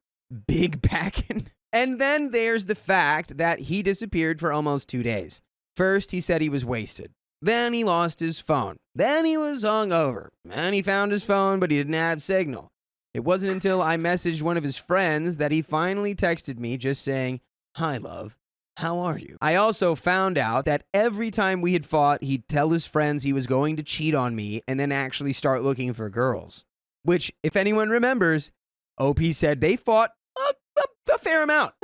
big packing. And then there's the fact that he disappeared for almost 2 days. First, he said he was wasted. Then he lost his phone. Then he was hungover. And he found his phone, but he didn't have signal. It wasn't until I messaged one of his friends that he finally texted me just saying, "Hi, love. How are you?" I also found out that every time we had fought, he'd tell his friends he was going to cheat on me and then actually start looking for girls. Which, if anyone remembers, OP said they fought a fair amount.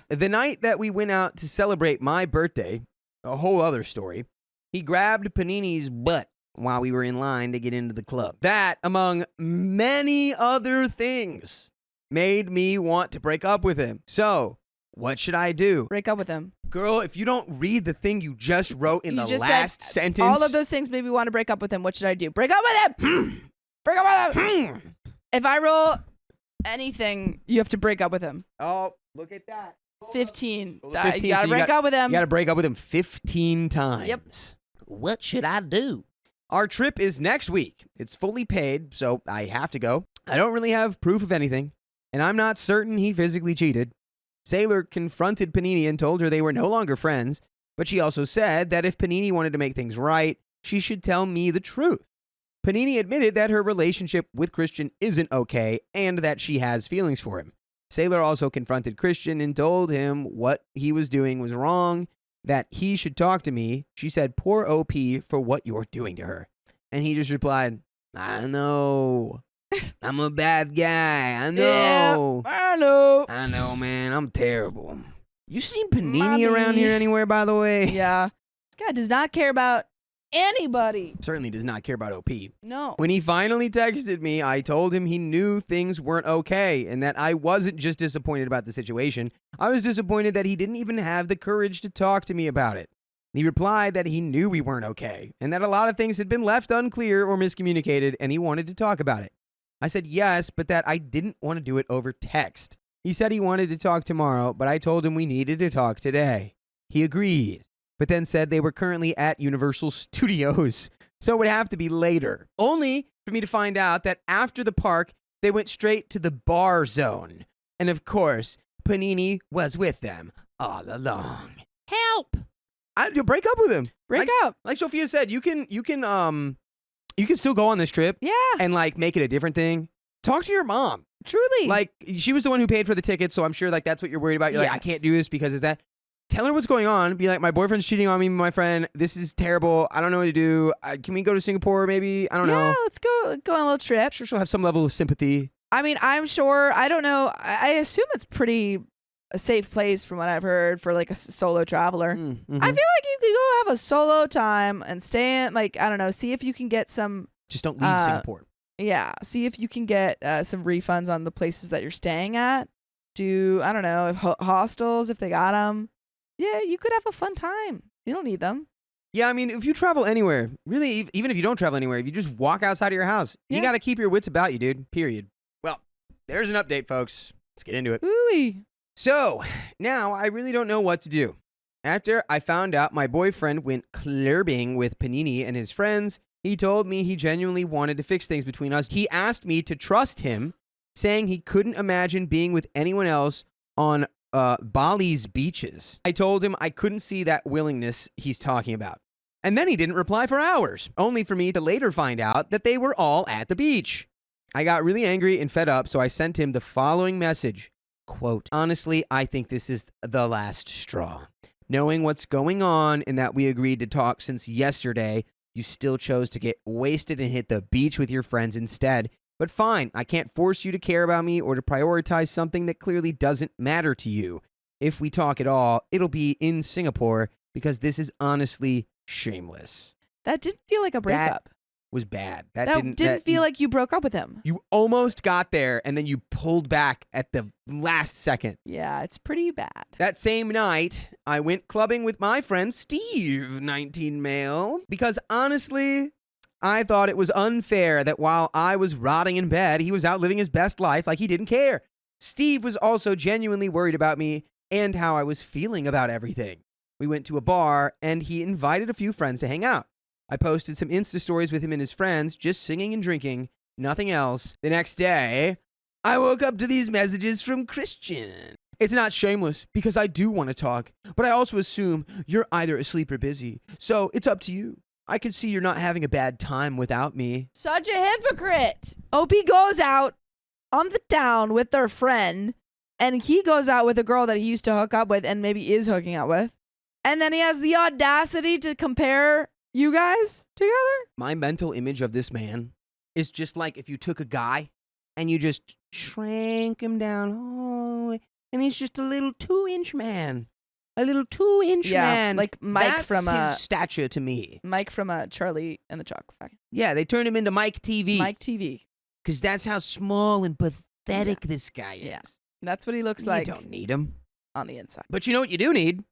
The night that we went out to celebrate my birthday, a whole other story, he grabbed Panini's butt while we were in line to get into the club. That, among many other things, made me want to break up with him. So, what should I do? Break up with him. Girl, if you don't read the thing you just wrote in You the just last said sentence. all of those things made me want to break up with him. What should I do? Break up with him. Break up with him. If I roll anything, you have to break up with him. Oh, look at that. 15. Roll a 15, You gotta so break up with him. You gotta break up with him 15 times. Yep. What should I do? Our trip is next week. It's fully paid, so I have to go. I don't really have proof of anything, and I'm not certain he physically cheated. Sailor confronted Panini and told her they were no longer friends, but she also said that if Panini wanted to make things right, she should tell me the truth. Panini admitted that her relationship with Christian isn't okay and that she has feelings for him. Sailor also confronted Christian and told him what he was doing was wrong, that he should talk to me. She said, "Poor OP for what you're doing to her." And he just replied, "I know. I'm a bad guy. I know. I know. I know, man. I'm terrible." You seen Panini Mommy. around here anywhere, by the way? Yeah. This guy does not care about anybody. Certainly does not care about OP. No. When he finally texted me, I told him he knew things weren't okay and that I wasn't just disappointed about the situation. I was disappointed that he didn't even have the courage to talk to me about it. He replied that he knew we weren't okay and that a lot of things had been left unclear or miscommunicated and he wanted to talk about it. I said yes, but that I didn't want to do it over text. He said he wanted to talk tomorrow, but I told him we needed to talk today. He agreed, but then said they were currently at Universal Studios, so it would have to be later. Only for me to find out that after the park, they went straight to the bar zone. And of course, Panini was with them all along. Help! You'll break up with him. Break up. Like Sophia said, you can still go on this trip Yeah. and like make it a different thing. Talk to your mom. Truly. Like, she was the one who paid for the tickets, so I'm sure like that's what you're worried about. You're like, I Yes. can't do this because of that. Tell her what's going on. Be like, my boyfriend's cheating on me, my friend. This is terrible. I don't know what to do. Can we go to Singapore maybe? I don't know. Let's go on a little trip. I'm sure she'll have some level of sympathy. I mean, I'm sure. I don't know. I assume it's pretty a safe place from what I've heard for like a solo traveler. Mm-hmm. I feel like you could go have a solo time and stay in, like, I don't know, see if you can get some, Just don't leave Singapore. yeah, see if you can get some refunds on the places that you're staying at. Do, I don't know, if hostels, if they got them. Yeah, you could have a fun time. You don't need them. Yeah, I mean, if you travel anywhere, really, even if you don't travel anywhere, if you just walk outside of your house, you Yeah. got to keep your wits about you, dude. Period. Well, there's an update, folks. Let's get into it. Ooh. So, now I really don't know what to do. After I found out my boyfriend went clubbing with Panini and his friends, he told me he genuinely wanted to fix things between us. He asked me to trust him, saying he couldn't imagine being with anyone else on Bali's beaches. I told him I couldn't see that willingness he's talking about. And then he didn't reply for hours, only for me to later find out that they were all at the beach. I got really angry and fed up, so I sent him the following message. Quote, honestly, I think this is the last straw. Knowing what's going on and that we agreed to talk since yesterday, you still chose to get wasted and hit the beach with your friends instead. But fine, I can't force you to care about me or to prioritize something that clearly doesn't matter to you. If we talk at all, it'll be in Singapore because this is honestly shameless. That didn't feel like a breakup. Was bad. That didn't feel like you broke up with him. You almost got there and then you pulled back at the last second. Yeah, it's pretty bad. That same night, I went clubbing with my friend Steve, 19 male, because honestly, I thought it was unfair that while I was rotting in bed, he was out living his best life like he didn't care. Steve was also genuinely worried about me and how I was feeling about everything. We went to a bar and he invited a few friends to hang out. I posted some Insta stories with him and his friends, just singing and drinking, nothing else. The next day, I woke up to these messages from Christian. It's not shameless because I do want to talk, but I also assume you're either asleep or busy, so it's up to you. I can see you're not having a bad time without me. Such a hypocrite. OP goes out on the town with their friend, and he goes out with a girl that he used to hook up with and maybe is hooking up with. And then he has the audacity to compare you guys together? My mental image of this man is just like if you took a guy and you just shrank him down all the way, and he's just a little 2-inch man. A little 2-inch man. Like Mike That's from his stature to me. Mike from Charlie and the Chocolate Factory. Yeah, they turned him into Mike TV. Mike TV. Because that's how small and pathetic this guy is. Yeah. That's what he looks like. You don't need him. On the inside. But you know what you do need?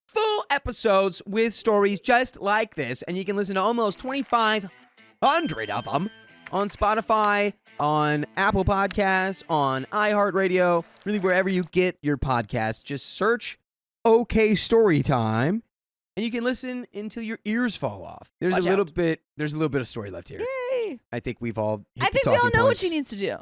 Full episodes with stories just like this. And you can listen to almost 2,500 of them on Spotify, on Apple Podcasts, on iHeartRadio, really wherever you get your podcasts. Just search OK Storytime, and you can listen until your ears fall off. There's Watch a little out. bit of story left here. Yay. I think we've all hit I think the we all talking know what points. she needs to do.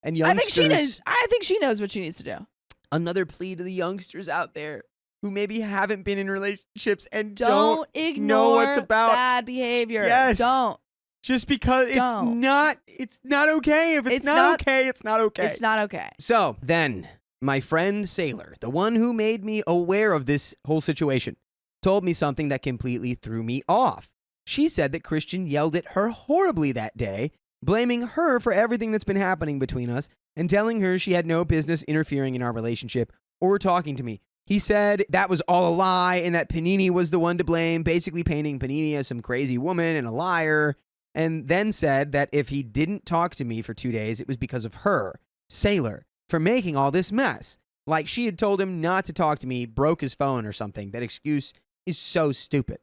And I think she youngsters, knows. I think she knows what she needs to do. another plea to the youngsters out there who maybe haven't been in relationships and Don't ignore know what's about. bad behavior. Yes. Don't. Just because it's Don't. not okay. If it's not okay, it's not okay. It's not okay. So then, my friend Sailor, the one who made me aware of this whole situation, told me something that completely threw me off. She said that Christian yelled at her horribly that day, blaming her for everything that's been happening between us and telling her she had no business interfering in our relationship or talking to me. He said that was all a lie and that Panini was the one to blame, basically painting Panini as some crazy woman and a liar, and then said that if he didn't talk to me for 2 days, it was because of her, Sailor, for making all this mess. Like she had told him not to talk to me, broke his phone or something. That excuse is so stupid.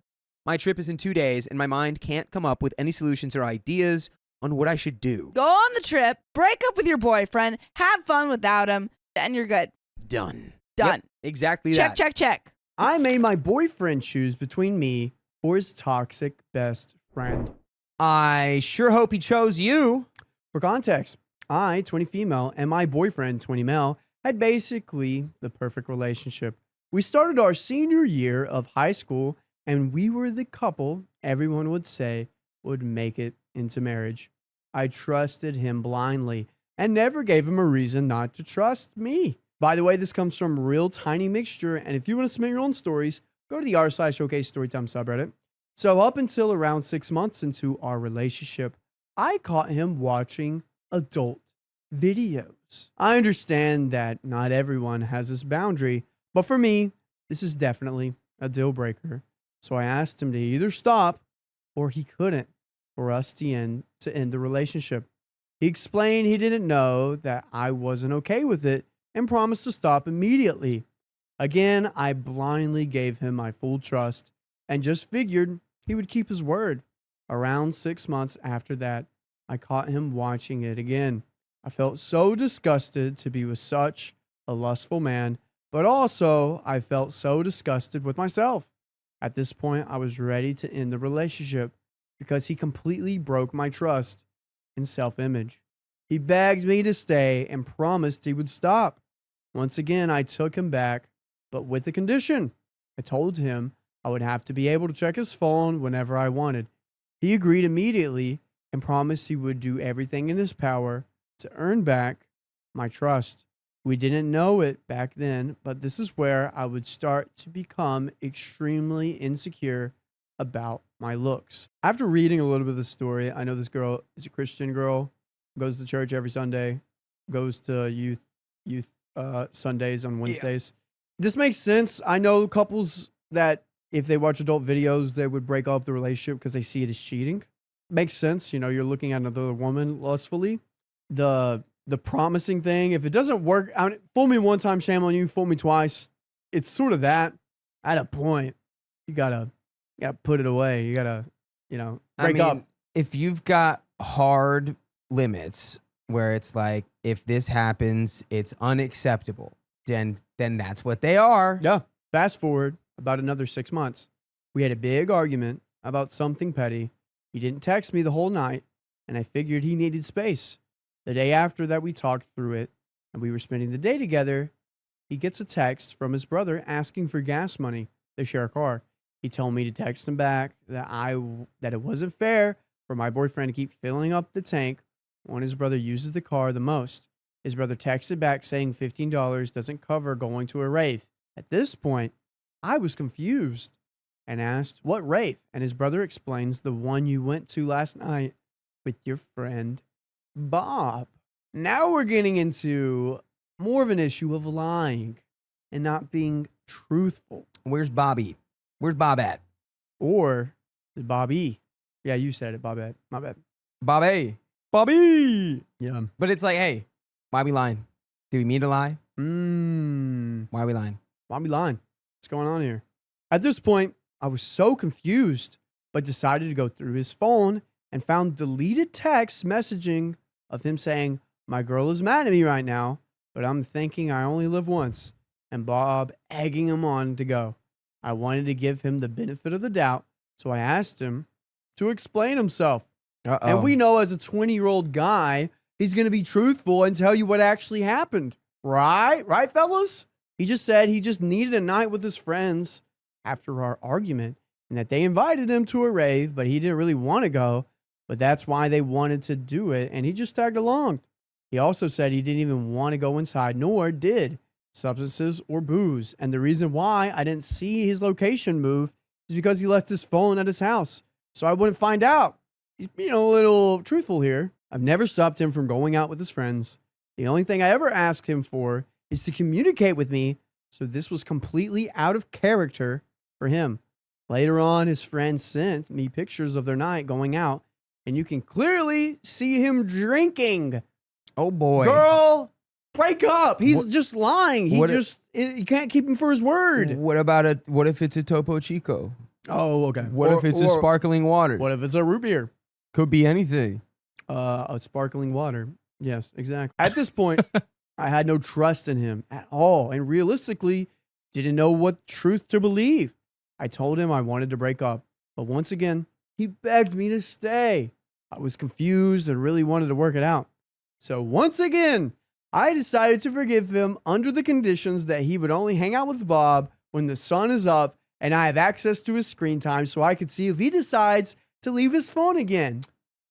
My trip is in 2 days, and my mind can't come up with any solutions or ideas on what I should do. Go on the trip, break up with your boyfriend, have fun without him, and you're good. Done. Done. Yep, exactly Check, that. check, check. I made my boyfriend choose between me or his toxic best friend. I sure hope he chose you. For context, I, 20 female, and my boyfriend, 20 male, had basically the perfect relationship. We started our senior year of high school, and we were the couple everyone would say would make it into marriage. I trusted him blindly and never gave him a reason not to trust me. By the way, this comes from Real Tiny Mixture, and if you want to submit your own stories, go to the r/OK Storytime subreddit. So up until around 6 months into our relationship, I caught him watching adult videos. boundaries. I understand that not everyone has this boundary, but for me, this is definitely a deal breaker. So I asked him to either stop or he couldn't for us to end the relationship. He explained he didn't know that I wasn't okay with it and promised to stop immediately. Again, I blindly gave him my full trust and just figured he would keep his word. Around 6 months after that, I caught him watching it again. I felt so disgusted to be with such a lustful man, but also I felt so disgusted with myself. At this point, I was ready to end the relationship because he completely broke my trust and self-image. He begged me to stay and promised he would stop. Once again, I took him back, but with a condition. I told him I would have to be able to check his phone whenever I wanted. He agreed immediately and promised he would do everything in his power to earn back my trust. We didn't know it back then, but this is where I would start to become extremely insecure about my looks. After reading a little bit of the story, I know this girl is a Christian girl, goes to church every Sunday, goes to youth Sundays on Wednesdays. This makes sense. I know couples that if they watch adult videos, they would break up the relationship because they see it as cheating. Makes sense. You know, you're looking at another woman lustfully. The promising thing, if it doesn't work, fool me one time, shame on you, fool me twice. It's sort of that. At a point, you gotta put it away. You gotta, break up. If you've got hard limits where it's like, if this happens, it's unacceptable, then that's what they are. Yeah. Fast forward about another 6 months. We had a big argument about something petty. He didn't text me the whole night, and I figured he needed space. The day after that, we talked through it, and we were spending the day together. He gets a text from his brother asking for gas money. They share a car. He told me to text him back that it wasn't fair for my boyfriend to keep filling up the tank when his brother uses the car the most. His brother texted back saying $15 doesn't cover going to a rave. At this point, I was confused and asked, what rave? And his brother explains, the one you went to last night with your friend Bob. Now we're getting into more of an issue of lying and not being truthful. Where's Bobby? Where's Bob at? Or the Bobby. Yeah, you said it, Bobette. My bad. Bobby. Yeah. But it's like, hey, why we lying? Did we mean to lie? Why are we lying? Why we lying? What's going on here? At this point, I was so confused, but decided to go through his phone and found deleted text messaging of him saying, my girl is mad at me right now, but I'm thinking I only live once, and Bob egging him on to go. I wanted to give him the benefit of the doubt, so I asked him to explain himself. And we know as a 20-year-old guy, he's going to be truthful and tell you what actually happened. Right? Right, fellas? He just said he just needed a night with his friends after our argument and that they invited him to a rave, but he didn't really want to go, but that's why they wanted to do it, and he just tagged along. He also said he didn't even want to go inside, nor did substances or booze. And the reason why I didn't see his location move is because he left his phone at his house, so I wouldn't find out. He's being a little truthful here. I've never stopped him from going out with his friends. The only thing I ever asked him for is to communicate with me, so this was completely out of character for him. Later on, his friends sent me pictures of their night going out, and you can clearly see him drinking. Oh boy. Girl, break up. He's just lying. You can't keep him for his word. What if it's a Topo Chico? Oh, okay. What if it's a sparkling water? What if it's a root beer? Could be anything. A sparkling water. Yes, exactly. At this point, I had no trust in him at all, and realistically, didn't know what truth to believe. I told him I wanted to break up, but once again, he begged me to stay. I was confused and really wanted to work it out. So once again, I decided to forgive him under the conditions that he would only hang out with Bob when the sun is up and I have access to his screen time so I could see if he decides to leave his phone again.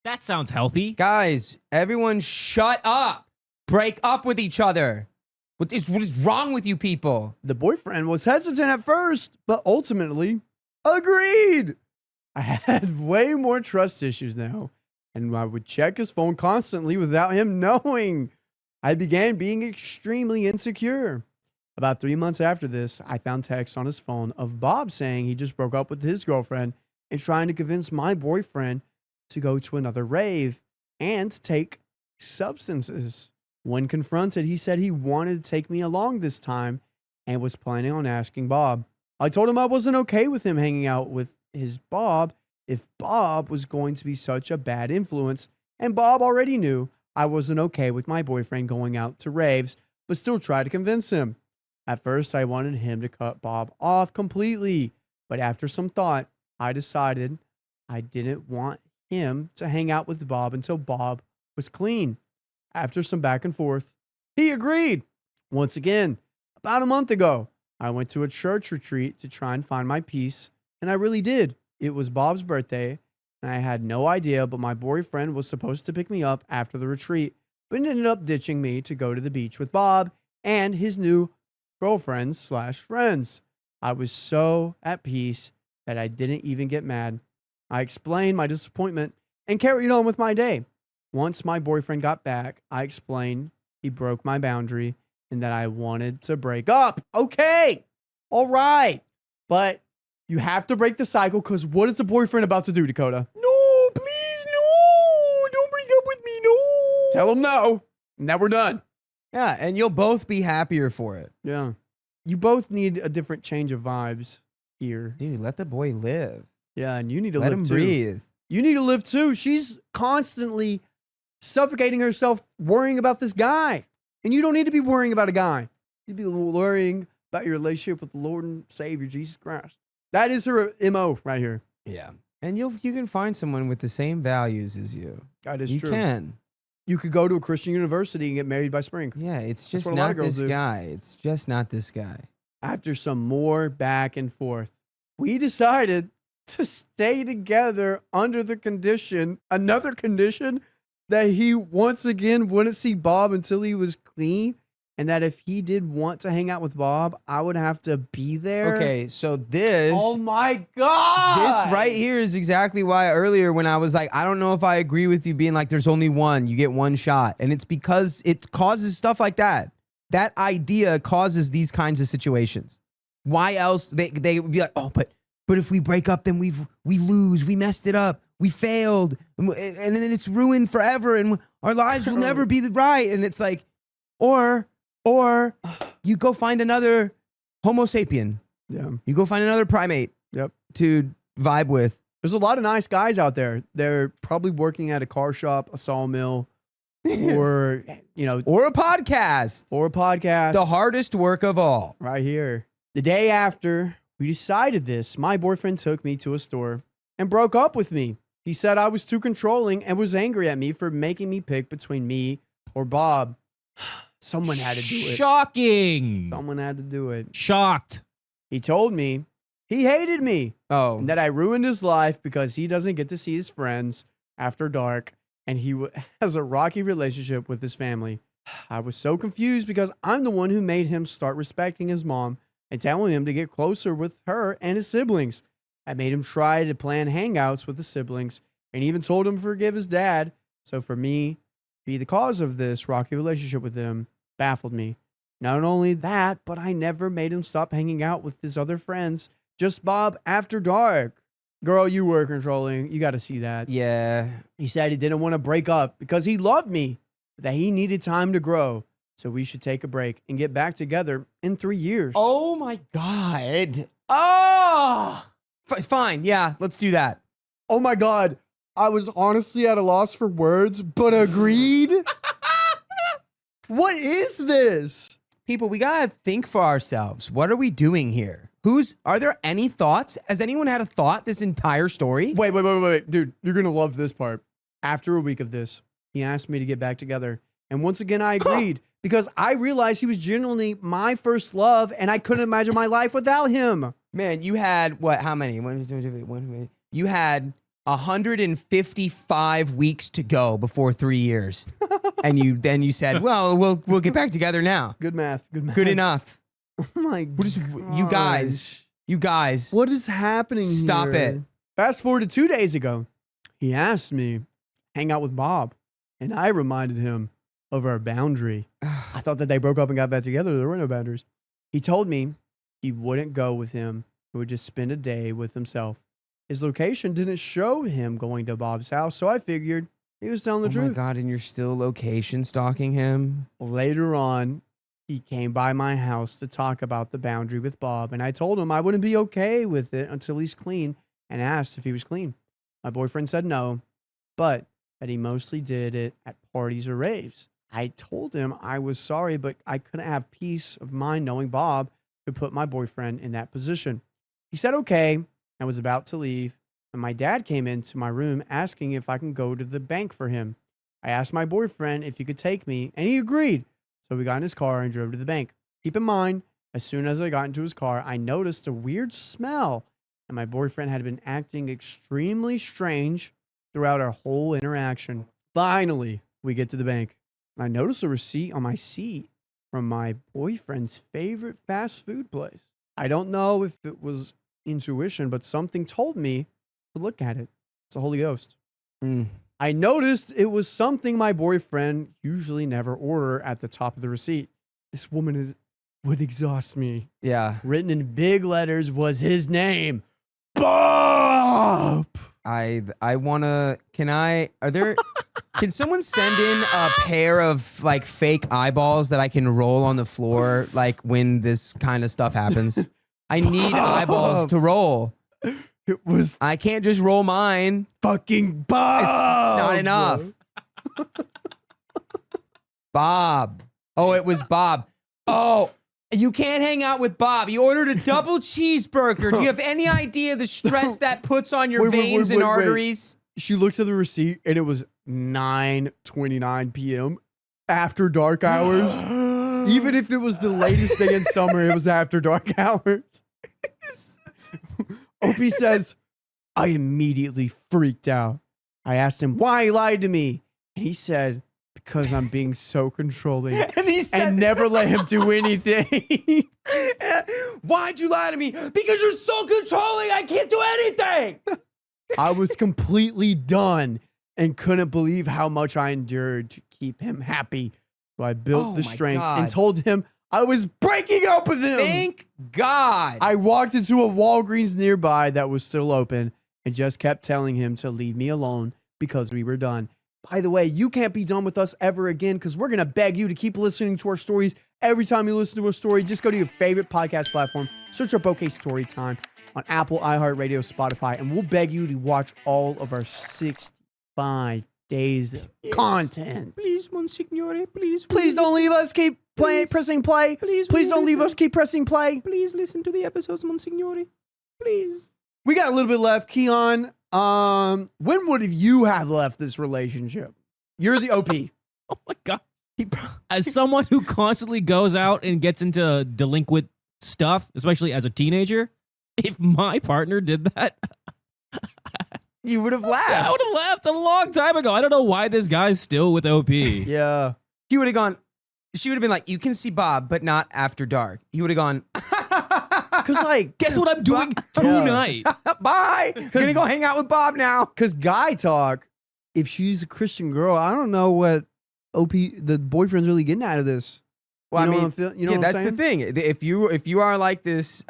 That sounds healthy. Guys, everyone shut up. Break up with each other. What is wrong with you people? The boyfriend was hesitant at first, but ultimately agreed. I had way more trust issues now, and I would check his phone constantly without him knowing. I began being extremely insecure. About 3 months after this, I found texts on his phone of Bob saying he just broke up with his girlfriend and trying to convince my boyfriend to go to another rave and to take substances. When confronted, he said he wanted to take me along this time and was planning on asking Bob. I told him I wasn't okay with him hanging out with his Bob if Bob was going to be such a bad influence, and Bob already knew I wasn't okay with my boyfriend going out to raves, but still tried to convince him. At first, I wanted him to cut Bob off completely, but after some thought, I decided I didn't want him to hang out with Bob until Bob was clean. After some back and forth, he agreed. Once again, about a month ago, I went to a church retreat to try and find my peace, and I really did. It was Bob's birthday, and I had no idea, but my boyfriend was supposed to pick me up after the retreat, but ended up ditching me to go to the beach with Bob and his new girlfriends/friends. I was so at peace that I didn't even get mad. I explained my disappointment and carried on with my day. Once my boyfriend got back, I explained he broke my boundary and that I wanted to break up. Okay, all right. But you have to break the cycle because what is the boyfriend about to do, Dakota? No, please, no. Don't break up with me, no. Tell him no, and that we're done. Yeah, and you'll both be happier for it. Yeah. You both need a different change of vibes here. Dude, let the boy live. Yeah, and you need to Let live him too. breathe. You need to live too. She's constantly suffocating herself worrying about this guy. And you don't need to be worrying about a guy. You need to be worrying about your relationship with the Lord and Savior, Jesus Christ. That is her MO right here. Yeah. And you can find someone with the same values as you. That is you true. You can. You could go to a Christian university and get married by spring. Yeah, it's just what a lot of not girls this do. guy. It's just not this guy. After some more back and forth, we decided to stay together under the condition, another condition, that he once again wouldn't see Bob until he was clean, and that if he did want to hang out with Bob, I would have to be there. Okay, so this... Oh my God! This right here is exactly why earlier when I was like, I don't know if I agree with you being like, there's only one, you get one shot. And it's because it causes stuff like that. That idea causes these kinds of situations. Why else? They would be like, oh, but if we break up, then we lose. We messed it up. We failed. And then it's ruined forever. And our lives will never be right. And it's like, or you go find another Homo sapien. Yeah. You go find another primate. Yep. To vibe with. There's a lot of nice guys out there. They're probably working at a car shop, a sawmill, or, or a podcast. The hardest work of all. Right here. The day after we decided this, my boyfriend took me to a store and broke up with me. He said I was too controlling and was angry at me for making me pick between me or Bob. Someone had to do it. Shocking. Someone had to do it. Shocked. He told me he hated me. Oh. And that I ruined his life because he doesn't get to see his friends after dark and he has a rocky relationship with his family. I was so confused because I'm the one who made him start respecting his mom and telling him to get closer with her and his siblings. I made him try to plan hangouts with the siblings and even told him to forgive his dad. So for me, be the cause of this rocky relationship with him baffled me. Not only that, but I never made him stop hanging out with his other friends, just Bob after dark. Girl, you were controlling. You got to see that. Yeah. He said he didn't want to break up because he loved me, but that he needed time to grow. So we should take a break and get back together in 3 years. Oh my God. Oh. Fine. Yeah, let's do that. Oh my God. I was honestly at a loss for words, but agreed. What is this? People, we gotta think for ourselves. What are we doing here? Are there any thoughts? Has anyone had a thought this entire story? Wait. Dude, you're gonna love this part. After a week of this, he asked me to get back together. And once again, I agreed because I realized he was genuinely my first love and I couldn't imagine my life without him. Man, you had what? How many? You had 155 weeks to go before 3 years. And you said, well, we'll get back together now. Good math. Good enough. Oh my God. You guys. What is happening Stop here? it. Fast forward to 2 days ago. He asked me to hang out with Bob. And I reminded him over a boundary. I thought that they broke up and got back together. There were no boundaries. He told me he wouldn't go with him. He would just spend a day with himself. His location didn't show him going to Bob's house, so I figured he was telling the truth. Oh my God, and you're still location stalking him? Later on, he came by my house to talk about the boundary with Bob, and I told him I wouldn't be okay with it until he's clean and asked if he was clean. My boyfriend said no, but that he mostly did it at parties or raves. I told him I was sorry, but I couldn't have peace of mind knowing Bob could put my boyfriend in that position. He said okay and was about to leave, and my dad came into my room asking if I can go to the bank for him. I asked my boyfriend if he could take me, and he agreed. So we got in his car and drove to the bank. Keep in mind, as soon as I got into his car, I noticed a weird smell, and my boyfriend had been acting extremely strange throughout our whole interaction. Finally, we get to the bank. I noticed a receipt on my seat from my boyfriend's favorite fast food place. I don't know if it was intuition, but something told me to look at it. It's the Holy Ghost. I noticed it was something my boyfriend usually never order at the top of the receipt. This woman would exhaust me. Yeah. Written in big letters was his name. Bob! I wanna, can someone send in a pair of like fake eyeballs that I can roll on the floor like when this kind of stuff happens? I need eyeballs to roll. I can't just roll mine. Fucking Bob! It's not enough. Bob. Oh, it was Bob. Oh, you can't hang out with Bob. You ordered a double cheeseburger. Do you have any idea the stress that puts on your veins and arteries? She looks at the receipt and it was 9:29 p.m. after dark hours. Even if it was the latest day in summer, it was after dark hours. Opie says, I immediately freaked out. I asked him why he lied to me. And he said, because I'm being so controlling and never let him do anything. Why'd you lie to me? Because you're so controlling, I can't do anything. I was completely done and couldn't believe how much I endured to keep him happy. So I built the strength and told him I was breaking up with him. Thank God. I walked into a Walgreens nearby that was still open and just kept telling him to leave me alone because we were done. By the way, you can't be done with us ever again because we're going to beg you to keep listening to our stories. Every time you listen to a story, just go to your favorite podcast platform, search up OK Storytime on Apple, iHeartRadio, Spotify, and we'll beg you to watch all of our 65 days of content. Please, Monsignore, please. Please don't leave us. Keep playing, pressing play. Please don't leave us. Keep pressing play. Please listen to the episodes, Monsignore. Please. We got a little bit left. Keon, when would you have left this relationship? You're the OP. Oh my God. As someone who constantly goes out and gets into delinquent stuff, especially as a teenager, if my partner did that, you would have left. I would have left a long time ago. I don't know why this guy's still with OP. Yeah. He would have gone, she would have been like, you can see Bob, but not after dark. He would have gone, because like, guess what I'm doing tonight? Bye. Gonna go hang out with Bob now. Because guy talk, if she's a Christian girl, I don't know what the boyfriend's really getting out of this. Well, you know I mean, what I'm what I'm that's saying? the thing. If you are like this,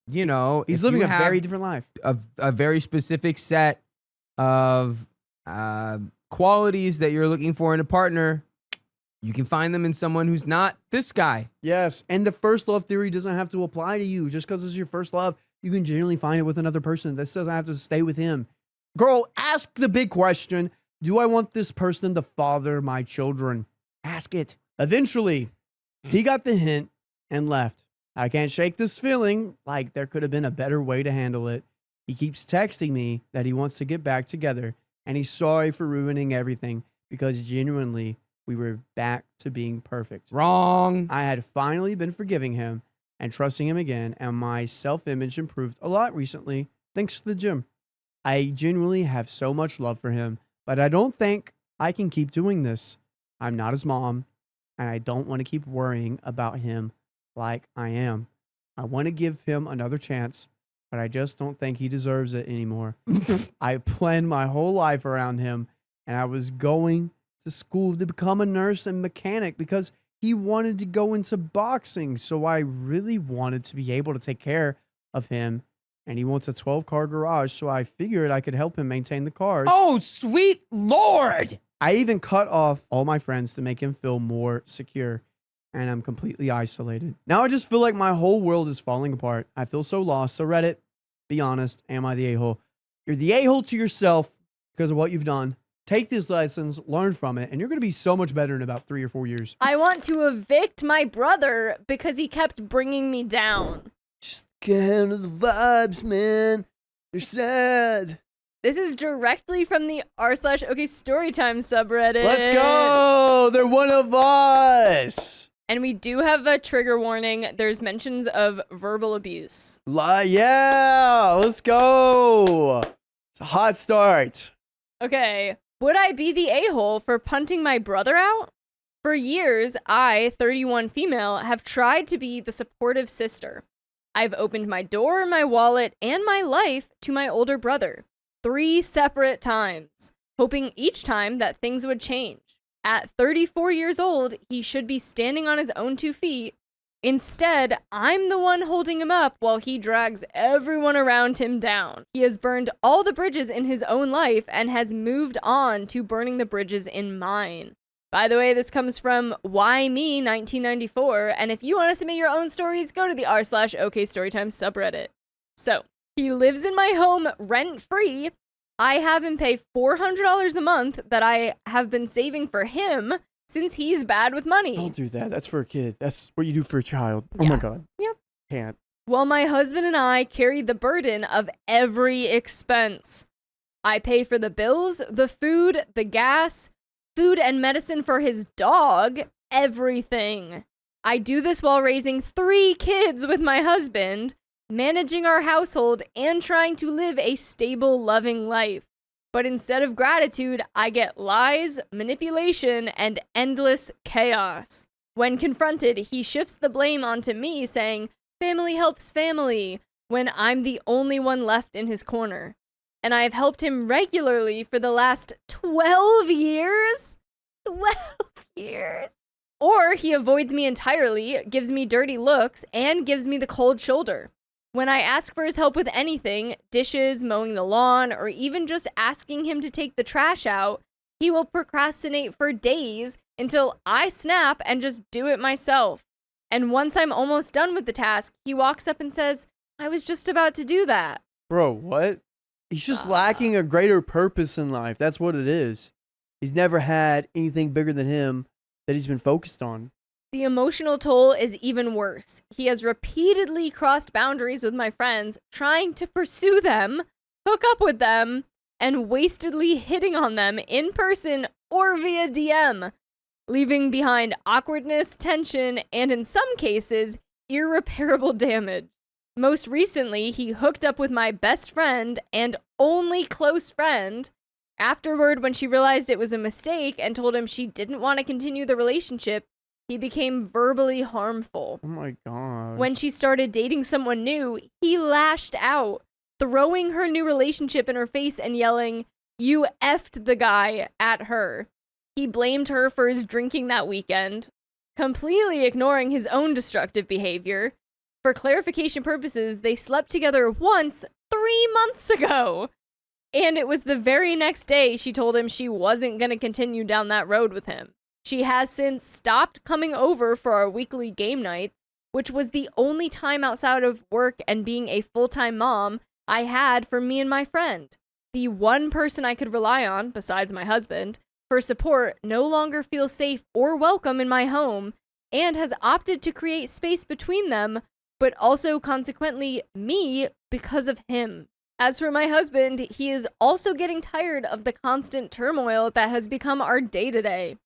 you know, he's living a very different life. A very specific set of qualities that you're looking for in a partner. You can find them in someone who's not this guy. Yes, and the first love theory doesn't have to apply to you. Just because it's your first love, you can genuinely find it with another person. This doesn't have to stay with him. Girl, ask the big question. Do I want this person to father my children? Ask it. Eventually, he got the hint and left. I can't shake this feeling like there could have been a better way to handle it. He keeps texting me that he wants to get back together, and he's sorry for ruining everything because genuinely, we were back to being perfect. Wrong. I had finally been forgiving him and trusting him again, and my self-image improved a lot recently thanks to the gym. I genuinely have so much love for him, but I don't think I can keep doing this. I'm not his mom, and I don't want to keep worrying about him like I am. I want to give him another chance, but I just don't think he deserves it anymore. I planned my whole life around him, and I was going to school to become a nurse and mechanic because he wanted to go into boxing. So I really wanted to be able to take care of him. And he wants a 12-car garage, so I figured I could help him maintain the cars. Oh, sweet Lord. I even cut off all my friends to make him feel more secure. And I'm completely isolated. Now I just feel like my whole world is falling apart. I feel so lost. So Reddit, be honest, am I the a-hole? You're the a-hole to yourself because of what you've done. Take these lessons, learn from it, and you're going to be so much better in about 3 or 4 years. I want to evict my brother because he kept bringing me down. Just can't handle the vibes, man. They're sad. This is directly from the r/OK Storytime subreddit. Let's go. They're one of us. And we do have a trigger warning. There's mentions of verbal abuse. Yeah, let's go. It's a hot start. Okay. Would I be the a-hole for punting my brother out? For years, I, 31 female, have tried to be the supportive sister. I've opened my door, my wallet, and my life to my older brother 3 separate times, hoping each time that things would change. At 34 years old, he should be standing on his own 2 feet. Instead, I'm the one holding him up while he drags everyone around him down. He has burned all the bridges in his own life and has moved on to burning the bridges in mine. By the way, this comes from Why Me 1994, and if you want to submit your own stories, go to the r/OK Storytime subreddit. So, he lives in my home rent-free. I have him pay $400 a month that I have been saving for him since he's bad with money. Don't do that. That's for a kid. That's what you do for a child. Oh Yeah. my God. Yep. Can't. Well, my husband and I carry the burden of every expense. I pay for the bills, the food, the gas, food and medicine for his dog, everything. I do this while raising 3 kids with my husband, managing our household, and trying to live a stable, loving life. But instead of gratitude, I get lies, manipulation, and endless chaos. When confronted, he shifts the blame onto me, saying, "Family helps family," when I'm the only one left in his corner. And I have helped him regularly for the last 12 years? 12 years. Or he avoids me entirely, gives me dirty looks, and gives me the cold shoulder. When I ask for his help with anything, dishes, mowing the lawn, or even just asking him to take the trash out, he will procrastinate for days until I snap and just do it myself. And once I'm almost done with the task, he walks up and says, "I was just about to do that." Bro, what? He's just lacking a greater purpose in life. That's what it is. He's never had anything bigger than him that he's been focused on. The emotional toll is even worse. He has repeatedly crossed boundaries with my friends, trying to pursue them, hook up with them, and wastedly hitting on them in person or via DM, leaving behind awkwardness, tension, and in some cases, irreparable damage. Most recently, he hooked up with my best friend and only close friend. Afterward, when she realized it was a mistake and told him she didn't want to continue the relationship, he became verbally harmful. Oh my God. When she started dating someone new, he lashed out, throwing her new relationship in her face and yelling, "You effed the guy," at her. He blamed her for his drinking that weekend, completely ignoring his own destructive behavior. For clarification purposes, they slept together once 3 months ago. And it was the very next day she told him she wasn't going to continue down that road with him. She has since stopped coming over for our weekly game nights, which was the only time outside of work and being a full-time mom I had for me and my friend. The one person I could rely on, besides my husband, for support no longer feels safe or welcome in my home and has opted to create space between them, but also consequently me because of him. As for my husband, he is also getting tired of the constant turmoil that has become our day-to-day.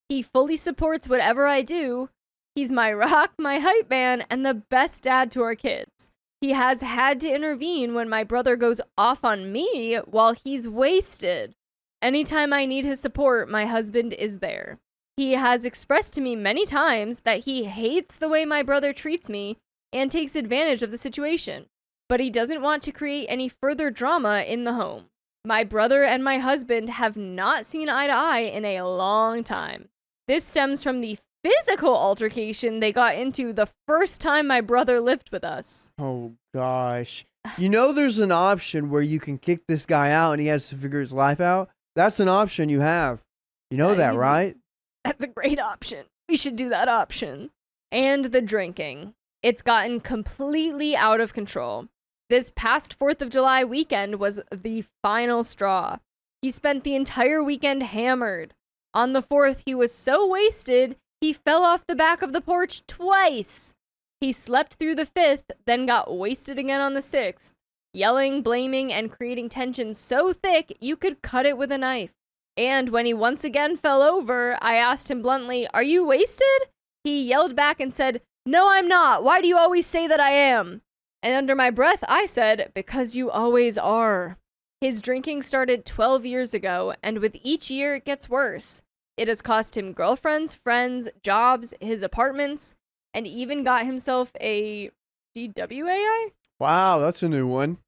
He fully supports whatever I do. He's my rock, my hype man, and the best dad to our kids. He has had to intervene when my brother goes off on me while he's wasted. Anytime I need his support, my husband is there. He has expressed to me many times that he hates the way my brother treats me and takes advantage of the situation, but he doesn't want to create any further drama in the home. My brother and my husband have not seen eye to eye in a long time. This stems from the physical altercation they got into the first time my brother lived with us. Oh, gosh. You know there's an option where you can kick this guy out and he has to figure his life out? That's an option you have. You know that, right? That's a great option. We should do that option. And the drinking. It's gotten completely out of control. This past 4th of July weekend was the final straw. He spent the entire weekend hammered. On the 4th, he was so wasted, he fell off the back of the porch twice. He slept through the 5th, then got wasted again on the 6th, yelling, blaming, and creating tension so thick you could cut it with a knife. And when he once again fell over, I asked him bluntly, "Are you wasted?" He yelled back and said, "No, I'm not. Why do you always say that I am?" And under my breath, I said, "Because you always are." His drinking started 12 years ago, and with each year, it gets worse. It has cost him girlfriends, friends, jobs, his apartments, and even got himself a DWAI? Wow, that's a new one.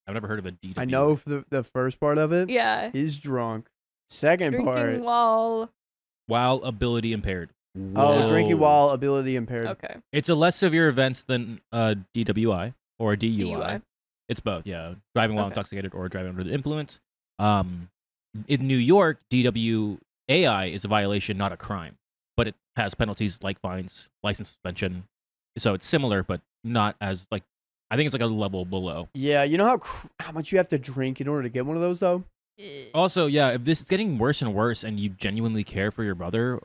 I've never heard of a DWAI. I know for the first part of it. Yeah. He's drunk. Second Drinking part. While ability impaired. Oh, drinking Whoa. while ability impaired. Okay. It's a less severe offense than a DWI or a DUI. DUI. It's both, yeah. Driving while Okay. intoxicated or driving under the influence. In New York, DWAI is a violation, not a crime. But it has penalties like fines, license suspension. So it's similar, but not as, like, I think it's like a level below. Yeah, you know how much you have to drink in order to get one of those, though? Also, yeah, if this is getting worse and worse and you genuinely care for your brother,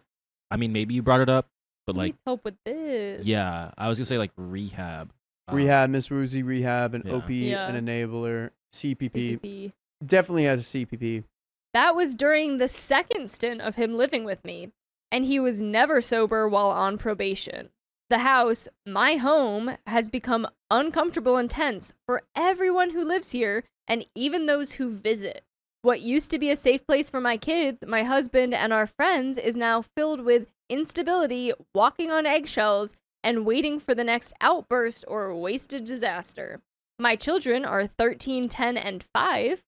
I mean, maybe you brought it up, but Who like, needs help with this? yeah, I was gonna say like rehab. Rehab, Miss Woozy, rehab, an Yeah. OP, Yeah. an enabler, CPP. CPP. Definitely has a CPP. That was during the second stint of him living with me, and he was never sober while on probation. The house, my home, has become uncomfortable and tense for everyone who lives here and even those who visit. What used to be a safe place for my kids, my husband, and our friends is now filled with instability, walking on eggshells, and waiting for the next outburst or wasted disaster. My children are 13, 10, and 5.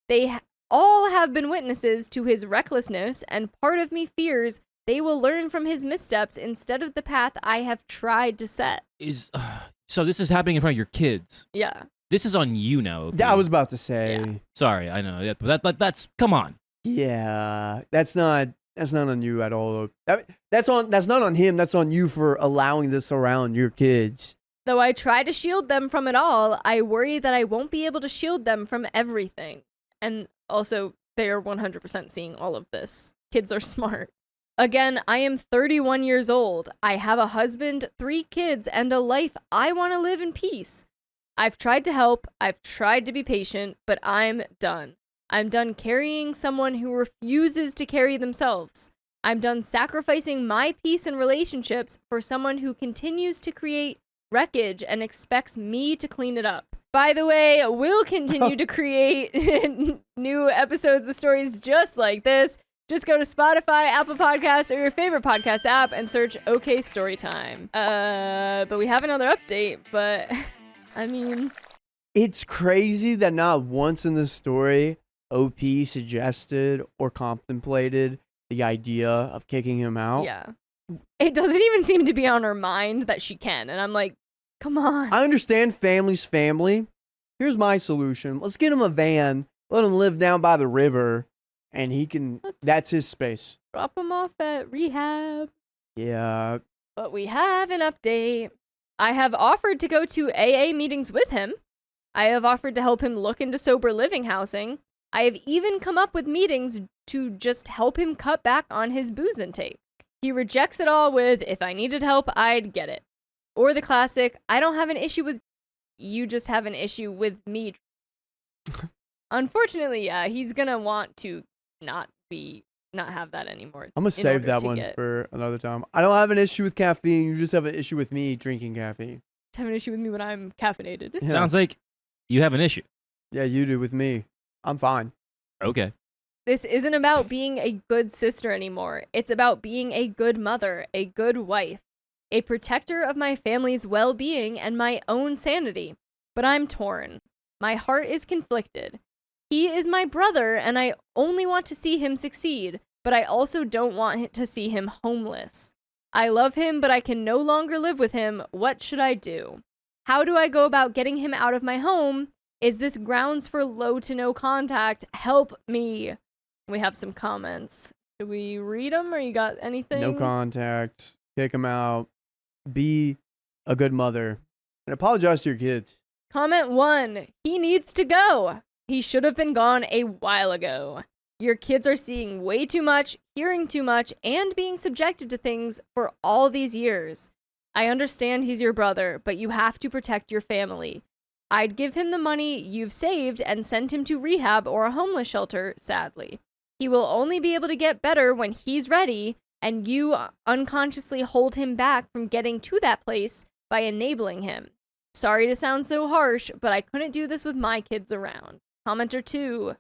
They all have been witnesses to his recklessness, and part of me fears they will learn from his missteps instead of the path I have tried to set. So this is happening in front of your kids. Yeah. This is on you now. Okay? Yeah, I was about to say. Yeah. Sorry, I know. Yeah, but that's come on. Yeah, that's not on you at all. That's not on him. That's on you for allowing this around your kids. Though I try to shield them from it all, I worry that I won't be able to shield them from everything. And also, they are 100% seeing all of this. Kids are smart. Again, I am 31 years old. I have a husband, 3 kids, and a life I want to live in peace. I've tried to help, I've tried to be patient, but I'm done. I'm done carrying someone who refuses to carry themselves. I'm done sacrificing my peace and relationships for someone who continues to create wreckage and expects me to clean it up. By the way, we'll continue to create new episodes with stories just like this. Just go to Spotify, Apple Podcasts, or your favorite podcast app and search OK Storytime. But we have another update, but I mean, it's crazy that not once in this story OP suggested or contemplated the idea of kicking him out. yeah. It doesn't even seem to be on her mind that she can. And I'm like, come on. I understand family's family. Here's my solution. Let's get him a van, let him live down by the river, and he can, that's his space. Drop him off at rehab. Yeah. But we have an update. I have offered to go to AA meetings with him. I have offered to help him look into sober living housing. I have even come up with meetings to just help him cut back on his booze intake. He rejects it all with, if I needed help, I'd get it. Or the classic, I don't have an issue with, you just have an issue with me. Unfortunately, yeah, he's gonna want to not have that anymore. I'm going to save that one for another time. I don't have an issue with caffeine. You just have an issue with me drinking caffeine. Have an issue with me when I'm caffeinated. Yeah. Sounds like you have an issue. Yeah, you do with me. I'm fine. Okay. This isn't about being a good sister anymore. It's about being a good mother, a good wife, a protector of my family's well-being and my own sanity. But I'm torn. My heart is conflicted. He is my brother, and I only want to see him succeed, but I also don't want to see him homeless. I love him, but I can no longer live with him. What should I do? How do I go about getting him out of my home? Is this grounds for low to no contact? Help me. We have some comments. Do we read them, or you got anything? No contact. Kick him out. Be a good mother. And apologize to your kids. Comment 1. He needs to go. He should have been gone a while ago. Your kids are seeing way too much, hearing too much, and being subjected to things for all these years. I understand he's your brother, but you have to protect your family. I'd give him the money you've saved and send him to rehab or a homeless shelter, sadly. He will only be able to get better when he's ready, and you unconsciously hold him back from getting to that place by enabling him. Sorry to sound so harsh, but I couldn't do this with my kids around. Commenter 2.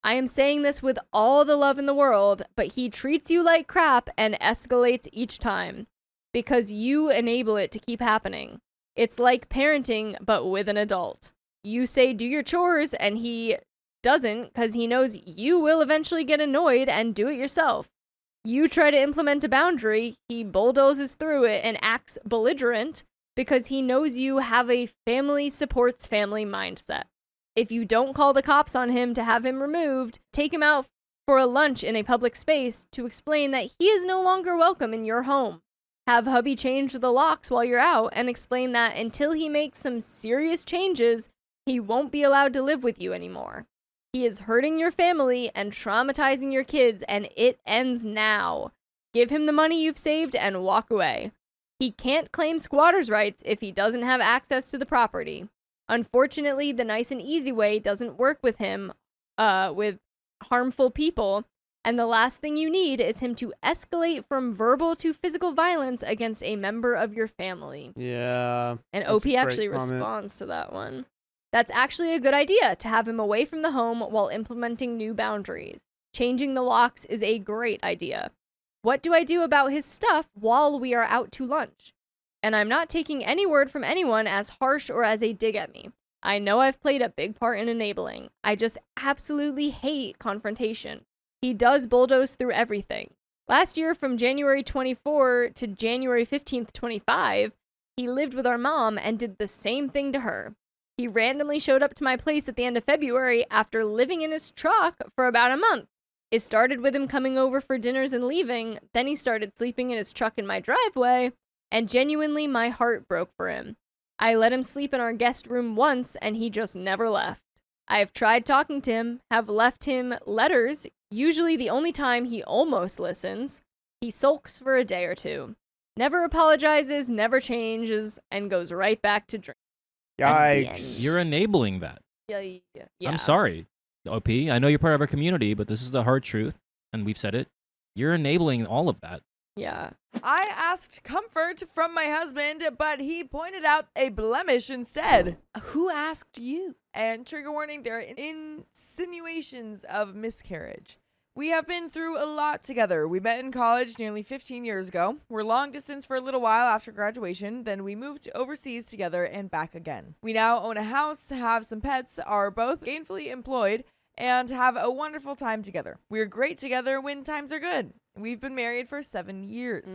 I am saying this with all the love in the world, but he treats you like crap and escalates each time because you enable it to keep happening. It's like parenting, but with an adult. You say do your chores and he doesn't because he knows you will eventually get annoyed and do it yourself. You try to implement a boundary, he bulldozes through it and acts belligerent because he knows you have a family supports family mindset. If you don't call the cops on him to have him removed, take him out for a lunch in a public space to explain that he is no longer welcome in your home. Have hubby change the locks while you're out and explain that until he makes some serious changes, he won't be allowed to live with you anymore. He is hurting your family and traumatizing your kids, and it ends now. Give him the money you've saved and walk away. He can't claim squatter's rights if he doesn't have access to the property. Unfortunately, the nice and easy way doesn't work with him, with harmful people, and the last thing you need is him to escalate from verbal to physical violence against a member of your family. Yeah. And that's OP a great actually comment. responds to that one. That's actually a good idea, to have him away from the home while implementing new boundaries. Changing the locks is a great idea. What do I do about his stuff while we are out to lunch? And I'm not taking any word from anyone as harsh or as a dig at me. I know I've played a big part in enabling. I just absolutely hate confrontation. He does bulldoze through everything. Last year, from January 24 to January 15th, 25, he lived with our mom and did the same thing to her. He randomly showed up to my place at the end of February after living in his truck for about a month. It started with him coming over for dinners and leaving, then he started sleeping in his truck in my driveway, and genuinely my heart broke for him. I let him sleep in our guest room once, and he just never left. I have tried talking to him, have left him letters, usually the only time he almost listens. He sulks for a day or two. Never apologizes, never changes, and goes right back to drinking. Yikes. You're enabling that. Yeah. I'm sorry, OP. I know you're part of our community, but this is the hard truth, and we've said it. You're enabling all of that. Yeah. I asked comfort from my husband, but he pointed out a blemish instead. Who asked you? And trigger warning, there are insinuations of miscarriage. We have been through a lot together. We met in college nearly 15 years ago. We're long distance for a little while after graduation. Then we moved overseas together and back again. We now own a house, have some pets, are both gainfully employed, and have a wonderful time together. We're great together when times are good. We've been married for 7 years.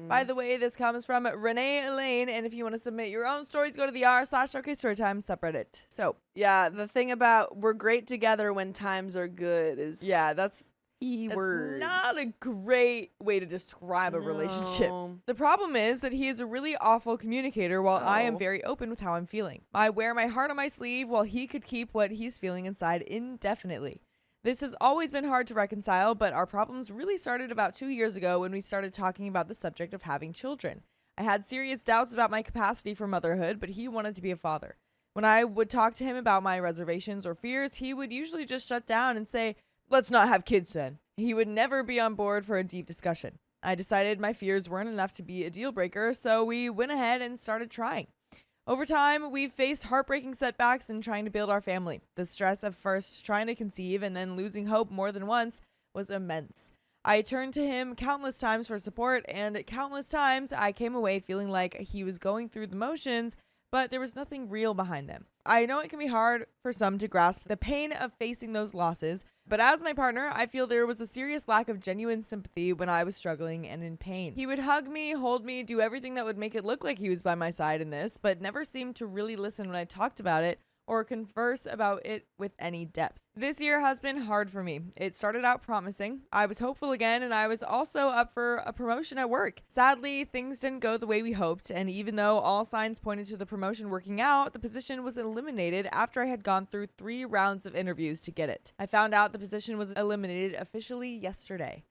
By the way, this comes from Renee Elaine, and if you want to submit your own stories, go to the r/OKStorytime subreddit. So, Yeah, the thing about we're great together when times are good is yeah, that's keywords. not a great way to describe a relationship. No. The problem is that he is a really awful communicator while I am Oh. very open with how I'm feeling. I wear my heart on my sleeve while he could keep what he's feeling inside indefinitely. This has always been hard to reconcile, but our problems really started about 2 years ago when we started talking about the subject of having children. I had serious doubts about my capacity for motherhood, but he wanted to be a father. When I would talk to him about my reservations or fears, he would usually just shut down and say, "Let's not have kids then." He would never be on board for a deep discussion. I decided my fears weren't enough to be a deal breaker, so we went ahead and started trying. Over time, we've faced heartbreaking setbacks in trying to build our family. The stress of first trying to conceive and then losing hope more than once was immense. I turned to him countless times for support, and countless times I came away feeling like he was going through the motions, but there was nothing real behind them. I know it can be hard for some to grasp the pain of facing those losses, but as my partner, I feel there was a serious lack of genuine sympathy when I was struggling and in pain. He would hug me, hold me, do everything that would make it look like he was by my side in this, but never seemed to really listen when I talked about it or converse about it with any depth. This year has been hard for me. It started out promising. I was hopeful again, and I was also up for a promotion at work. Sadly, things didn't go the way we hoped, and even though all signs pointed to the promotion working out, the position was eliminated after I had gone through 3 rounds of interviews to get it. I found out the position was eliminated officially yesterday.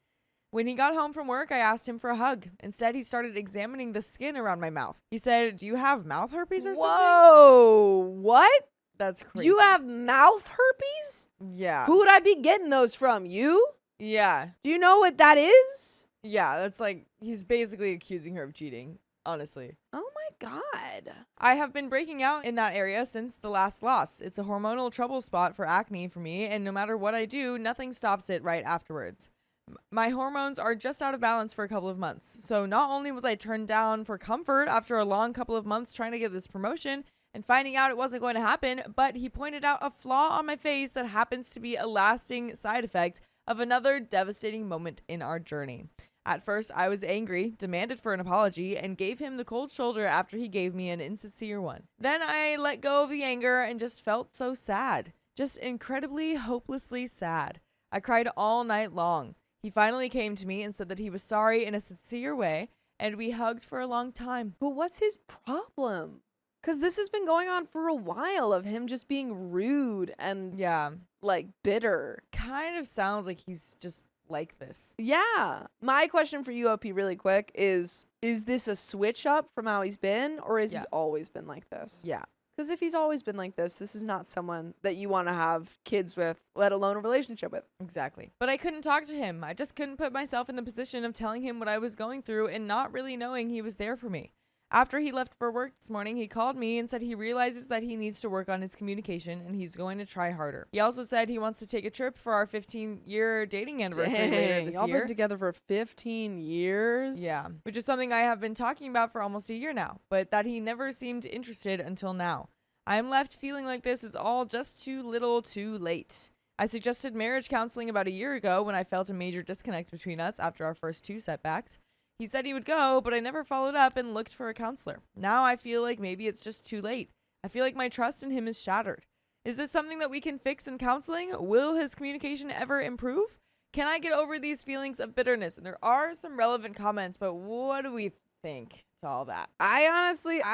When he got home from work, I asked him for a hug. Instead, he started examining the skin around my mouth. He said, "Do you have mouth herpes or something?" Whoa, what? That's crazy. You have mouth herpes? Yeah. Who would I be getting those from? You? Yeah. Do you know what that is? Yeah, that's like, he's basically accusing her of cheating, honestly. Oh my God. I have been breaking out in that area since the last loss. It's a hormonal trouble spot for acne for me, and no matter what I do, nothing stops it right afterwards. My hormones are just out of balance for a couple of months. So not only was I turned down for comfort after a long couple of months trying to get this promotion and finding out it wasn't going to happen, but he pointed out a flaw on my face that happens to be a lasting side effect of another devastating moment in our journey. At first, I was angry, demanded for an apology, and gave him the cold shoulder after he gave me an insincere one. Then I let go of the anger and just felt so sad. Just incredibly, hopelessly sad. I cried all night long. He finally came to me and said that he was sorry in a sincere way, and we hugged for a long time. But what's his problem? Because this has been going on for a while of him just being rude and like bitter. Kind of sounds like he's just like this. Yeah. My question for you, OP, really quick is this a switch up from how he's been, or has he always been like this? Yeah. Because if he's always been like this is not someone that you want to have kids with, let alone a relationship with. Exactly. But I couldn't talk to him. I just couldn't put myself in the position of telling him what I was going through and not really knowing he was there for me. After he left for work this morning, he called me and said he realizes that he needs to work on his communication and he's going to try harder. He also said he wants to take a trip for our 15-year dating anniversary later this y'all year. been together for 15 years? Yeah, which is something I have been talking about for almost a year now, but that he never seemed interested until now. I am left feeling like this is all just too little too late. I suggested marriage counseling about a year ago when I felt a major disconnect between us after our first 2 setbacks. He said he would go, but I never followed up and looked for a counselor. Now I feel like maybe it's just too late. I feel like my trust in him is shattered. Is this something that we can fix in counseling? Will his communication ever improve? Can I get over these feelings of bitterness? And there are some relevant comments, but what do we think to all that? I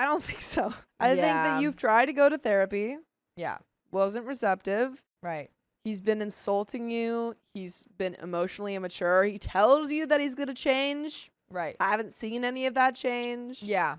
don't think so. I think that you've tried to go to therapy. Yeah. Wasn't receptive. Right. He's been insulting you. He's been emotionally immature. He tells you that he's going to change. Right. I haven't seen any of that change. Yeah.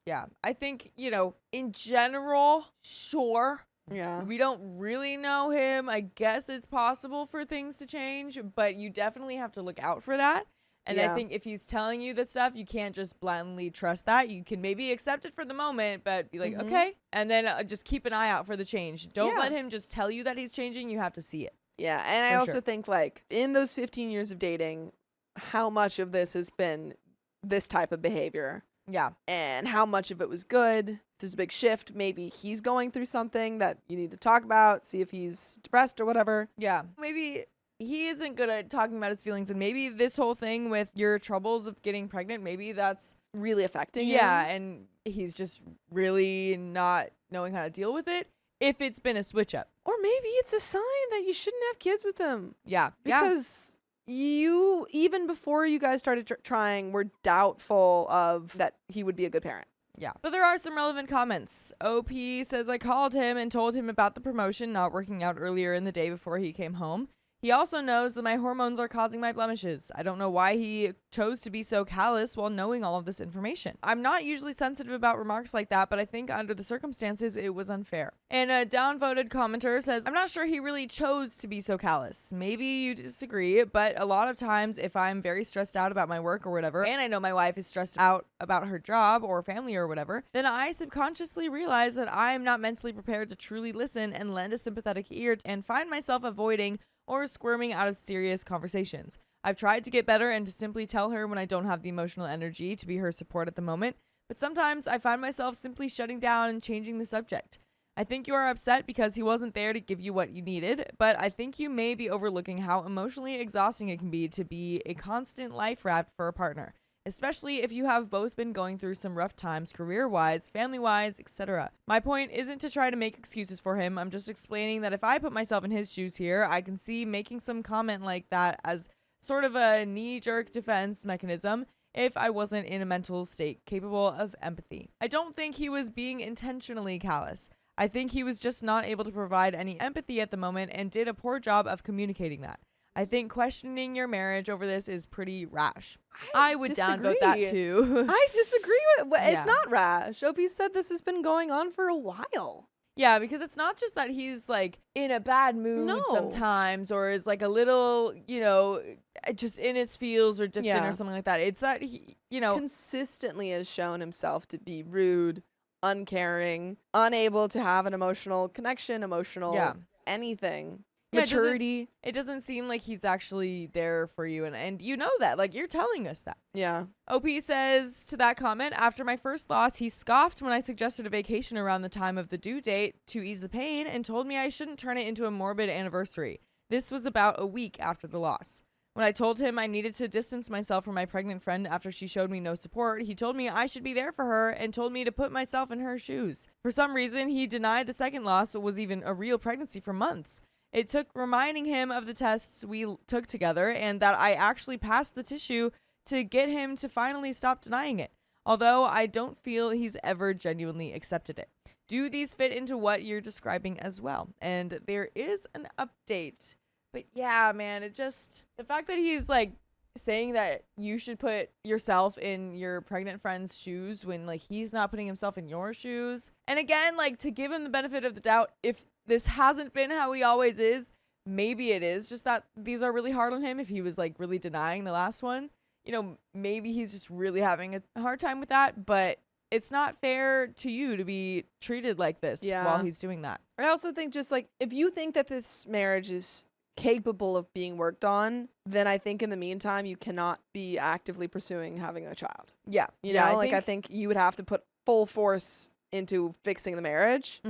Yeah. I think, in general, sure. Yeah. We don't really know him. I guess it's possible for things to change, but you definitely have to look out for that. And I think if he's telling you this stuff, you can't just blindly trust that. You can maybe accept it for the moment, but be like, okay. And then just keep an eye out for the change. Don't let him just tell you that he's changing. You have to see it. Yeah. And I also think, like, in those 15 years of dating, how much of this has been this type of behavior? Yeah. And how much of it was good? If there's a big shift, maybe he's going through something that you need to talk about, see if he's depressed or whatever. Yeah. Maybe he isn't good at talking about his feelings, and maybe this whole thing with your troubles of getting pregnant, maybe that's really affecting him. Yeah, and he's just really not knowing how to deal with it if it's been a switch up. Or maybe it's a sign that you shouldn't have kids with him. Yeah. Because you, even before you guys started trying, were doubtful of that he would be a good parent. Yeah. But there are some relevant comments. OP says, I called him and told him about the promotion not working out earlier in the day before he came home. He also knows that my hormones are causing my blemishes. I don't know why he chose to be so callous while knowing all of this information. I'm not usually sensitive about remarks like that, but I think under the circumstances, it was unfair. And a downvoted commenter says, I'm not sure he really chose to be so callous. Maybe you disagree, but a lot of times if I'm very stressed out about my work or whatever, and I know my wife is stressed out about her job or family or whatever, then I subconsciously realize that I am not mentally prepared to truly listen and lend a sympathetic ear and find myself avoiding or squirming out of serious conversations. I've tried to get better and to simply tell her when I don't have the emotional energy to be her support at the moment, but sometimes I find myself simply shutting down and changing the subject. I think you are upset because he wasn't there to give you what you needed, but I think you may be overlooking how emotionally exhausting it can be to be a constant life raft for a partner, especially if you have both been going through some rough times career-wise, family-wise, etc. My point isn't to try to make excuses for him. I'm just explaining that if I put myself in his shoes here, I can see making some comment like that as sort of a knee-jerk defense mechanism if I wasn't in a mental state capable of empathy. I don't think he was being intentionally callous. I think he was just not able to provide any empathy at the moment and did a poor job of communicating that. I think questioning your marriage over this is pretty rash. I would downvote that too. I disagree with it's Yeah. not rash. OP said this has been going on for a while. Yeah, because it's not just that he's like in a bad mood No. sometimes or is like a little, just in his feels or distant Yeah. or something like that. It's that he, Consistently has shown himself to be rude, uncaring, unable to have an emotional connection, emotional anything. Yeah, it doesn't- Maturity. it doesn't seem like he's actually there for you. And you know that. Like, you're telling us that. Yeah. OP says to that comment, after my first loss, he scoffed when I suggested a vacation around the time of the due date to ease the pain and told me I shouldn't turn it into a morbid anniversary. This was about a week after the loss. When I told him I needed to distance myself from my pregnant friend after she showed me no support, he told me I should be there for her and told me to put myself in her shoes. For some reason, he denied the second loss was even a real pregnancy for months. It took reminding him of the tests we took together and that I actually passed the tissue to get him to finally stop denying it, although I don't feel he's ever genuinely accepted it. Do these fit into what you're describing as well? And there is an update. But yeah, man, the fact that he's like saying that you should put yourself in your pregnant friend's shoes when like he's not putting himself in your shoes. And again, like to give him the benefit of the doubt, if this hasn't been how he always is, maybe it is just that these are really hard on him. If he was like really denying the last one, maybe he's just really having a hard time with that, but it's not fair to you to be treated like this while he's doing that. I also think just like if you think that this marriage is capable of being worked on, then I think in the meantime you cannot be actively pursuing having a child. Yeah. I think you would have to put full force into fixing the marriage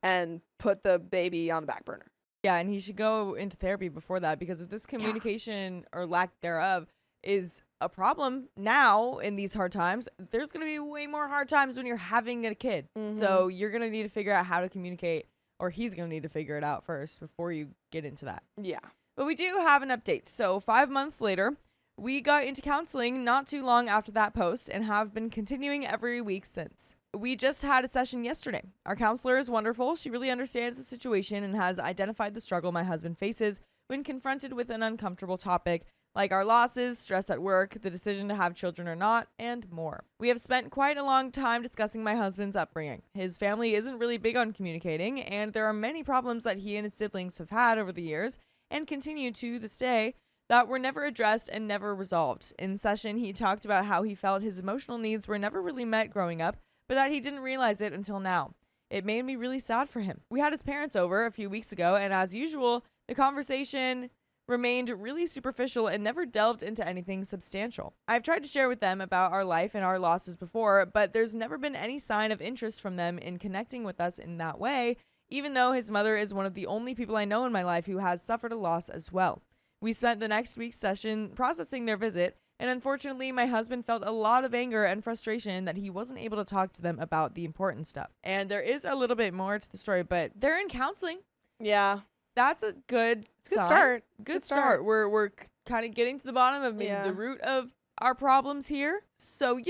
and put the baby on the back burner. Yeah, and he should go into therapy before that, because if this communication or lack thereof is a problem now in these hard times, there's going to be way more hard times when you're having a kid. So you're going to need to figure out how to communicate, or he's going to need to figure it out first before you get into that. Yeah. But we do have an update. So 5 months later, we got into counseling not too long after that post and have been continuing every week since. We just had a session yesterday. Our counselor is wonderful. She really understands the situation and has identified the struggle my husband faces when confronted with an uncomfortable topic, like our losses, stress at work, the decision to have children or not, and more. We have spent quite a long time discussing my husband's upbringing. His family isn't really big on communicating, and there are many problems that he and his siblings have had over the years and continue to this day that were never addressed and never resolved. In session, he talked about how he felt his emotional needs were never really met growing up, but that he didn't realize it until now. It made me really sad for him. We had his parents over a few weeks ago, and as usual, the conversation remained really superficial and never delved into anything substantial. I've tried to share with them about our life and our losses before, but there's never been any sign of interest from them in connecting with us in that way, even though his mother is one of the only people I know in my life who has suffered a loss as well. We spent the next week's session processing their visit, and unfortunately, my husband felt a lot of anger and frustration that he wasn't able to talk to them about the important stuff. And there is a little bit more to the story, but they're in counseling. Yeah. That's a good start. Good start. We're kind of getting to the bottom of maybe the root of our problems here. So,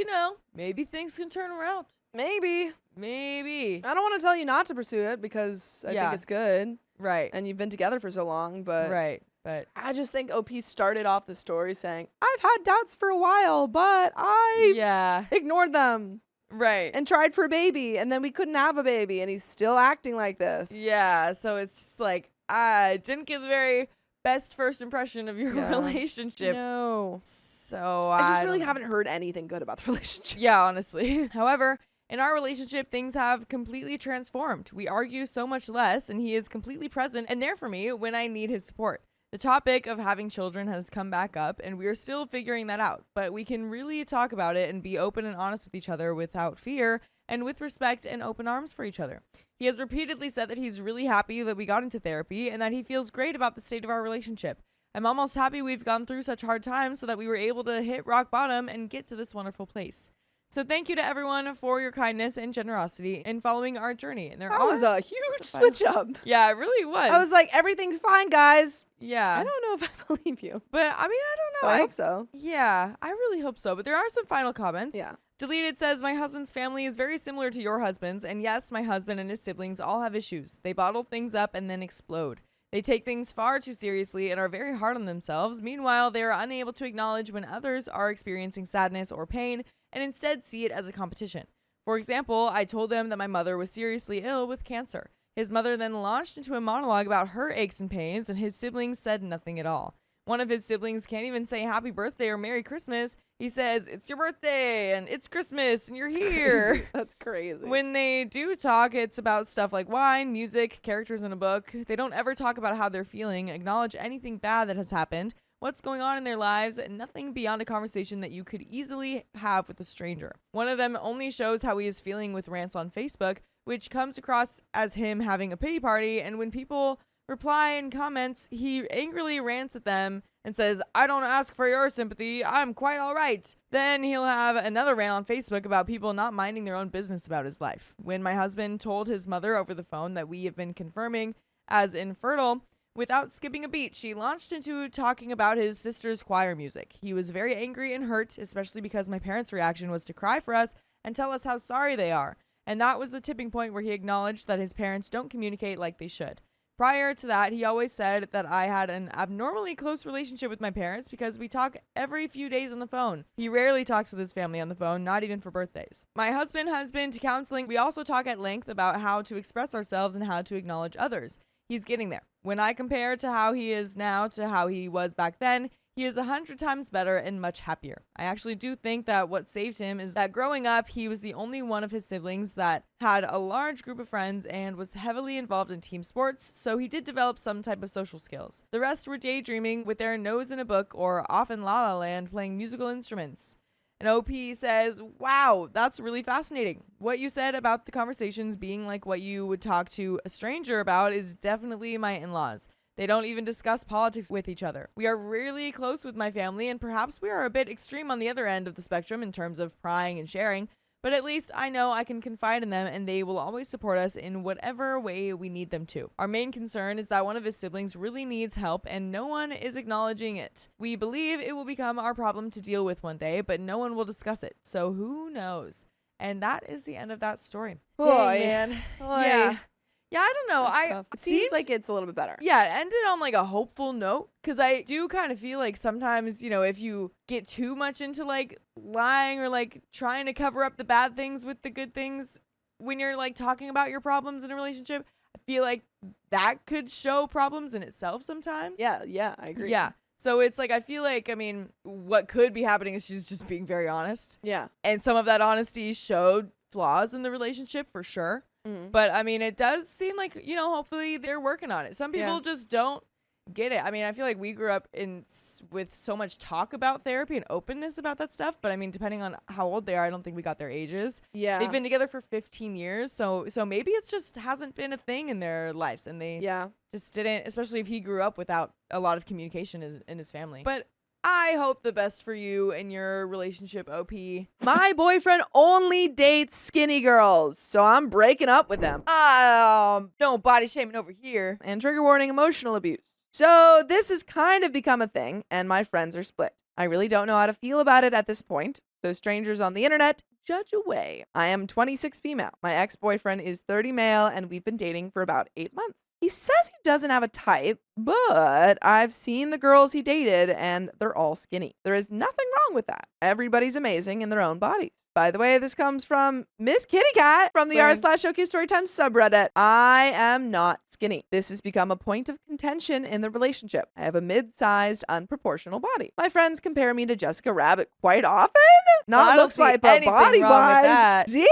maybe things can turn around. Maybe. Maybe. I don't want to tell you not to pursue it because I think it's good. Right. And you've been together for so long, but Right. But I just think OP started off the story saying, I've had doubts for a while, but I ignored them. Right. And tried for a baby, and then we couldn't have a baby, and he's still acting like this. Yeah, so it's just like, I didn't get the very best first impression of your relationship. No. So I just really haven't heard anything good about the relationship. Yeah, honestly. However, in our relationship, things have completely transformed. We argue so much less, and he is completely present and there for me when I need his support. The topic of having children has come back up, and we are still figuring that out, but we can really talk about it and be open and honest with each other without fear and with respect and open arms for each other. He has repeatedly said that he's really happy that we got into therapy and that he feels great about the state of our relationship. I'm almost happy we've gone through such hard times so that we were able to hit rock bottom and get to this wonderful place. So thank you to everyone for your kindness and generosity in following our journey. And That was a huge switch up. Yeah, it really was. I was like, everything's fine, guys. yeah. I don't know if I believe you. But I mean, I don't know. I hope so. Yeah, I really hope so. But there are some final comments. Yeah. Deleted says, my husband's family is very similar to your husband's. And yes, my husband and his siblings all have issues. They bottle things up and then explode. They take things far too seriously and are very hard on themselves. Meanwhile, they are unable to acknowledge when others are experiencing sadness or pain and instead see it as a competition. For example, I told them that my mother was seriously ill with cancer. His mother then launched into a monologue about her aches and pains, and his siblings said nothing at all. One of his siblings can't even say happy birthday or Merry Christmas. He says, it's your birthday and it's Christmas and you're here. That's crazy. When they do talk, it's about stuff like wine, music, characters in a book. They don't ever talk about how they're feeling, acknowledge anything bad that has happened, what's going on in their lives, and nothing beyond a conversation that you could easily have with a stranger. One of them only shows how he is feeling with rants on Facebook, which comes across as him having a pity party, and when people reply in comments, he angrily rants at them and says, I don't ask for your sympathy, I'm quite all right. Then he'll have another rant on Facebook about people not minding their own business about his life. When my husband told his mother over the phone that we have been confirming as infertile, without skipping a beat, she launched into talking about his sister's choir music. He was very angry and hurt, especially because my parents' reaction was to cry for us and tell us how sorry they are. And that was the tipping point where he acknowledged that his parents don't communicate like they should. Prior to that, he always said that I had an abnormally close relationship with my parents because we talk every few days on the phone. He rarely talks with his family on the phone, not even for birthdays. My husband has been to counseling. We also talk at length about how to express ourselves and how to acknowledge others. He's getting there. When I compare to how he is now to how he was back then, he is 100 times better and much happier. I actually do think that what saved him is that growing up, he was the only one of his siblings that had a large group of friends and was heavily involved in team sports, so he did develop some type of social skills. The rest were daydreaming with their nose in a book or off in La La Land playing musical instruments. And OP says, wow, that's really fascinating. What you said about the conversations being like what you would talk to a stranger about is definitely my in-laws. They don't even discuss politics with each other. We are really close with my family, and perhaps we are a bit extreme on the other end of the spectrum in terms of prying and sharing, but at least I know I can confide in them and they will always support us in whatever way we need them to. Our main concern is that one of his siblings really needs help and no one is acknowledging it. We believe it will become our problem to deal with one day, but no one will discuss it. So who knows? And that is the end of that story. Boy. Dang, man. Boy. Yeah, I don't know. It seems like it's a little bit better. Yeah, it ended on like a hopeful note because I do kind of feel like sometimes, you know, if you get too much into like lying or like trying to cover up the bad things with the good things when you're like talking about your problems in a relationship, I feel like that could show problems in itself sometimes. Yeah, I agree. Yeah. So it's like, I feel like, I mean, what could be happening is she's just being very honest. Yeah. And some of that honesty showed flaws in the relationship for sure. Mm-hmm. But I mean, it does seem like, you know, hopefully they're working on it. Some people just don't get it. I mean, I feel like we grew up with so much talk about therapy and openness about that stuff. But I mean, depending on how old they are, I don't think we got their ages. Yeah. They've been together for 15 years. So maybe it's just hasn't been a thing in their lives. And they just didn't, especially if he grew up without a lot of communication in his family. But I hope the best for you and your relationship, OP. My boyfriend only dates skinny girls, so I'm breaking up with them. No body shaming over here. And trigger warning, emotional abuse. So this has kind of become a thing, and my friends are split. I really don't know how to feel about it at this point, so strangers on the internet, judge away. I am 26 female. My ex-boyfriend is 30 male, and we've been dating for about 8 months. He says he doesn't have a type, but I've seen the girls he dated and they're all skinny. There is nothing wrong with that. Everybody's amazing in their own bodies. By the way, this comes from Miss Kitty Cat from the r/OK Storytime subreddit. I am not skinny. This has become a point of contention in the relationship. I have a mid-sized, unproportional body. My friends compare me to Jessica Rabbit quite often. Not looks wise, but body-wise. Damn.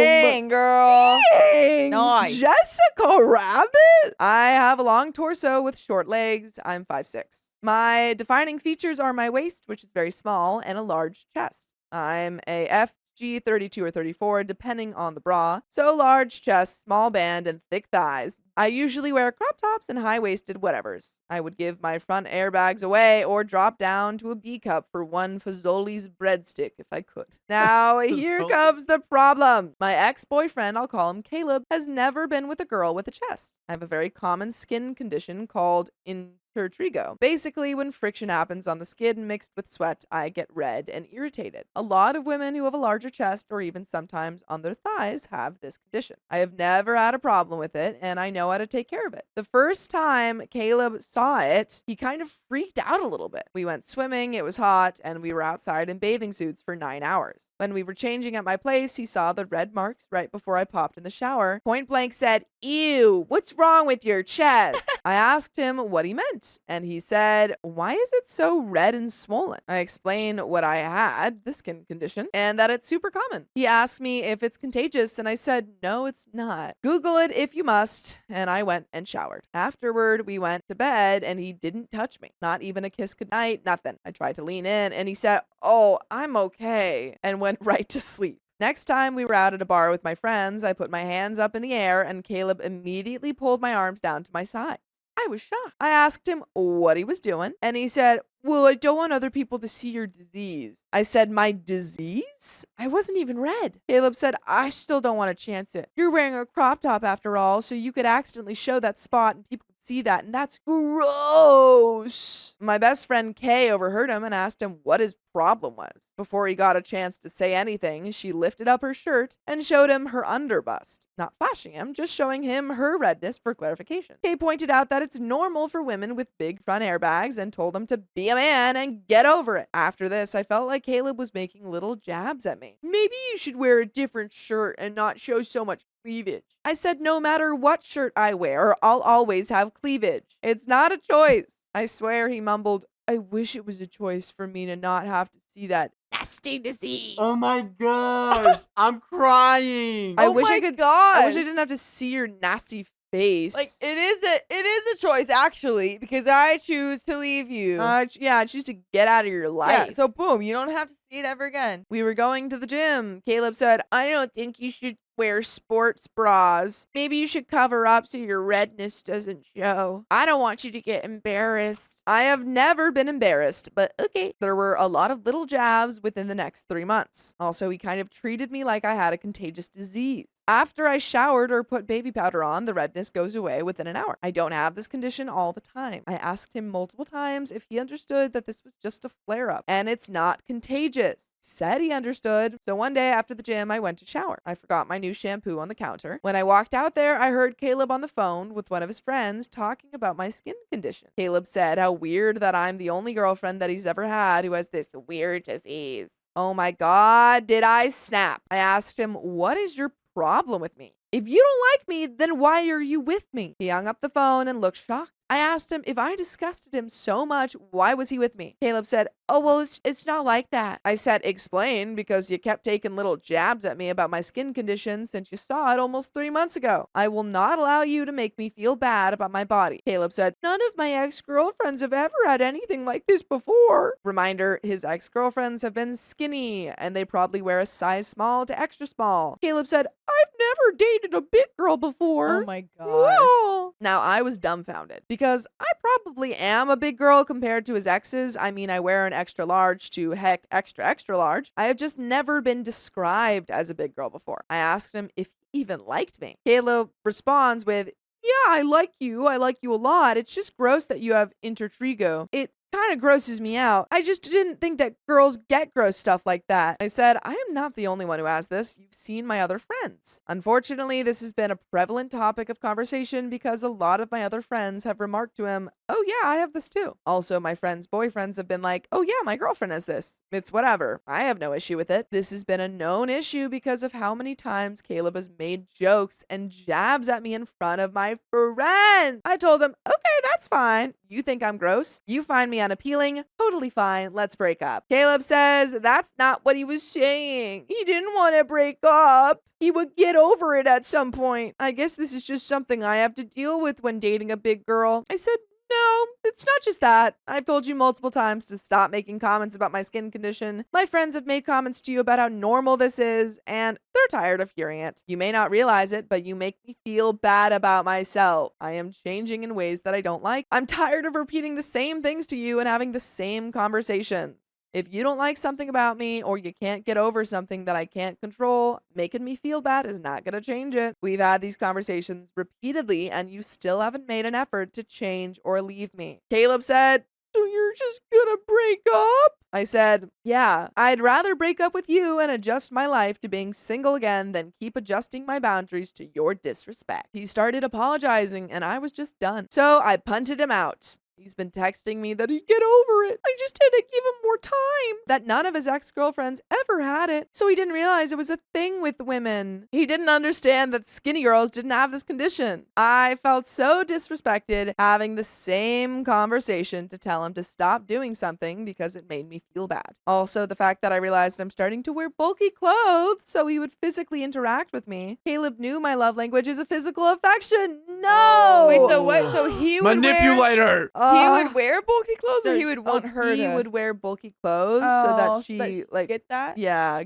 Dang, girl. Dang. No, Nice. Jessica Rabbit? I have a long torso with short legs. I'm 5'6". My defining features are my waist, which is very small, and a large chest. I'm a FG 32 or 34, depending on the bra. So large chest, small band, and thick thighs. I usually wear crop tops and high-waisted whatevers. I would give my front airbags away or drop down to a B cup for one Fazoli's breadstick if I could. Now, here Fazoli. comes the problem. My ex-boyfriend, I'll call him Caleb, has never been with a girl with a chest. I have a very common skin condition called intertrigo. Basically, when friction happens on the skin mixed with sweat, I get red and irritated. A lot of women who have a larger chest or even sometimes on their thighs have this condition. I have never had a problem with it, and I know how to take care of it. The first time Caleb saw it, he kind of freaked out a little bit. We went swimming, it was hot, and we were outside in bathing suits for 9 hours. When we were changing at my place, he saw the red marks right before I popped in the shower. Point blank said, "Ew, what's wrong with your chest?" I asked him what he meant, and he said, "Why is it so red and swollen?" I explained what I had, the skin condition, and that it's super common. He asked me if it's contagious, and I said, "No, it's not. Google it if you must." And I went and showered. Afterward, we went to bed, and he didn't touch me. Not even a kiss goodnight, nothing. I tried to lean in, and he said, "Oh, I'm okay," and went right to sleep. Next time we were out at a bar with my friends, I put my hands up in the air, and Caleb immediately pulled my arms down to my side. I was shocked. I asked him what he was doing, and he said, "Well, I don't want other people to see your disease." I said, "My disease? I wasn't even red." Caleb said, "I still don't want to chance it. You're wearing a crop top after all, so you could accidentally show that spot and people could see that, and that's gross." My best friend Kay overheard him and asked him what his problem was. Before he got a chance to say anything, she lifted up her shirt and showed him her underbust. Not flashing him, just showing him her redness for clarification. Kay pointed out that it's normal for women with big front airbags and told him to be a man and get over it. After this, I felt like Caleb was making little jabs at me. "Maybe you should wear a different shirt and not show so much cleavage." I said, "No matter what shirt I wear, I'll always have cleavage. It's not a choice." I swear he mumbled, "I wish it was a choice for me to not have to see that nasty disease." Oh my gosh. I'm crying. I Oh wish I my could. gosh. I wish I didn't have to see your nasty face. Like it is a choice actually because I choose to leave you. Yeah, I choose to get out of your life. Yeah, so boom, you don't have to see it ever again. We were going to the gym. Caleb said, "I don't think you should wear sports bras. Maybe you should cover up so your redness doesn't show. I don't want you to get embarrassed." I have never been embarrassed, but okay. There were a lot of little jabs within the next 3 months. Also, he kind of treated me like I had a contagious disease. After I showered or put baby powder on, the redness goes away within an hour. I don't have this condition all the time. I asked him multiple times if he understood that this was just a flare-up and it's not contagious. Said he understood. So one day after the gym, I went to shower. I forgot my new shampoo on the counter. When I walked out there, I heard Caleb on the phone with one of his friends talking about my skin condition. Caleb said how weird that I'm the only girlfriend that he's ever had who has this weird disease. Oh my God, did I snap? I asked him, "What is your problem with me? If you don't like me, then why are you with me?" He hung up the phone and looked shocked. I asked him if I disgusted him so much, why was he with me? Caleb said, "Oh, well, it's not like that." I said, "Explain, because you kept taking little jabs at me about my skin condition since you saw it almost 3 months ago. I will not allow you to make me feel bad about my body." Caleb said, "None of my ex-girlfriends have ever had anything like this before." Reminder, his ex-girlfriends have been skinny, and they probably wear a size small to extra small. Caleb said, "I've never dated a big girl before." Oh my god. Whoa. Now, I was dumbfounded because I probably am a big girl compared to his exes. I mean, I wear an extra large to heck extra, extra large. I have just never been described as a big girl before. I asked him if he even liked me. Caleb responds with, "Yeah, I like you. I like you a lot. It's just gross that you have intertrigo. It kind of grosses me out. I just didn't think that girls get gross stuff like that." I said, "I am not the only one who has this. You've seen my other friends." Unfortunately, this has been a prevalent topic of conversation because a lot of my other friends have remarked to him, "Oh yeah, I have this too." Also, my friends' boyfriends have been like, "Oh yeah, my girlfriend has this. It's whatever. I have no issue with it." This has been a known issue because of how many times Caleb has made jokes and jabs at me in front of my friends. I told him, "Okay, that's fine. You think I'm gross? You find me unappealing. Totally fine. Let's break up. Caleb says that's not what he was saying. He didn't want to break up. He would get over it at some point. I guess this is just something I have to deal with when dating a big girl. I said, no, it's not just that. I've told you multiple times to stop making comments about my skin condition. My friends have made comments to you about how normal this is, and they're tired of hearing it. You may not realize it, but you make me feel bad about myself. I am changing in ways that I don't like. I'm tired of repeating the same things to you and having the same conversations. If you don't like something about me or you can't get over something that I can't control, making me feel bad is not going to change it. We've had these conversations repeatedly and you still haven't made an effort to change or leave me. Caleb said, so you're just gonna break up? I said, yeah, I'd rather break up with you and adjust my life to being single again than keep adjusting my boundaries to your disrespect. He started apologizing and I was just done. So I punted him out. He's been texting me that he'd get over it. I just had to give him more time. That none of his ex-girlfriends ever had it. So he didn't realize it was a thing with women. He didn't understand that skinny girls didn't have this condition. I felt so disrespected having the same conversation to tell him to stop doing something because it made me feel bad. Also, the fact that I realized I'm starting to wear bulky clothes so he would physically interact with me. Caleb knew my love language is a physical affection. No! Wait, so what? So he would Manipulator. He would wear bulky clothes, or he would want her he to. would wear bulky clothes so that she she like get that.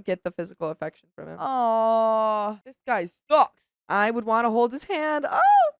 get the physical affection from him. Oh, this guy sucks. I would want to hold his hand.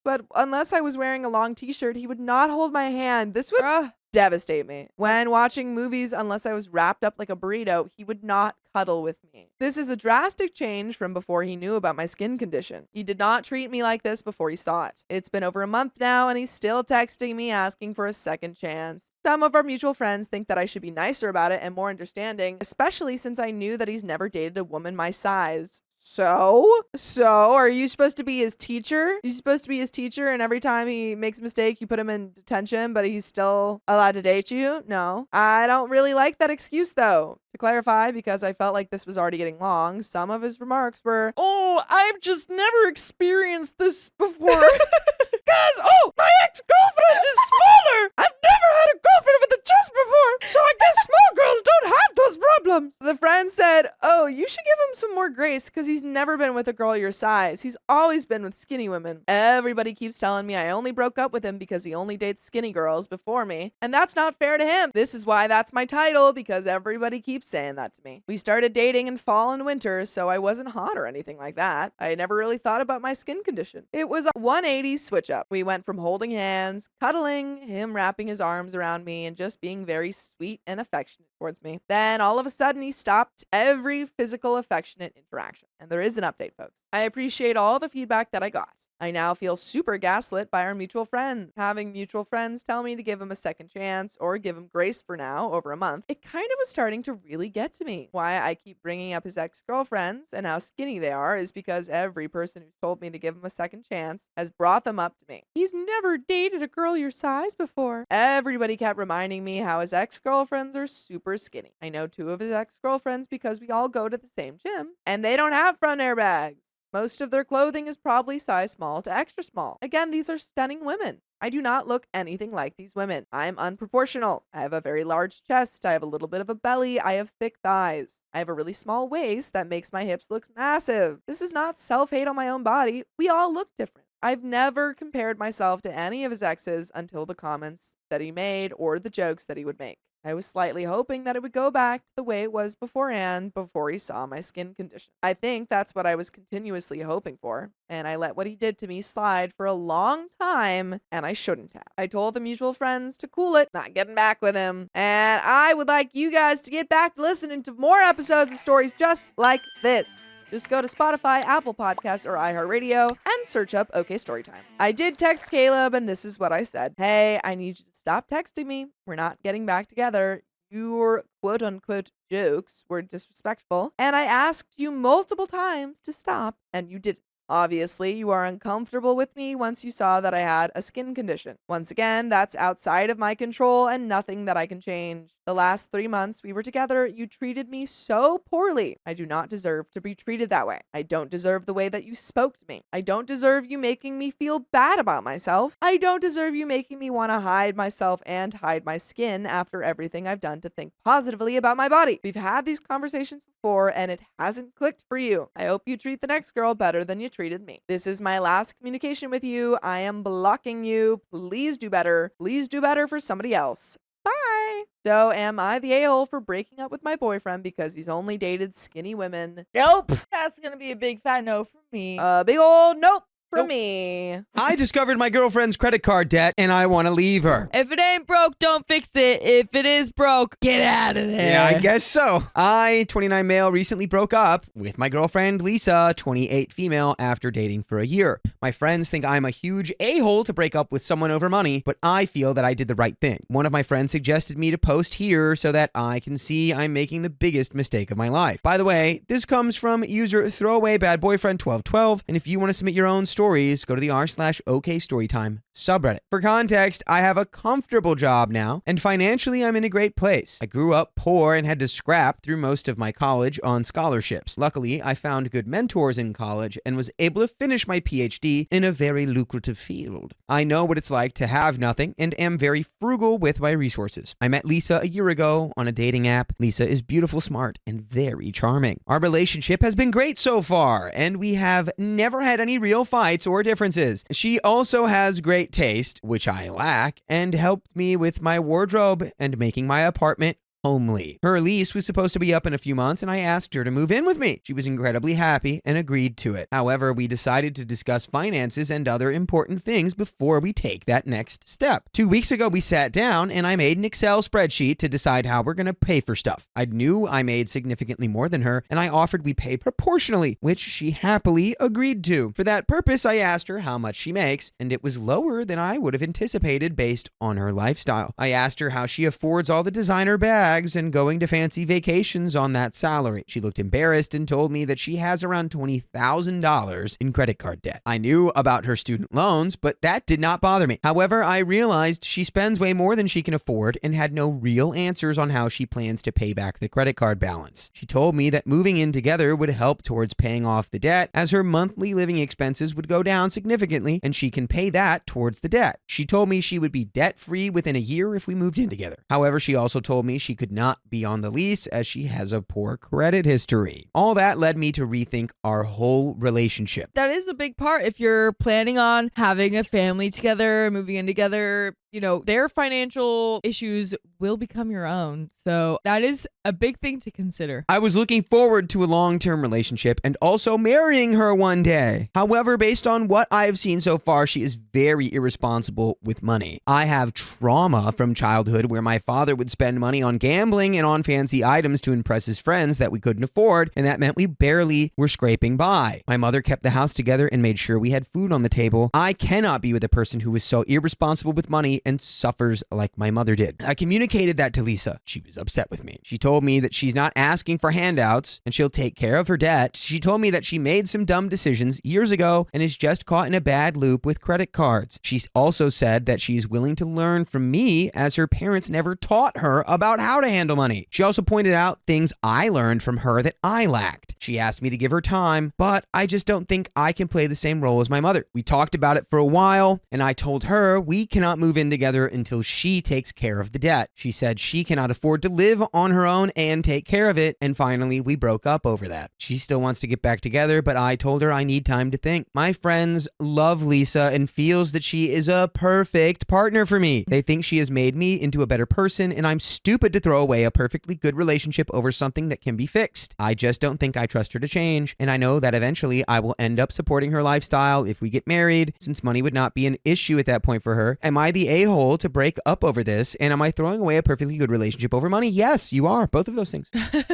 But unless I was wearing a long t-shirt, he would not hold my hand. This would devastate me. When watching movies, unless I was wrapped up like a burrito, he would not cuddle with me. This is a drastic change from before he knew about my skin condition. He did not treat me like this before he saw it. It's been over a month now and he's still texting me asking for a second chance. Some of our mutual friends think that I should be nicer about it and more understanding, especially since I knew that he's never dated a woman my size. So are you supposed to be his teacher? You're supposed to be his teacher, and every time he makes a mistake, you put him in detention, but he's still allowed to date you? No. I don't really like that excuse, though. To clarify, because I felt like this was already getting long, some of his remarks were, oh, I've just never experienced this before. Guys, my ex-girlfriend is smaller. I've never had a girlfriend with a chest before, so I guess small girls don't have those problems. The friend said, oh, you should give him some more grace because he's never been with a girl your size. He's always been with skinny women. Everybody keeps telling me I only broke up with him because he only dates skinny girls before me, and that's not fair to him. This is why that's my title, because everybody keeps saying that to me. We started dating in fall and winter, so I wasn't hot or anything like that. I never really thought about my skin condition. It was a 180 switch up. We went from holding hands, cuddling, him wrapping his arms around me, and just being very sweet and affectionate towards me. Then all of a sudden he stopped every physical affectionate interaction. And there is an update, folks. I appreciate all the feedback that I got. I now feel super gaslit by our mutual friends. Having mutual friends tell me to give him a second chance or give him grace for now over a month, it kind of was starting to really get to me. Why I keep bringing up his ex-girlfriends and how skinny they are is because every person who's told me to give him a second chance has brought them up to me. He's never dated a girl your size before. Everybody kept reminding me how his ex-girlfriends are super skinny. I know 2 of his ex-girlfriends because we all go to the same gym, and they don't have front airbags. Most of their clothing is probably size small to extra small. Again, these are stunning women. I do not look anything like these women. I'm unproportional. I have a very large chest. I have a little bit of a belly. I have thick thighs. I have a really small waist that makes my hips look massive. This is not self-hate on my own body. We all look different. I've never compared myself to any of his exes until the comments that he made or the jokes that he would make. I was slightly hoping that it would go back to the way it was beforehand before he saw my skin condition. I think that's what I was continuously hoping for, and I let what he did to me slide for a long time, and I shouldn't have. I told the mutual friends to cool it, not getting back with him, and I would like you guys to get back to listening to more episodes of stories just like this. Just go to Spotify, Apple Podcasts, or iHeartRadio and search up OK Storytime. I did text Caleb, and this is what I said. Hey, I need you to stop texting me. We're not getting back together. Your quote-unquote jokes were disrespectful, and I asked you multiple times to stop, and you didn't. Obviously, you are uncomfortable with me once you saw that I had a skin condition. Once again, that's outside of my control and nothing that I can change. The last 3 months we were together, you treated me so poorly. I do not deserve to be treated that way. I don't deserve the way that you spoke to me. I don't deserve you making me feel bad about myself. I don't deserve you making me want to hide myself and hide my skin after everything I've done to think positively about my body. We've had these conversations before and it hasn't clicked for you. I hope you treat the next girl better than you treated me. This is my last communication with you. I am blocking you. Please do better. Please do better for somebody else. Bye. So am I the a-hole for breaking up with my boyfriend because he's only dated skinny women? Nope. That's going to be a big fat no from me. Big old nope for me. I discovered my girlfriend's credit card debt and I want to leave her. If it ain't broke, don't fix it. If it is broke, get out of there. Yeah, I guess so. I, 29 male, recently broke up with my girlfriend Lisa, 28 female, after dating for a year. My friends think I'm a huge a-hole to break up with someone over money, but I feel that I did the right thing. One of my friends suggested me to post here so that I can see I'm making the biggest mistake of my life. By the way, this comes from user throwawaybadboyfriend1212, and if you want to submit your own stories, go to the r/okstorytime subreddit. For context, I have a comfortable job now, and financially I'm in a great place. I grew up poor and had to scrap through most of my college on scholarships. Luckily, I found good mentors in college and was able to finish my PhD in a very lucrative field. I know what it's like to have nothing and am very frugal with my resources. I met Lisa a year ago on a dating app. Lisa is beautiful, smart, and very charming. Our relationship has been great so far, and we have never had any real fights or differences. She also has great taste, which I lack, and helped me with my wardrobe and making my apartment homely. Her lease was supposed to be up in a few months, and I asked her to move in with me. She was incredibly happy and agreed to it. However, we decided to discuss finances and other important things before we take that next step. 2 weeks ago, we sat down and I made an Excel spreadsheet to decide how we're going to pay for stuff. I knew I made significantly more than her, and I offered we pay proportionally, which she happily agreed to. For that purpose, I asked her how much she makes, and it was lower than I would have anticipated based on her lifestyle. I asked her how she affords all the designer bags and going to fancy vacations on that salary. She looked embarrassed and told me that she has around $20,000 in credit card debt. I knew about her student loans, but that did not bother me. However, I realized she spends way more than she can afford and had no real answers on how she plans to pay back the credit card balance. She told me that moving in together would help towards paying off the debt, as her monthly living expenses would go down significantly and she can pay that towards the debt. She told me she would be debt-free within a year if we moved in together. However, she also told me she could not be on the lease as she has a poor credit history. All that led me to rethink our whole relationship. That is a big part. If you're planning on having a family together, moving in together, you know, their financial issues will become your own. So that is a big thing to consider. I was looking forward to a long-term relationship and also marrying her one day. However, based on what I have seen so far, she is very irresponsible with money. I have trauma from childhood where my father would spend money on gambling and on fancy items to impress his friends that we couldn't afford, and that meant we barely were scraping by. My mother kept the house together and made sure we had food on the table. I cannot be with a person who is so irresponsible with money and suffers like my mother did. I communicated that to Lisa. She was upset with me. She told me that she's not asking for handouts and she'll take care of her debt. She told me that she made some dumb decisions years ago and is just caught in a bad loop with credit cards. She also said that she's willing to learn from me as her parents never taught her about how to handle money. She also pointed out things I learned from her that I lacked. She asked me to give her time, but I just don't think I can play the same role as my mother. We talked about it for a while, and I told her we cannot move in together until she takes care of the debt. She said she cannot afford to live on her own and take care of it, and finally we broke up over that. She still wants to get back together, but I told her I need time to think. My friends love Lisa and feels that she is a perfect partner for me. They think she has made me into a better person, and I'm stupid to throw away a perfectly good relationship over something that can be fixed. I just don't think I trust her to change, and I know that eventually I will end up supporting her lifestyle if we get married, since money would not be an issue at that point for her. Am I the a-hole to break up over this, and am I throwing away a perfectly good relationship over money? Yes, you are. Both of those things.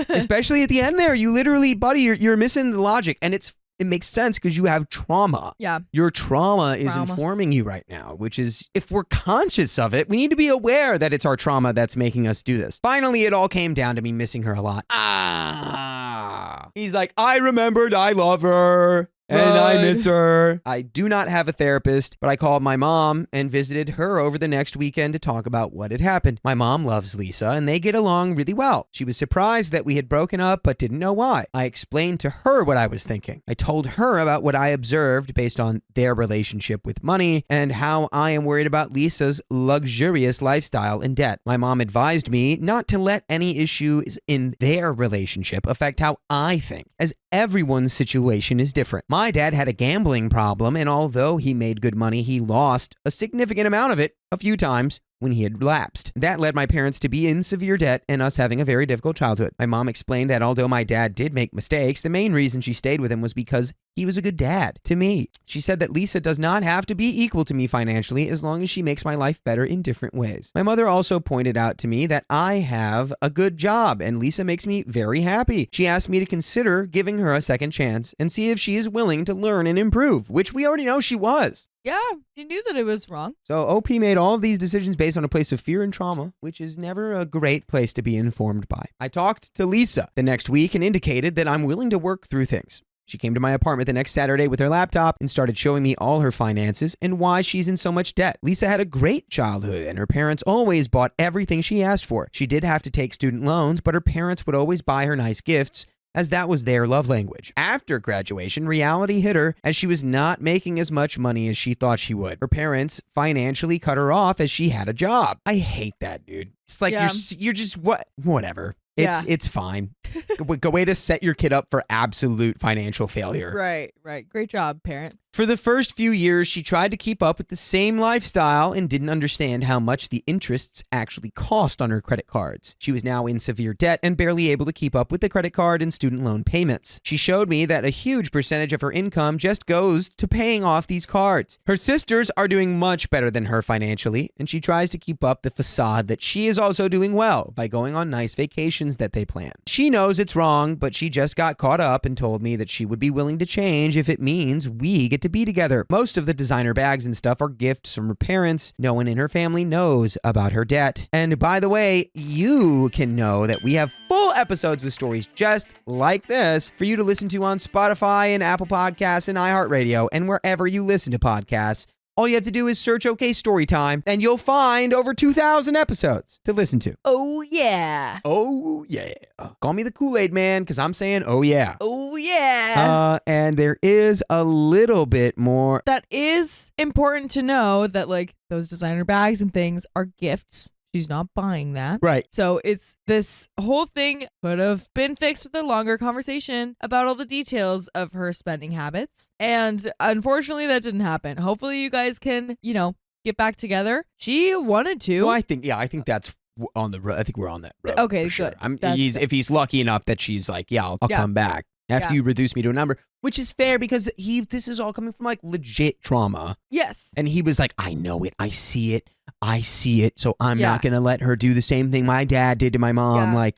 Especially at the end there, you literally, buddy, you're missing the logic, and it makes sense because you have trauma. Yeah. Your trauma is informing you right now, which is, if we're conscious of it, we need to be aware that it's our trauma that's making us do this. Finally, it all came down to me missing her a lot. He's like, I remembered I love her. And I miss her. I do not have a therapist, but I called my mom and visited her over the next weekend to talk about what had happened. My mom loves Lisa and they get along really well. She was surprised that we had broken up but didn't know why. I explained to her what I was thinking. I told her about what I observed based on their relationship with money and how I am worried about Lisa's luxurious lifestyle and debt. My mom advised me not to let any issues in their relationship affect how I think, as everyone's situation is different. My dad had a gambling problem, and although he made good money, he lost a significant amount of it a few times when he had lapsed. That led my parents to be in severe debt and us having a very difficult childhood. My mom explained that although my dad did make mistakes, the main reason she stayed with him was because he was a good dad to me. She said that Lisa does not have to be equal to me financially as long as she makes my life better in different ways. My mother also pointed out to me that I have a good job and Lisa makes me very happy. She asked me to consider giving her a second chance and see if she is willing to learn and improve, which we already know she was. Yeah, you knew that it was wrong. So OP made all of these decisions based on a place of fear and trauma, which is never a great place to be informed by. I talked to Lisa the next week and indicated that I'm willing to work through things. She came to my apartment the next Saturday with her laptop and started showing me all her finances and why she's in so much debt. Lisa had a great childhood and her parents always bought everything she asked for. She did have to take student loans, but her parents would always buy her nice gifts, as that was their love language. After graduation, reality hit her as she was not making as much money as she thought she would. Her parents financially cut her off as she had a job. I hate that, dude. It's like you're just whatever. It's fine. Go way to set your kid up for absolute financial failure. Right. Great job, parents. For the first few years, she tried to keep up with the same lifestyle and didn't understand how much the interests actually cost on her credit cards. She was now in severe debt and barely able to keep up with the credit card and student loan payments. She showed me that a huge percentage of her income just goes to paying off these cards. Her sisters are doing much better than her financially, and she tries to keep up the facade that she is also doing well by going on nice vacations that they plan. She knows it's wrong, but she just got caught up and told me that she would be willing to change if it means we get to be together. Most of the designer bags and stuff are gifts from her parents. No one in her family knows about her debt. And by the way, you can know that we have full episodes with stories just like this for you to listen to on Spotify and Apple Podcasts and iHeartRadio and wherever you listen to podcasts. All you have to do is search OK Storytime, and you'll find over 2,000 episodes to listen to. Oh, yeah. Oh, yeah. Call me the Kool-Aid man, because I'm saying, oh, yeah. Oh, yeah. And there is a little bit more. That is important to know that, like, those designer bags and things are gifts. She's not buying that. Right. So it's this whole thing could have been fixed with a longer conversation about all the details of her spending habits. And unfortunately, that didn't happen. Hopefully you guys can, get back together. She wanted to. Well, I think that's on the road. I think we're on that road. Okay, for sure. good. If he's lucky enough that she's like, I'll come back after you reduce me to a number, which is fair because this is all coming from like legit trauma. Yes. And he was like, I know it. I see it. So I'm not going to let her do the same thing my dad did to my mom. And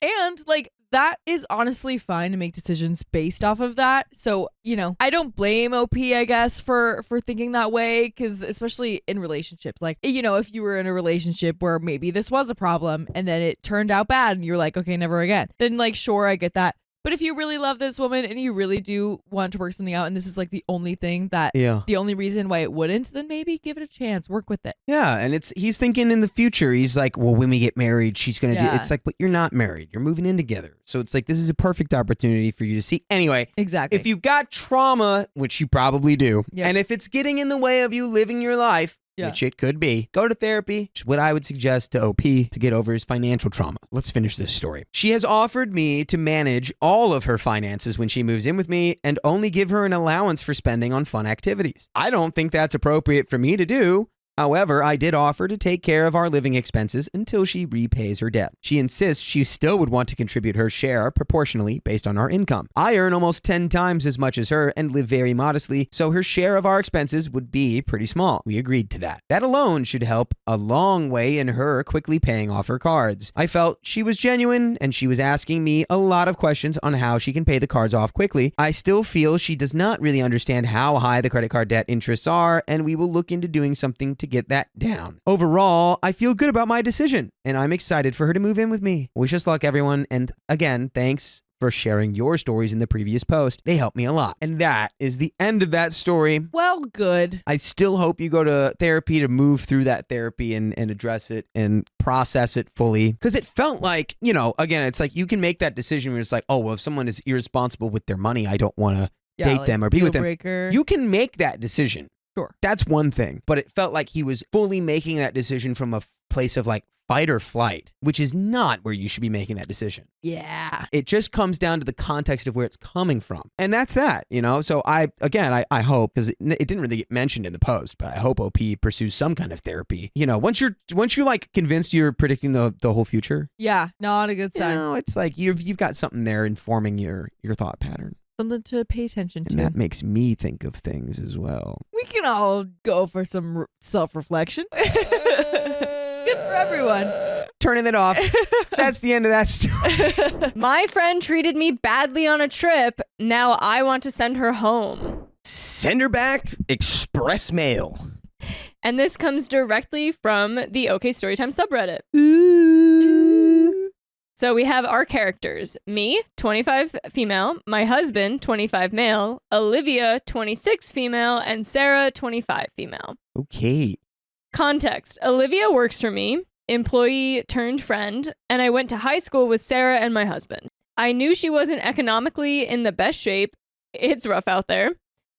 that is honestly fine to make decisions based off of that. So, I don't blame OP, I guess, for thinking that way, because especially in relationships, if you were in a relationship where maybe this was a problem and then it turned out bad and you're like, okay, never again, then sure, I get that. But if you really love this woman and you really do want to work something out, and this is the only thing the only reason why it wouldn't, then maybe give it a chance, work with it. Yeah, and he's thinking in the future. He's like, well, when we get married, she's gonna do. It's like, but you're not married. You're moving in together. So it's like this is a perfect opportunity for you to see. Anyway, exactly. If you've got trauma, which you probably do, and if it's getting in the way of you living your life, which it could be, go to therapy, which is what I would suggest to OP to get over his financial trauma. Let's finish this story. She has offered me to manage all of her finances when she moves in with me and only give her an allowance for spending on fun activities. I don't think that's appropriate for me to do. However, I did offer to take care of our living expenses until she repays her debt. She insists she still would want to contribute her share proportionally based on our income. I earn almost 10 times as much as her and live very modestly, so her share of our expenses would be pretty small. We agreed to that. That alone should help a long way in her quickly paying off her cards. I felt she was genuine and she was asking me a lot of questions on how she can pay the cards off quickly. I still feel she does not really understand how high the credit card debt interests are, and we will look into doing something to get that down. Overall, I feel good about my decision, and I'm excited for her to move in with me. Wish us luck, everyone, and again, thanks for sharing your stories in the previous post. They help me a lot. And that is the end of that story. Well, good. I still hope you go to therapy to move through that therapy and address it and process it fully. Because it felt like, you know, again, it's like you can make that decision where it's like, oh, well, if someone is irresponsible with their money, I don't want to date them or be with them. Breaker. You can make that decision. Sure. That's one thing. But it felt like he was fully making that decision from a place of like fight or flight, which is not where you should be making that decision. Yeah. It just comes down to the context of where it's coming from. And that's that, you know? So I hope, because it didn't really get mentioned in the post, but I hope OP pursues some kind of therapy. You know, once you're like convinced you're predicting the whole future. Yeah. Not a good sign. You know, it's like you've got something there informing your thought pattern. Something to pay attention to. And that makes me think of things as well. We can all go for some self-reflection. Good for everyone. Turning it off. That's the end of that story. My friend treated me badly on a trip. Now I want to send her home. Send her back express mail. And this comes directly from the OK Storytime subreddit. So we have our characters. Me, 25 female. My husband, 25 male. Olivia, 26 female. And Sarah, 25 female. Okay. Context. Olivia works for me, employee turned friend, and I went to high school with Sarah and my husband. I knew she wasn't economically in the best shape. It's rough out there.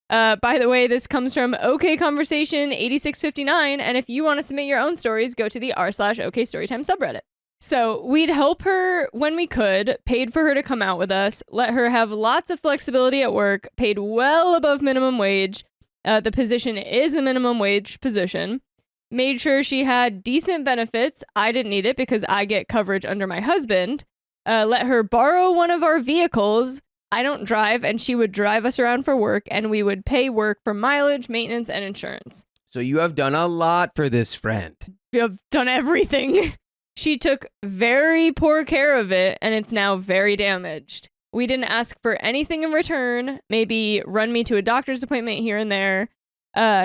By the way, this comes from OK Conversation 8659, and if you want to submit your own stories, go to the r/OK Storytime subreddit. So we'd help her when we could, paid for her to come out with us, let her have lots of flexibility at work, paid well above minimum wage. The position is a minimum wage position. Made sure she had decent benefits. I didn't need it because I get coverage under my husband. Let her borrow one of our vehicles. I don't drive, and she would drive us around for work, and we would pay work for mileage, maintenance, and insurance. So you have done a lot for this friend. We have done everything. She took very poor care of it, and it's now very damaged. We didn't ask for anything in return, maybe run me to a doctor's appointment here and there.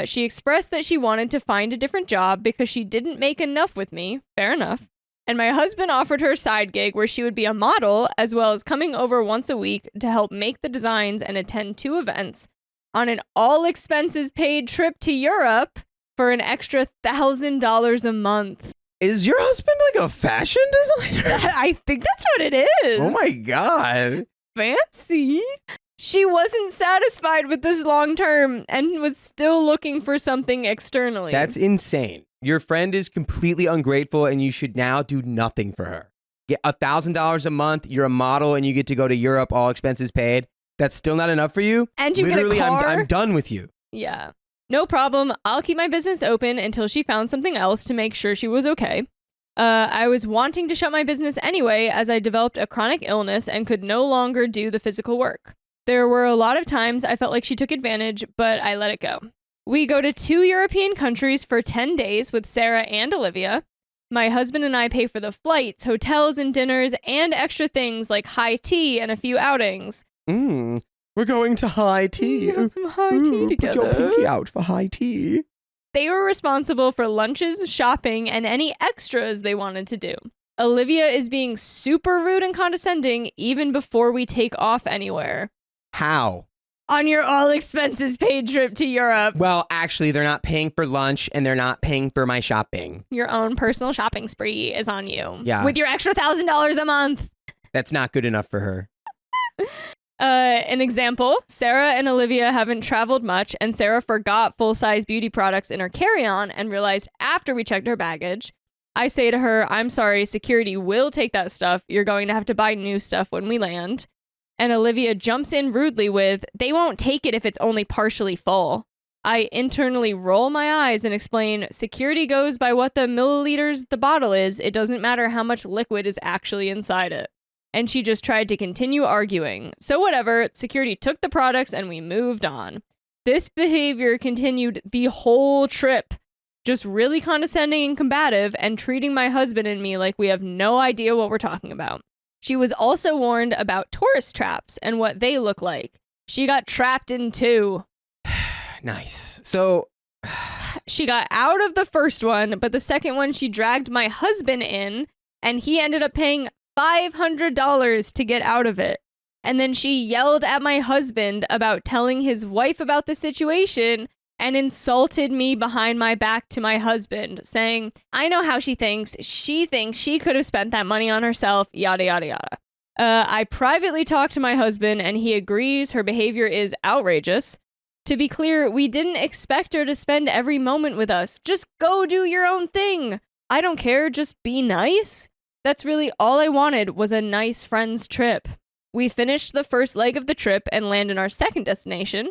She expressed that she wanted to find a different job because she didn't make enough with me. Fair enough. And my husband offered her a side gig where she would be a model, as well as coming over once a week to help make the designs and attend 2 events on an all expenses paid trip to Europe for an extra $1,000 a month. Is your husband like a fashion designer? I think that's what it is. Oh my God. Fancy. She wasn't satisfied with this long term and was still looking for something externally. That's insane. Your friend is completely ungrateful and you should now do nothing for her. Get $1,000 a month, you're a model and you get to go to Europe, all expenses paid. That's still not enough for you? And you Literally, get a car? I'm done with you. Yeah. No problem. I'll keep my business open until she found something else to make sure she was okay. I was wanting to shut my business anyway as I developed a chronic illness and could no longer do the physical work. There were a lot of times I felt like she took advantage, but I let it go. We go to 2 European countries for 10 days with Sarah and Olivia. My husband and I pay for the flights, hotels, and dinners, and extra things like high tea and a few outings. We're going to high tea. Have some high tea together. Put your pinky out for high tea. They were responsible for lunches, shopping, and any extras they wanted to do. Olivia is being super rude and condescending even before we take off anywhere. How? On your all expenses paid trip to Europe. Well, actually, they're not paying for lunch and they're not paying for my shopping. Your own personal shopping spree is on you. Yeah. With your extra $1,000 a month. That's not good enough for her. An example, Sarah and Olivia haven't traveled much, and Sarah forgot full-size beauty products in her carry-on and realized after we checked her baggage. I say to her, I'm sorry, security will take that stuff. You're going to have to buy new stuff when we land. And Olivia jumps in rudely with, they won't take it if it's only partially full. I internally roll my eyes and explain, security goes by what the milliliters the bottle is. It doesn't matter how much liquid is actually inside it. And she just tried to continue arguing. So whatever, security took the products and we moved on. This behavior continued the whole trip. Just really condescending and combative and treating my husband and me like we have no idea what we're talking about. She was also warned about tourist traps and what they look like. She got trapped in 2. Nice. So she got out of the first one, but the second one she dragged my husband in and he ended up paying $500 to get out of it. And then she yelled at my husband about telling his wife about the situation and insulted me behind my back to my husband, saying, I know how she thinks. She thinks she could have spent that money on herself, yada, yada, yada. I privately talked to my husband and he agrees her behavior is outrageous. To be clear, we didn't expect her to spend every moment with us. Just go do your own thing. I don't care. Just be nice. That's really all I wanted was a nice friend's trip. We finished the first leg of the trip and land in our second destination.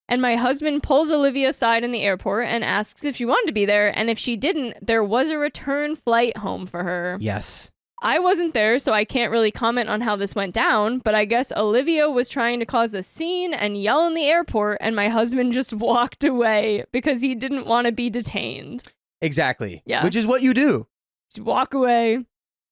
And my husband pulls Olivia aside in the airport and asks if she wanted to be there. And if she didn't, there was a return flight home for her. Yes. I wasn't there, so I can't really comment on how this went down, but I guess Olivia was trying to cause a scene and yell in the airport, and my husband just walked away because he didn't want to be detained. Exactly. Yeah. Which is what you do. Just walk away.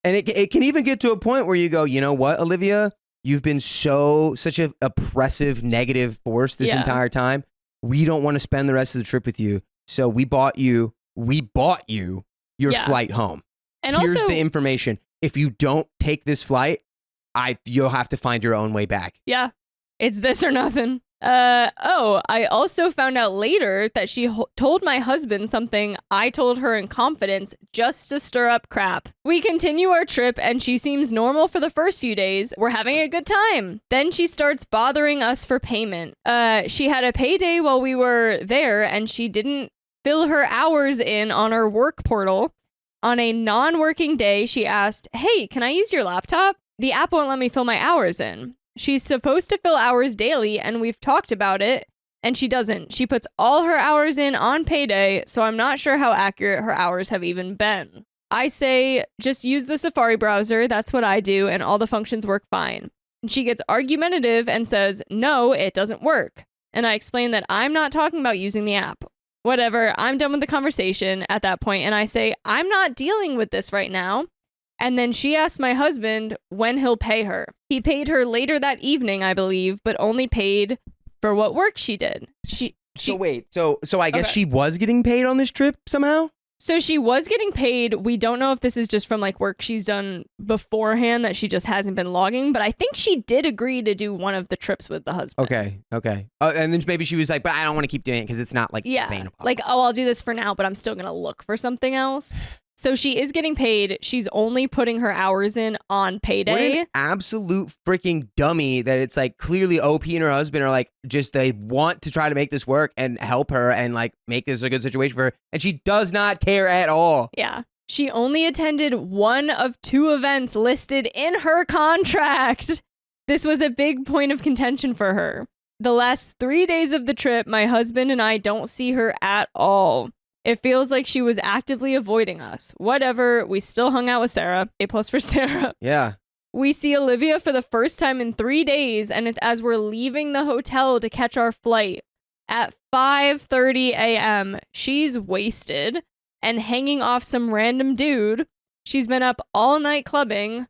And it can even get to a point where you go, you know what, Olivia? You've been such an oppressive, negative force this entire time. We don't want to spend the rest of the trip with you. So we bought you your flight home. And here's also the information. If you don't take this flight, you'll have to find your own way back. Yeah. It's this or nothing. I also found out later that she told my husband something I told her in confidence just to stir up crap. We continue our trip and she seems normal for the first few days. We're having a good time. Then she starts bothering us for payment. She had a payday while we were there and she didn't fill her hours in on our work portal. On a non-working day, she asked, hey, can I use your laptop? The app won't let me fill my hours in. She's supposed to fill hours daily, and we've talked about it, and she doesn't. She puts all her hours in on payday, so I'm not sure how accurate her hours have even been. I say, just use the Safari browser, that's what I do, and all the functions work fine. And she gets argumentative and says, no, it doesn't work. And I explain that I'm not talking about using the app. Whatever, I'm done with the conversation at that point, and I say, I'm not dealing with this right now. And then she asked my husband when he'll pay her. He paid her later that evening, I believe, but only paid for what work she did. So I guess she was getting paid on this trip somehow? So she was getting paid. We don't know if this is just from like work she's done beforehand that she just hasn't been logging, but I think she did agree to do one of the trips with the husband. Okay. And then maybe she was like, but I don't want to keep doing it because it's not like sustainable. Like, I'll do this for now, but I'm still going to look for something else. So she is getting paid. She's only putting her hours in on payday. What an absolute freaking dummy that it's like clearly OP and her husband are like, they want to try to make this work and help her and like make this a good situation for her. And she does not care at all. Yeah. She only attended one of 2 events listed in her contract. This was a big point of contention for her. The last 3 days of the trip, my husband and I don't see her at all. It feels like she was actively avoiding us. Whatever, we still hung out with Sarah. A+ for Sarah. Yeah. We see Olivia for the first time in 3 days, and it's as we're leaving the hotel to catch our flight. At 5:30 a.m., she's wasted and hanging off some random dude. She's been up all night clubbing.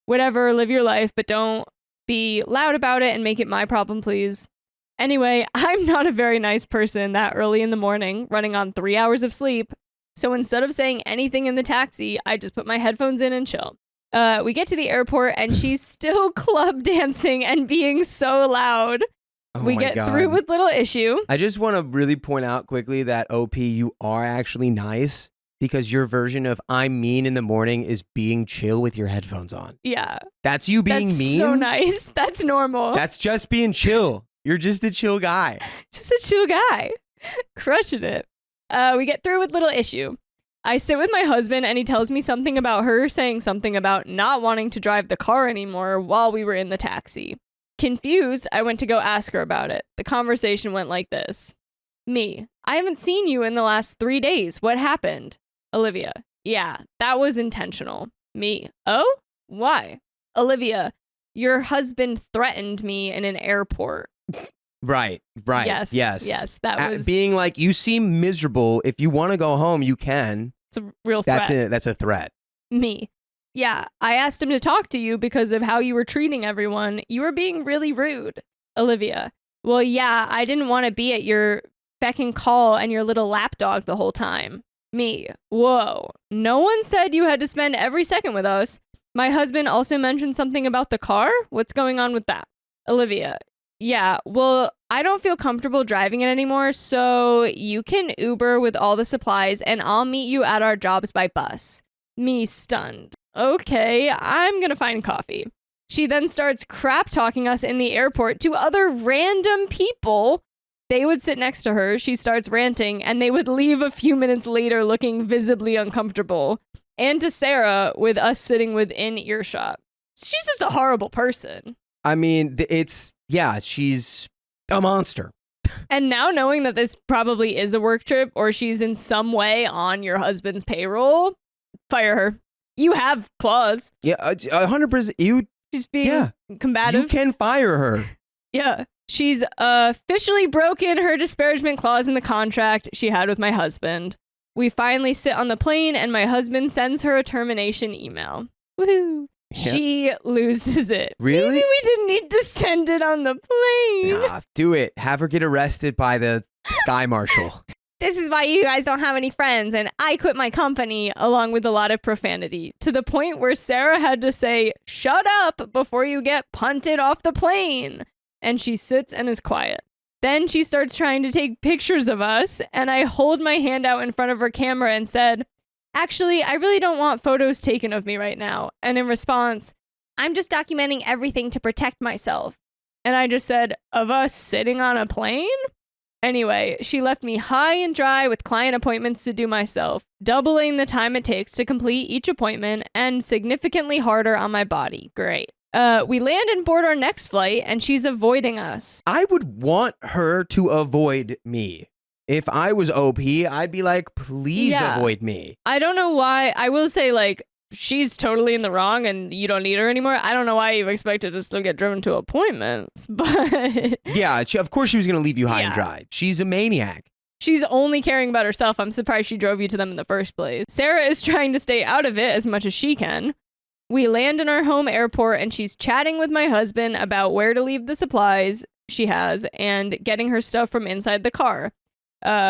Whatever, live your life, but don't be loud about it and make it my problem, please. Anyway, I'm not a very nice person that early in the morning, running on 3 hours of sleep. So instead of saying anything in the taxi, I just put my headphones in and chill. We get to the airport and she's still club dancing and being so loud. We get through with little issue. I just want to really point out quickly that OP, you are actually nice because your version of I'm mean in the morning is being chill with your headphones on. Yeah. That's you being mean? So nice. That's normal. That's just being chill. You're just a chill guy. Just a chill guy. Crushing it. We get through with little issue. I sit with my husband and he tells me something about her saying something about not wanting to drive the car anymore while we were in the taxi. Confused, I went to go ask her about it. The conversation went like this. Me, I haven't seen you in the last 3 days. What happened? Olivia, yeah, that was intentional. Me, oh? Why? Olivia, your husband threatened me in an airport. Right. Yes. That was being like, you seem miserable. If you want to go home, you can. It's a real threat. That's a threat. Me. Yeah, I asked him to talk to you because of how you were treating everyone. You were being really rude. Olivia. Well, yeah, I didn't want to be at your beck and call and your little lapdog the whole time. Me. Whoa. No one said you had to spend every second with us. My husband also mentioned something about the car. What's going on with that? Olivia, yeah, well, I don't feel comfortable driving it anymore, so you can Uber with all the supplies and I'll meet you at our jobs by bus. Me stunned. Okay, I'm gonna find coffee. She then starts crap talking us in the airport to other random people. They would sit next to her, she starts ranting, and they would leave a few minutes later looking visibly uncomfortable. And to Sarah, with us sitting within earshot. She's just a horrible person. I mean, she's a monster. And now knowing that this probably is a work trip or she's in some way on your husband's payroll, fire her. You have claws. Yeah, 100%. She's being combative. You can fire her. Yeah. She's officially broken her disparagement clause in the contract she had with my husband. We finally sit on the plane and my husband sends her a termination email. Woohoo. Yeah. She loses it. Really? Maybe we didn't need to send it on the plane. Nah, do it. Have her get arrested by the Sky Marshal. This is why you guys don't have any friends, and I quit my company, along with a lot of profanity, to the point where Sarah had to say, "Shut up," before you get punted off the plane. And she sits and is quiet. Then she starts trying to take pictures of us, and I hold my hand out in front of her camera and said, "Actually, I really don't want photos taken of me right now." And in response, "I'm just documenting everything to protect myself." And I just said, "Of us sitting on a plane?" Anyway, she left me high and dry with client appointments to do myself, doubling the time it takes to complete each appointment and significantly harder on my body. Great. We land and board our next flight, and she's avoiding us. I would want her to avoid me. If I was OP, I'd be like, please avoid me. I don't know why. I will say, like, she's totally in the wrong and you don't need her anymore. I don't know why you expected to still get driven to appointments, but... Yeah, of course she was going to leave you high and dry. She's a maniac. She's only caring about herself. I'm surprised she drove you to them in the first place. Sarah is trying to stay out of it as much as she can. We land in our home airport and she's chatting with my husband about where to leave the supplies she has and getting her stuff from inside the car,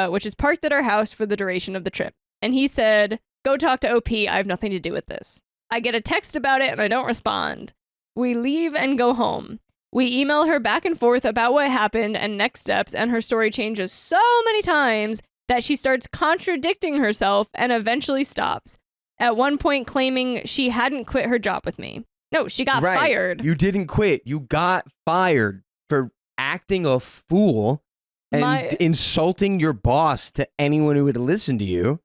which is parked at our house for the duration of the trip. And he said, "Go talk to OP. I have nothing to do with this." I get a text about it and I don't respond. We leave and go home. We email her back and forth about what happened and next steps, and her story changes so many times that she starts contradicting herself and eventually stops. At one point claiming she hadn't quit her job with me. No, she got fired. You didn't quit. You got fired for acting a fool and insulting your boss to anyone who would listen to you.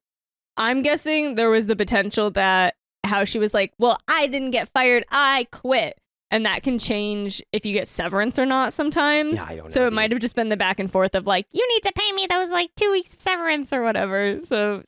I'm guessing there was the potential that how she was like, "Well, I didn't get fired, I quit." And that can change if you get severance or not sometimes. Yeah, I don't know. So it might have just been the back and forth of like, "You need to pay me those like 2 weeks of severance" or whatever. So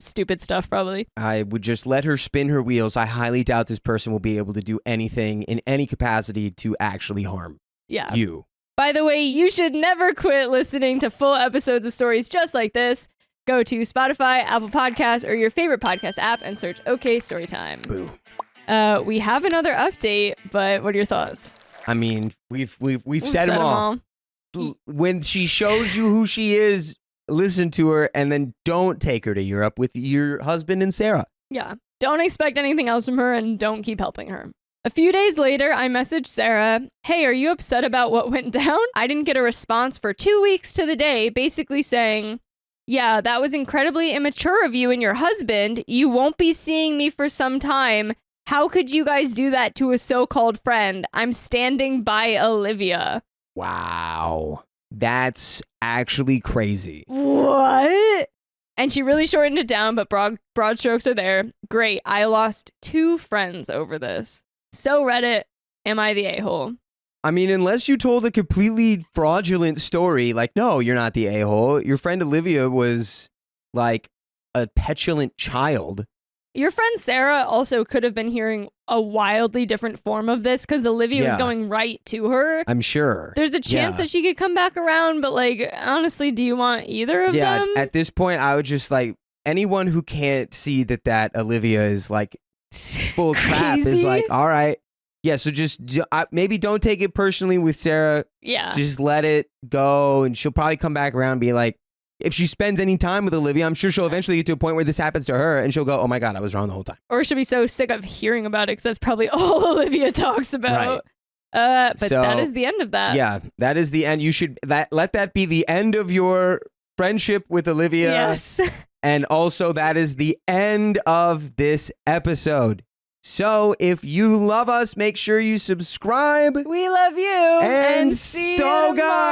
stupid stuff probably. I would just let her spin her wheels. I highly doubt this person will be able to do anything in any capacity to actually harm you. By the way, you should never quit listening to full episodes of stories just like this. Go to Spotify, Apple Podcasts, or your favorite podcast app and search OK Storytime. Boom. We have another update, but what are your thoughts? I mean, we've said them all. When she shows you who she is, listen to her, and then don't take her to Europe with your husband and Sarah. Yeah. Don't expect anything else from her and don't keep helping her. A few days later, I messaged Sarah, "Hey, are you upset about what went down?" I didn't get a response for 2 weeks to the day, basically saying, "Yeah, that was incredibly immature of you and your husband. You won't be seeing me for some time. How could you guys do that to a so-called friend? I'm standing by Olivia." Wow. That's actually crazy. What? And she really shortened it down, but broad strokes are there. Great. I lost 2 friends over this. So Reddit, am I the a-hole? I mean, unless you told a completely fraudulent story, like, no, you're not the a-hole. Your friend Olivia was like a petulant child. Your friend Sarah also could have been hearing a wildly different form of this because Olivia was going right to her. I'm sure. There's a chance that she could come back around, but like, honestly, do you want either of them? At this point, I would just like, anyone who can't see that Olivia is like full crap is like, all right. Yeah, so just maybe don't take it personally with Sarah. Yeah. Just let it go, and she'll probably come back around and be like, if she spends any time with Olivia, I'm sure she'll eventually get to a point where this happens to her, and she'll go, "Oh my God, I was wrong the whole time." Or she'll be so sick of hearing about it because that's probably all Olivia talks about. Right. But So, that is the end of that. Yeah, that is the end. You should let that be the end of your friendship with Olivia. Yes. And also, that is the end of this episode. So, if you love us, make sure you subscribe. We love you. And see so, you guys.